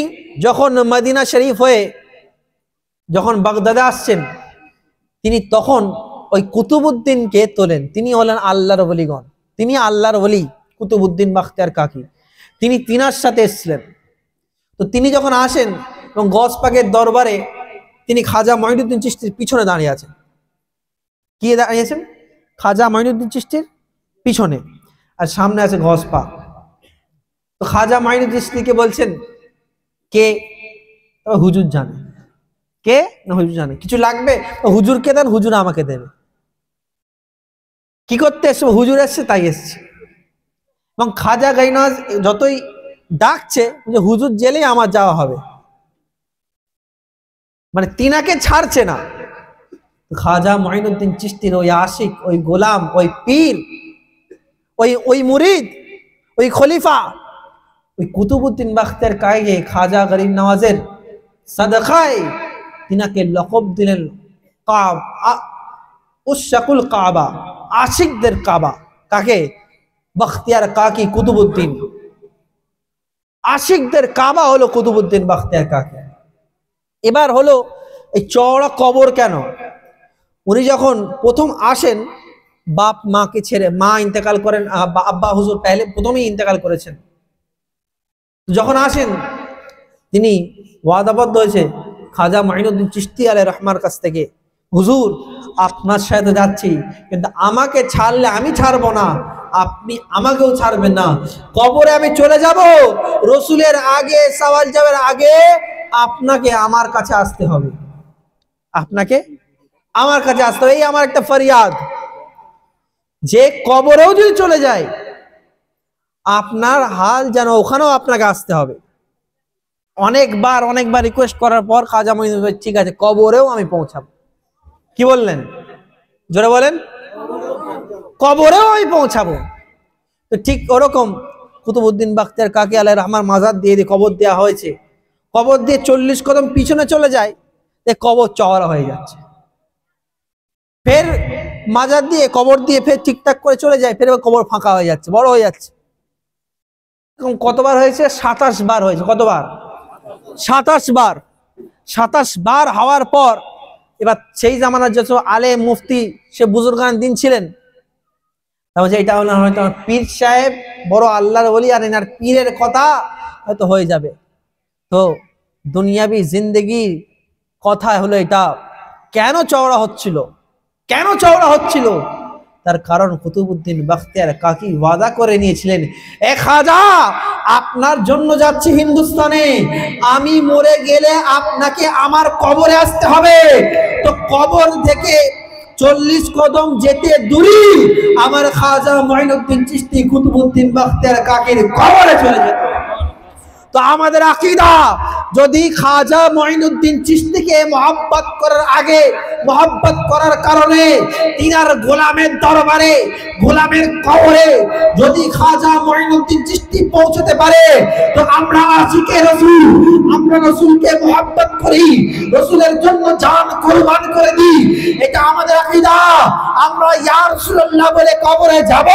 যখন মদিনা শরীফ হয়ে যখন বাগদাদে আসছেন, তিনি তখন ওই কুতুবউদ্দিনকে তোলেন। তিনি হলেন আল্লাহর ওলিগণ, তিনি আল্লাহর ওলি কুতুবউদ্দিন বখতিয়ার কাকি। তিনি তিনার সাথে এসেছিলেন। তো তিনি যখন আসেন এবং গস পাকের দরবারে তিনি খাজা মঈনুদ্দিন চিশতির পিছনে দাঁড়িয়ে আছেন। কি দাঁড়িয়েছেন? খাজা মঈনুদ্দিন চিশতির পিছনে, আর সামনে আছে গস পাক। তো খাজা মাইনুদ্দিন চিশতিকে বলছেন কে? হুজুর জানে। কে? না হুজুর জানে। কিছু লাগবে হুজুরকে দেন, হুজুর আমাকে দেবে। কি করতে এসছে? হুজুর এসছে তাই এসছে। এবং খাজা গাইনাজ যতই ডাকছে যে হুজুর জেলেই আমার যাওয়া হবে, মানে তিনাকে ছাড়ছে না। খাজা মাইনুদ্দিন চিশতির ওই আশিক, ওই গোলাম, ওই পীর, ওই মুরিদ, ওই খলিফা, ওই কুতুবউদ্দিন বাখতিয়ার কায়গে খাজা গরিব নওয়াজের সাদকায় তিনাকে লকব দিলেন উশাকুল কাবা, আশিকদের কাবা। কাকে? বাখতিয়ার কাকি কুতুবউদ্দিন। আশিকদের কাবা হলো কুতুবউদ্দিন বাখতিয়ার কাকি। এবার হলো এই চওড়া কবর কেন? উনি যখন প্রথম আসেন, বাপ মাকে ছেড়ে, মা ইন্তেকাল করেন, আব্বা হুজুর প্রথমেই ইন্তেকাল করেছেন। যখন আসেন তিনি ওয়াদাবদ্ধ হয়েছে খাজা মাইনুদ্দিন চিশতি আলাইহির রহমার কাছ থেকে, হুজুর আপনার সাথে যাচ্ছি, কিন্তু আমাকে ছাড়লে আমি ছাড়বো না, আপনি আমাকেও ছাড়বেন না। কবরে আমি চলে যাব, রসুলের আগে, সওয়াল জবাবের আগে আপনাকে আমার কাছে আসতে হবে। আপনাকে আমার কাছে আসতে হবে, এই আমার একটা ফরিয়াদ। যে কবরেও যদি চলে যায়, আপনার হাল যেন ওখানেও আপনাকে আসতে হবে। অনেকবার রিকোয়েস্ট করার পর খাজা মাইনুদ্দিন, ঠিক আছে কবরেও আমি পৌঁছাবো। কি বললেন? জোরে বলেন। কবরেও আমি পৌঁছাবো। তো ঠিক ওরকম কুতুবউদ্দিন বাখতিয়ার কাকি আলাইহির রহমার মাজার দিয়ে কবর দেওয়া হয়েছে। কবর দিয়ে 40 কদম পিছনে চলে যায়, কবর চওড়া হয়ে যাচ্ছে। ফের মাজার দিয়ে কবর দিয়ে ফের ঠিকঠাক করে চলে যায়, ফের কবর ফাঁকা হয়ে যাচ্ছে, বড় হয়ে যাচ্ছে। কতবার হয়েছে? 27 বার হয়েছে। কতবার? 27 বার। 27 বার হওয়ার পর এবার সেই জামানার যত আলে মুফতি, সে বুজুর্গান দিন ছিলেন, এটা হলো হয়তো পীর সাহেব বড় আল্লাহর ওলি, আর এনার পীরের কথা হয়তো হয়ে যাবে। তো দুনিয়াবি জিন্দেগি কথা হলো এটা। কেন চওড়া হচ্ছিল? কেন চওড়া হচ্ছিল? তার কারণ কুতুবউদ্দিন বাখতিয়ার কাকি ওয়াদা করে নিয়েছিলেন, এ খাজা আপনার জন্য যাচ্ছি হিন্দুস্তানে, আমি মরে গেলে আপনাকে আমার কবরে আসতে হবে। তো কবর থেকে 40 কদম যেতে দূরে আমার খাজা মাইনুদ্দিন চিশতি কুতুবউদ্দিন বাখতিয়ার কাকির কবরে চলে যেত। তো আমাদের আকীদা, যদি খাজা মাইনুদ্দিন চিশতিকে মহব্বত করার আগে, মহব্বত করার কারণে তিনার গোলামের দরবারে, গোলামের কবরে যদি খাজা মাইনুদ্দিন চিশতি পৌঁছতে পারে, তো আমরা আশিকে রাসূল, আমরা রাসূলকে মহব্বত করি, রাসূলের জন্য জান কুরবান করে দিই, এটা আমাদের আকীদা। আমরা ইয়া রাসূলুল্লাহ বলে কবরে যাব,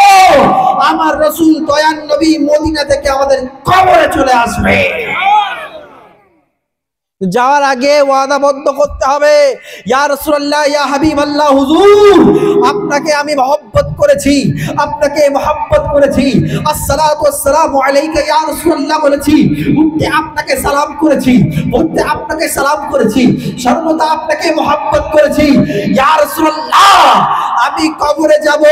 আমার রাসূল দয়ার নবী মদিনা থেকে আমাদের কবরে চলে আসবে। যাওয়ার আগে ওয়াদাবদ্ধ করতে হবে, ইয়া রাসূলুল্লাহ, ইয়া হাবিবাল্লাহ, হুজুর আপনাকে আমি মহব্বত করেছি, আপনাকে মহব্বত করেছি, আসসালাতু ওয়াসসালামু আলাইকা ইয়া রাসূলুল্লাহ বলেছি, উঠতে আপনাকে সালাম করেছি, উঠতে আপনাকে সালাম করেছি, সর্বদা আপনাকে মহব্বত করেছি। ইয়া রাসূলুল্লাহ আমি কবরে যাব,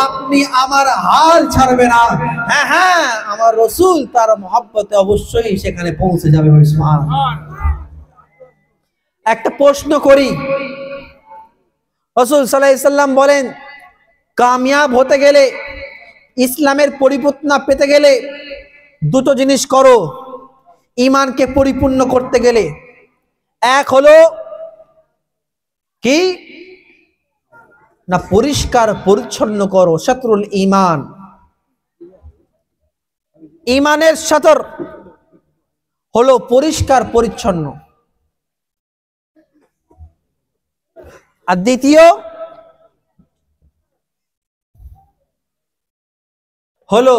আপনি আমার হাল ছাড়বে না। হ্যাঁ হ্যাঁ, আমার রাসূল তার মহব্বতে অবশ্যই সেখানে পৌঁছে যাবে। সুবহানাল্লাহ। একটা প্রশ্ন করি, রাসূল সাল্লাল্লাহু আলাইহি সাল্লাম বলেন, কামিয়াব হতে গেলে, ইসলামের পরিপূর্ণতা পেতে গেলে দুটো জিনিস করো, ঈমানকে পরিপূর্ণ করতে গেলে। এক হলো কি না, পরিষ্কার পরিচ্ছন্ন করো, শাতরুল ঈমান, ঈমানের শাতর হলো পরিষ্কার পরিচ্ছন্ন। আর দ্বিতীয় হলো,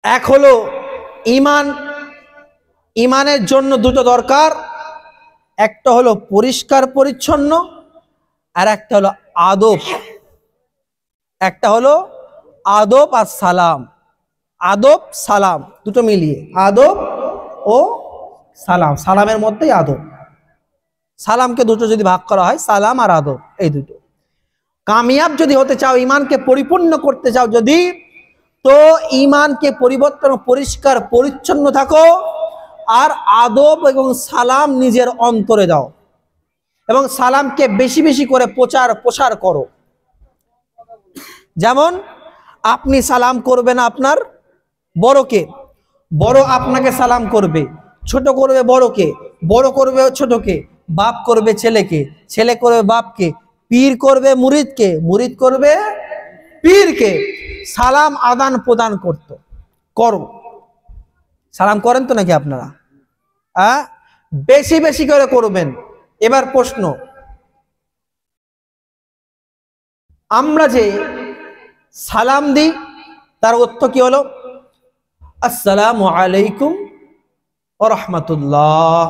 এক হলো ঈমান, ঈমানের জন্য দুটো দরকার, একটা হলো পরিষ্কার পরিচ্ছন্ন, আর একটা হলো আদব। একটা হলো আদব আর সালাম, আদব সালাম দুটো মিলিয়ে, আদব ও সালাম, সালামের মধ্যেই আদব। সালামকে দুটো যদি ভাগ করা হয়, সালাম আর আদব, এই দুটো। কামিয়াব যদি হতে চাও, ঈমানকে পরিপূর্ণ করতে চাও যদি, তো ঈমানকে পরিবর্তন, পরিষ্কার পরিচ্ছন্ন থাকো, আর আদব এবং সালাম নিজের অন্তরে দাও, এবং সালামকে বেশি বেশি করে প্রচার করো। যেমন আপনি সালাম করবেন আপনার বড়কে, বড় আপনাকে সালাম করবে, ছোট করবে বড়কে, বড় করবে ছোটকে, বাপ করবে ছেলেকে, ছেলে করবে বাপকে, পীর করবে মুরিদকে, মুরিদ করবে পীরকে। সালাম আদান প্রদান করো। সালাম করেন তো নাকি আপনারা? বেশি বেশি করে করবেন। এবার প্রশ্ন, আমরা যে সালাম দিই তার অর্থ কি হলো? আসসালামু আলাইকুম ওয়া রাহমাতুল্লাহ।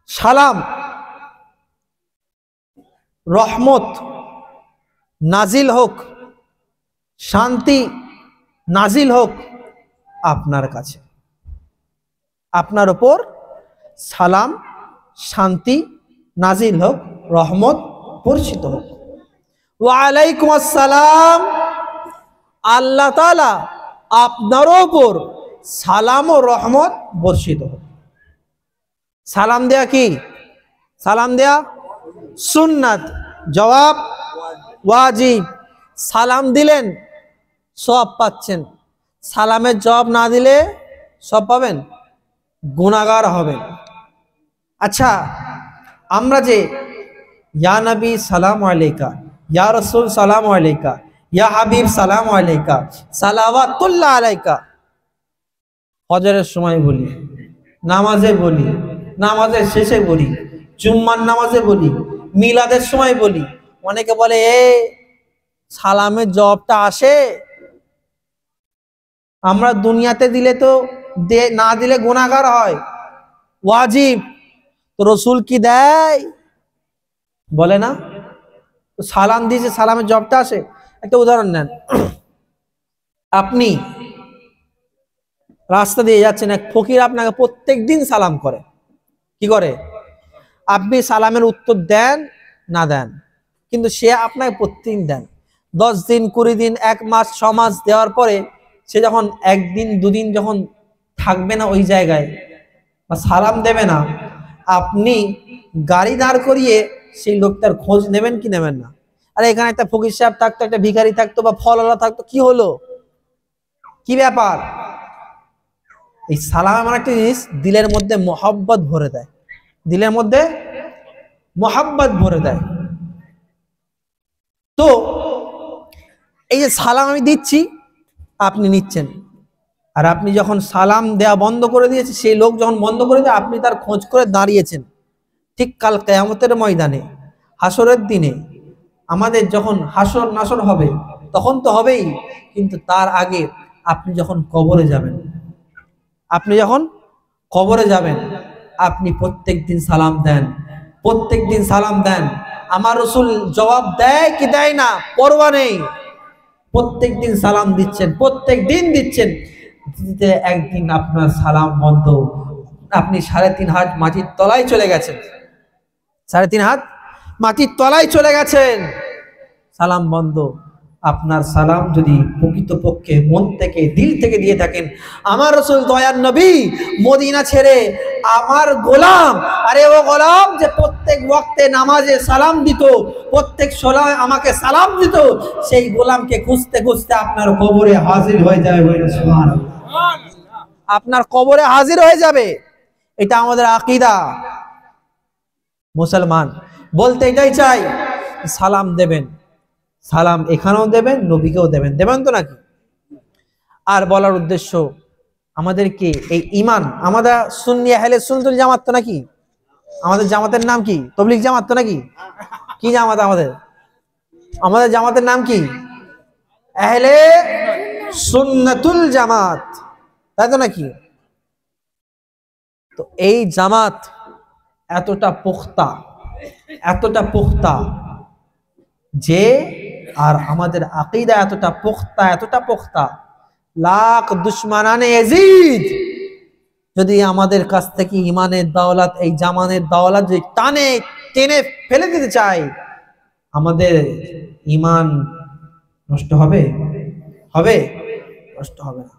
সালাম রহমত নাজিল হোক, শান্তি নাজিল হোক আপনার কাছে, আপনার উপর সালাম শান্তি নাজিল হোক, রহমত বর্ষিত হোক। ওয়া আলাইকুম আসসালাম, আল্লাহ তাআলা আপনার উপর সালাম ও রহমত বর্ষিত হোক। সালাম দেয়া কি? সালাম দেয়া সুন্নাত, জবাব ওয়াজিব। সালাম দিলেন সওয়াব পাচ্ছেন, সালামের জবাব না দিলে সব পাবেন, গুনাহগার হবেন। আচ্ছা, আমরা যে ইয়া নবী সালাম আলাইকা, ইয়া রাসূল সালাম আলাইকা, ইয়া হাবিব সালাম আলাইকা, সালাওয়াতুল্লাহ আলাইকা হজরের সময় বলি, নামাজে বলি, নামাজের শেষে বলি, জুম্মার নামাজে বলি, মিলাদের সময় বলি। অনেকে বলে সালামের জবাবটা আসে, আমরা দুনিয়াতে দিলে তো না দিলে গুনাহগার হয়, ওয়াজিব। তো রসুল কি দেয়? বলে না। তো সালাম দিয়েছে, সালামের জবাবটা আসে। একটা উদাহরণ নেন, আপনি রাস্তা দিয়ে যাচ্ছেন, এক ফকির আপনাকে প্রত্যেক দিন সালাম করে, কি করে? আপনি সালামের উত্তর দেন না দেন, কিন্তু সে আপনাকে প্রত্যেকদিন দেন। 10 দিন 20 দিন 1 মাস 6 মাস দেওয়ার পরে সে যখন 1 দিন 2 দিন যখন থাকবে না ওই জায়গায় বা সালাম দেবে না, আপনি গাড়ি দাঁড় করিয়ে সেই লোকটার খোঁজ নেবেন কি নেবেন না? আরে এখানে একটা ফকির সাহেব থাকতো, একটা ভিখারি থাকতো, বা ফলওয়ালা থাকতো, কি হলো, কি ব্যাপার? এই সালাম এমন একটা জিনিস দিলের মধ্যে মহব্বত ভরে দেয়, দিলের মধ্যে মহব্বত ভরে দেয়। তো এই যে সালাম আমি দিচ্ছি, আপনি নিচ্ছেন, আর আপনি যখন সালাম দেয়া বন্ধ করে দিয়েছে, সেই লোক যখন বন্ধ করে দেয়, আপনি তার খোঁজ করে দাঁড়িয়েছেন। ঠিক কাল কিয়ামতের ময়দানে, হাসরের দিনে, আমাদের যখন হাসর নাসর হবে তখন তো হবেই, কিন্তু তার আগে আপনি যখন কবরে যাবেন, আপনি যখন কবরে যাবেন, আপনি প্রত্যেকদিন সালাম দেন, প্রত্যেকদিন সালাম দেন। আমার রাসূল জবাব দেয় কি দেয় না পরোয়া নেই, প্রত্যেকদিন সালাম দিচ্ছেন, প্রত্যেকদিন দিচ্ছেন। দিতে একদিন আপনার সালাম বন্ধ, আপনি 3.5 হাত মাটির তলায় চলে গেছেন, 3.5 হাত মাটির তলায় চলে গেছেন, সালাম বন্ধ। আপনার সালাম যদি প্রকৃতপক্ষে মন থেকে দিল থেকে দিয়ে থাকেন, আমার রাসূল দয়ার নবী মদিনা ছেড়ে আমার গোলাম, আরে ও গোলাম যে প্রত্যেক ওয়াক্তে নামাজে সালাম দিত, প্রত্যেক সময় আমাকে সালাম দিত, সেই গোলামকে খুঁজতে খুঁজতে আপনার কবরে হাজির হয়ে যাবে। সুবহানাল্লাহ, আপনার কবরে হাজির হয়ে যাবে। এটা আমাদের আকীদা। মুসলমান বলতে এটাই চাই, সালাম দেবেন, সালাম এখানেও দেবেন, নবীকেও দেবেন, দেবেন তো নাকি? আর বলার উদ্দেশ্য, আমাদেরকে এই ঈমান, আমাদের সুন্নি আহলে সুন্নাতুল জামাত তো নাকি? আমাদের জামাতের নাম কি? তাবলীগ জামাত তো নাকি? কি জামাত আমাদের? আমাদের জামাতের নাম কি? আহলে সুন্নাতুল জামাত, তাই তো নাকি? তো এই জামাত এতটা পোক্তা, এতটা পোক্তা যে, আর আমাদের আকীদা এতটা পোক্তা, এতটা পোক্তা, লাখ দুশমানানে ইয়াজিদ যদি আমাদের কাছ থেকে ঈমানের দৌলত, এই জামানের দৌলত যদি টানে টেনে ফেলে দিতে চায়, আমাদের ঈমান নষ্ট হবে? হবে? কষ্ট হবে না।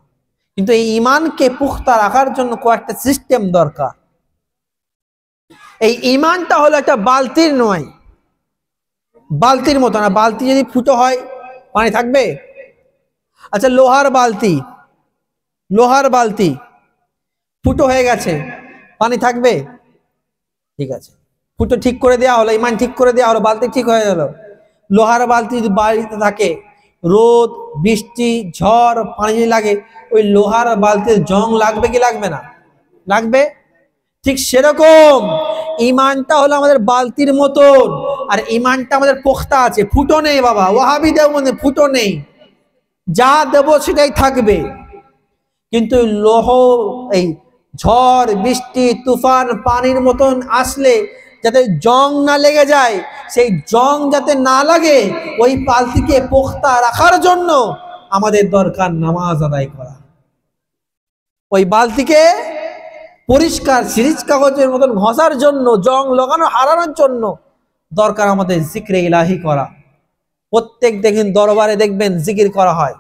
কিন্তু এই ইমানকে পুখতা রাখার জন্য কয়েকটা সিস্টেম দরকার। এই ইমানটা হলো একটা বালতির নয়, বালতির মতো না। বালতি যদি ফুটো হয় পানি থাকবে? আচ্ছা, লোহার বালতি ফুটো হয়ে গেছে, পানি থাকবে? ঠিক আছে, ফুটো ঠিক করে দেওয়া হলো, ইমান ঠিক করে দেওয়া হলো, বালতি ঠিক হয়ে গেল। লোহার বালতি যদি বাড়িতে থাকে, রোদ বৃষ্টি ঝড় পানি যদি লাগে, ওই লোহার বালতির জং লাগবে কি লাগবে না? লাগবে। ঠিক সেরকম ইমানটা হলো আমাদের বালতির মতন, আর ইমানটা আমাদের পোখতা আছে, ফুটো নেই বাবা। ওয়াহাবি দেব মানে ফুটো নেই, যা দেব সেটাই থাকবে। কিন্তু এই ঝড় বৃষ্টি তুফান পানির মতন আসলে যাতে জং না লেগে যায়, সেই জং যাতে না লাগে, ওই বালতিকে পোখতা রাখার জন্য আমাদের দরকার নামাজ আদায় করা। ওই বালতিকে পরিষ্কার সিরিজ কাগজের মতন ঘষার জন্য, জং লাগানো হারানোর জন্য দরকার আমাদের জিক্রে ইলাহি করা। প্রত্যেক দেখেন দরবারে দেখবেন জিকির করা হয়,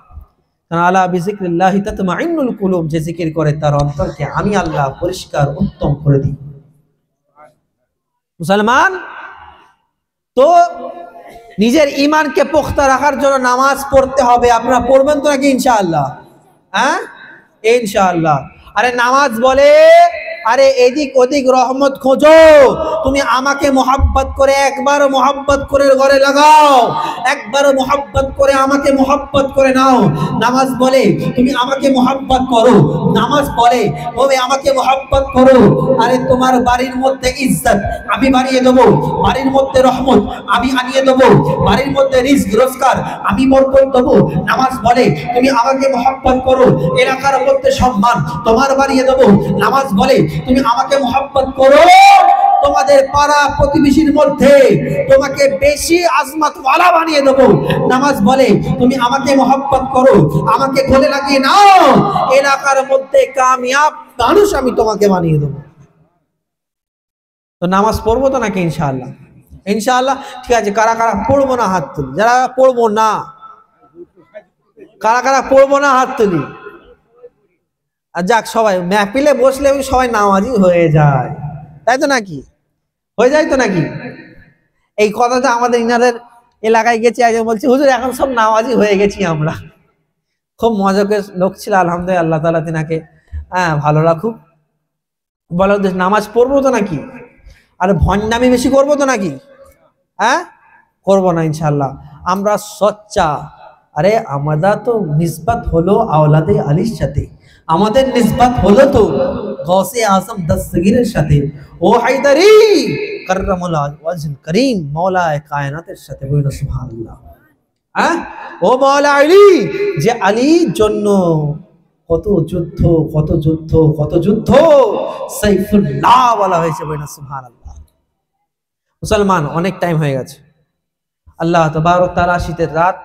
আলা বিজিক্রিল্লাহি তাতমাইন্নুল কুলুব, যে জিকির করে তার অন্তরকে আমি আল্লাহ পরিষ্কার উত্তম করে দিই। মুসলমান তো নিজের ইমানকে পোখতা রাখার জন্য নামাজ পড়তে হবে। আপনারা পড়বেন তো নাকি ইনশাআল্লাহ? হ্যাঁ, ইনশাআল্লাহ। আরে নামাজ বলে, আরে এদিক ওদিক রহমত খোঁজো, তুমি আমাকে মোহাব্বত করে একবার মোহাব্বত করে ঘরে লাগাও, একবার মোহাব্বত করে আমাকে মোহাব্বত করে নাও। নামাজ বলে তুমি আমাকে মোহাব্বত করো, নামাজ বলে তুমি আমাকে মোহাব্বত করো। আরে তোমার বাড়ির মধ্যে ইজ্জত আমি বাড়িয়ে দেবো, বাড়ির মধ্যে রহমত আমি আনিয়ে দেবো, বাড়ির মধ্যে রিজক রোজগার আমি বরকত দেবো। নামাজ বলে তুমি আমাকে মোহাব্বত করো, এলাকার মধ্যে সম্মান তোমার বাড়িয়ে দেবো। নামাজ বলে তুমি আমাকে মোহাব্বত করো, তোমাদের পাড়া প্রতিবেশীর মধ্যে তোমাকে বেশি আজমত ওয়ালা বানিয়ে দেবো। নামাজ বলে তুমি আমাকে মোহাব্বত করো, আমাকে গলে লাগিয়ে নাও, এলাকার মধ্যে কামিয়াব মানুষ আমি তোমাকে বানিয়ে দেবো। তো নামাজ পড়বো তো নাকি ইনশাআল্লাহ? ইনশাআল্লাহ। ঠিক আছে, কারা কারা পড়বো না হাত তুলি, যারা পড়বো না, কারা কারা পড়বো না হাত তুলি। আর যাক, সবাই মেহফিলে বসলে সবাই নামাজি হয়ে যায়, তাই তো নাকি? হয়ে যায় তো নাকি? এই কথাটা আমাদের ইনাদের এলাকায় গেছি, একজন বলছি হুজুর এখন সব নামাজি হয়ে গেছি আমরা। খুব মজাকের লোক ছিল, আলহামদুলিল্লাহ, আল্লাহ তাআলা তিনাকে ভালো রাখুক। বলো নামাজ পড়বো তো নাকি? আর ভণ্ডামি বেশি করবো তো নাকি? হ্যাঁ, করবো না ইনশাআল্লাহ। আমরা সচ্চা, আরে আমরা তো নিসবত হলো আওলাদে আলীর সাথে, আমাদের নিসবত হলো তো গৌসে আজম দস্তগীরের সাথে, ও হায়দারি কাররামাল্লাহু ওয়াজহুল করিম মাওলায়ে কায়নাতের সাথে। বলুন সুবহানাল্লাহ। হ্যাঁ, ও মাওলা আলী, যে আলীর জন্য কত যুদ্ধ কত যুদ্ধ কত যুদ্ধ, সাইফুল্লাহ বলা হয়েছে। বলুন সুবহানাল্লাহ। মুসলমান, অনেক টাইম হয়ে গেছে। আল্লাহ তাবারক তাআলা শীতের রাত,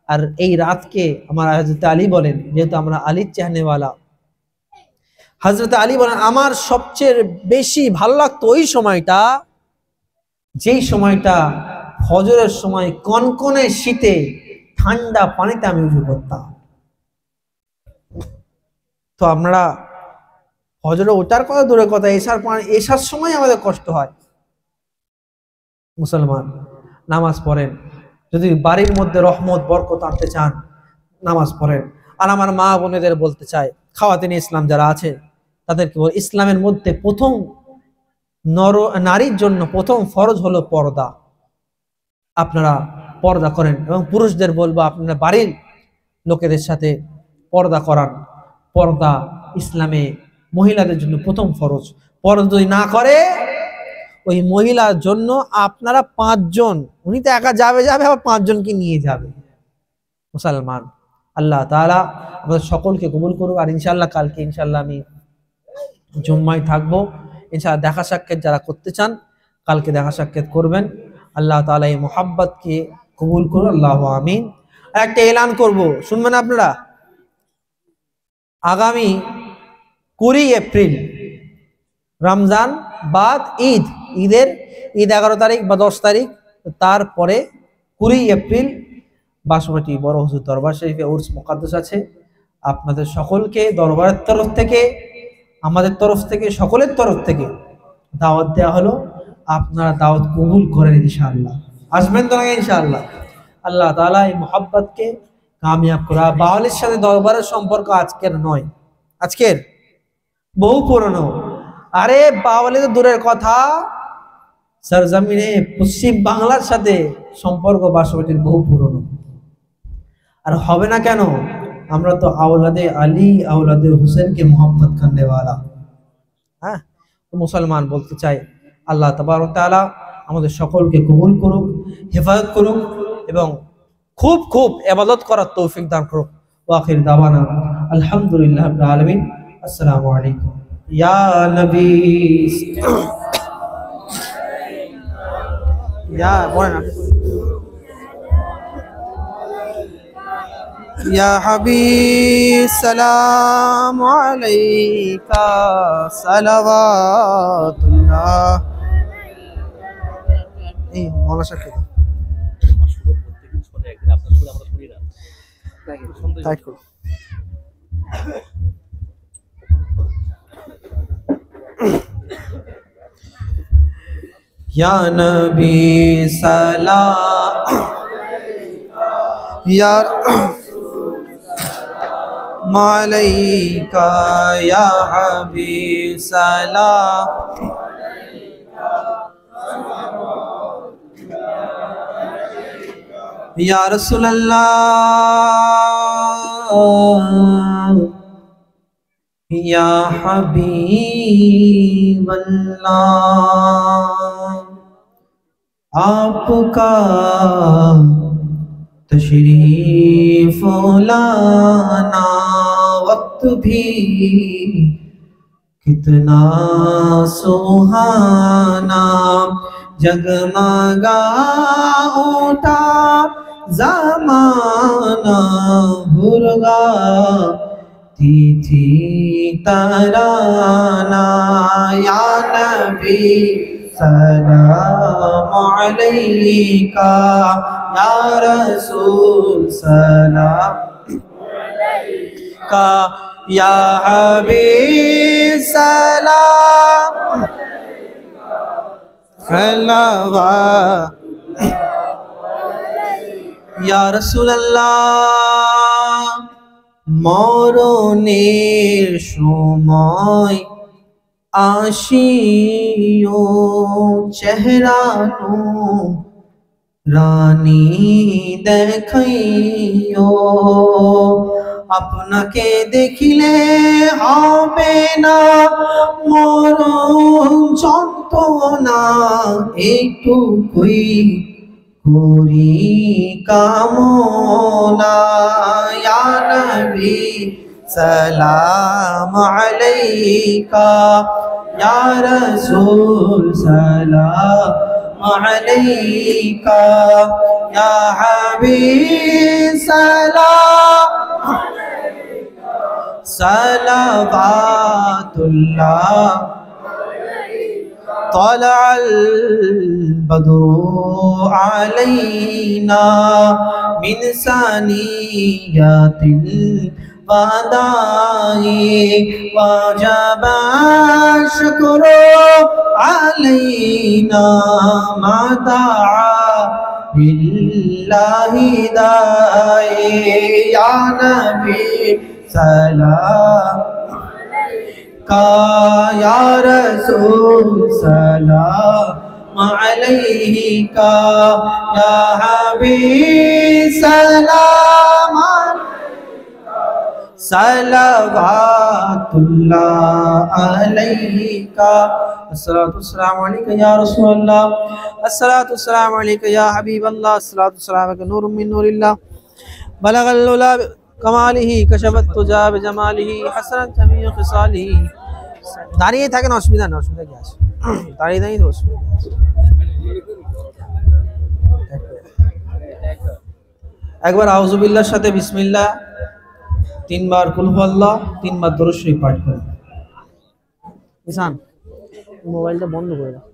আর এই রাতকে আমার হযরত আলী বলেন, যেহেতু আমরা আলীর চাহনেওয়ালা, হযরত আলী বলেন আমার সবচেয়ে বেশি ভালো লাগতো ওই সময়টা, যেই সময়টা ফজরের সময় কনকনে শীতে ঠান্ডা পানিতে আমি উযু করতাম। তো আমরা ফজরে ওঠার কথা দূরের কথা, এশার সময় আমাদের কষ্ট হয়। মুসলমান, নামাজ পড়েন, যদি বাড়ির মধ্যে রহমত বরকত আনতে চান নামাজ পড়েন। আর আমার মা বোনেদের বলতে চাই, খাওয়াতিনে ইসলাম যারা আছে তাদেরকে বল, ইসলামের মধ্যে প্রথম নারীর জন্য প্রথম ফরজ হলো পর্দা। আপনারা পর্দা করেন, এবং পুরুষদের বলবো আপনারা বাড়ির লোকেদের সাথে পর্দা করান। পর্দা ইসলামে মহিলাদের জন্য প্রথম ফরজ। পর্দা যদি না করে ওই মহিলার জন্য আপনারা 5 জন, উনি তো একা যাবে আবার 5 জনকে নিয়ে যাবে। মুসলমান, আল্লাহ তাআলা আমাদের সকলকে কবুল করুক। আর ইনশাআল্লাহ কালকে ইনশাআল্লাহ আমি জুম্মায় থাকবো। ইনশাআল্লাহ দেখা সাক্ষাৎ যারা করতে চান কালকে দেখা সাক্ষাৎ করবেন। আল্লাহ তাআলা এই মোহাব্বতকে কবুল করুন, আল্লাহু আমিন। আর একটা এলান করব, শুনবেন আপনারা। আগামী 20 এপ্রিল রমজান বাদ ঈদ, ঈদ 11 তারিখ বা 10 তারিখ, তারপরে 20 এপ্রিল বাসুমাটি বড় হুজুর দরবার শরীফে উর্স মুকাদ্দাস আছে। আপনাদের সকলকে দরবারের তরফ থেকে, আমাদের তরফ থেকে, সকলের তরফ থেকে দাওয়াত দেওয়া হলো। আপনারা দাওয়াত কবুল করেন ইনশাআল্লাহ। আসবেন তো নাকি ইনশাআল্লাহ? আল্লাহ তাআলা এই মুহাব্বতকে কামিয়াব করা। বাওয়ালির সাথে দরবারের সম্পর্ক আজকের নয়, আজকের বহু পুরনো। আরে বাওয়ালি তো দূরের কথা, সরজমিনে পশ্চিম বাংলার সাথে সম্পর্ক বাসুমাটির বহু পুরনো। আর হবে না কেন? আমরা তো আওলাদে আলী আওলাদে হুসেনকে মোহাম্মদ করনেওয়ালা। হ্যাঁ, মুসলমান বলতে চাই আল্লাহ তাবারক তাআলা আমাদের সকলকে কবুল করুক, হেফাজত করুক এবং খুব খুব ইবাদত করার তৌফিক দান করুক। ওয়া আখির দাওয়ানা আলহামদুলিল্লাহি রাব্বিল আলামিন। আসসালামু আলাইকুম। ইয়া নবী ইয়া বলেন या हबीब सलाम अलैका सलावातुल्लाह। এই মৌলানা সাহেব টাইট করো। या नबी सलाम या मालैका या हबीब सलाम या रसूल अल्लाह या हबीब अल्लाह। आपका तशरीफ लाना वक्त भी कितना सुहाना, जगमगा उठा ज़माना, हुरगा थी तराना। या नबी सलाम अलैका या रसूल सलाम अलैका या हबीब सलाम अलैका या रसूल अल्लाह। মরণের সময় আসিও চেহারানো রানী দেখাইও, আপনাকে দেখিলে হবে না মরণ যন্ত্রণা, এইটুকুই করি কামনা। ইয়া নবী সালাম আলাইকা ইয়া রাসূল সালাম আলাইকা ইয়া হাবিব সালাম আলাইকা সালাওয়াতুল্লাহ। طلع البدر علينا من ثنيات الوداع وجب الشكر علينا ما دعا لله داعي يا نبي سلام या रसूल सलाम अलैका या हबीब सलाम सलावतुल्लाह अलैका। अस्सलातु वस्सलामु अलैका या रसूल अल्लाह, अस्सलातु वस्सलामु अलैका या हबीब अल्लाह, अस्सलातु वस्सलामु अलैका नूरुम मिन नूरिल्लाह, बलगल उला कमालिही कशफत तुजा बिजमालिही हसनत जमीउ खिसालिही। দাঁড়িয়ে থাকেন, অসুবিধা নেই, অসুবিধা কি আছে, দাঁড়িয়ে দাঁড়িয়ে তো অসুবিধা আছে। একবার আউযুবিল্লাহর সাথে বিসমিল্লাহ, তিনবার কুল হুয়াল্লাহ, তিনবার দরুদ শরীফ পাঠ করেন। ঈশান মোবাইলটা বন্ধ করে দাও।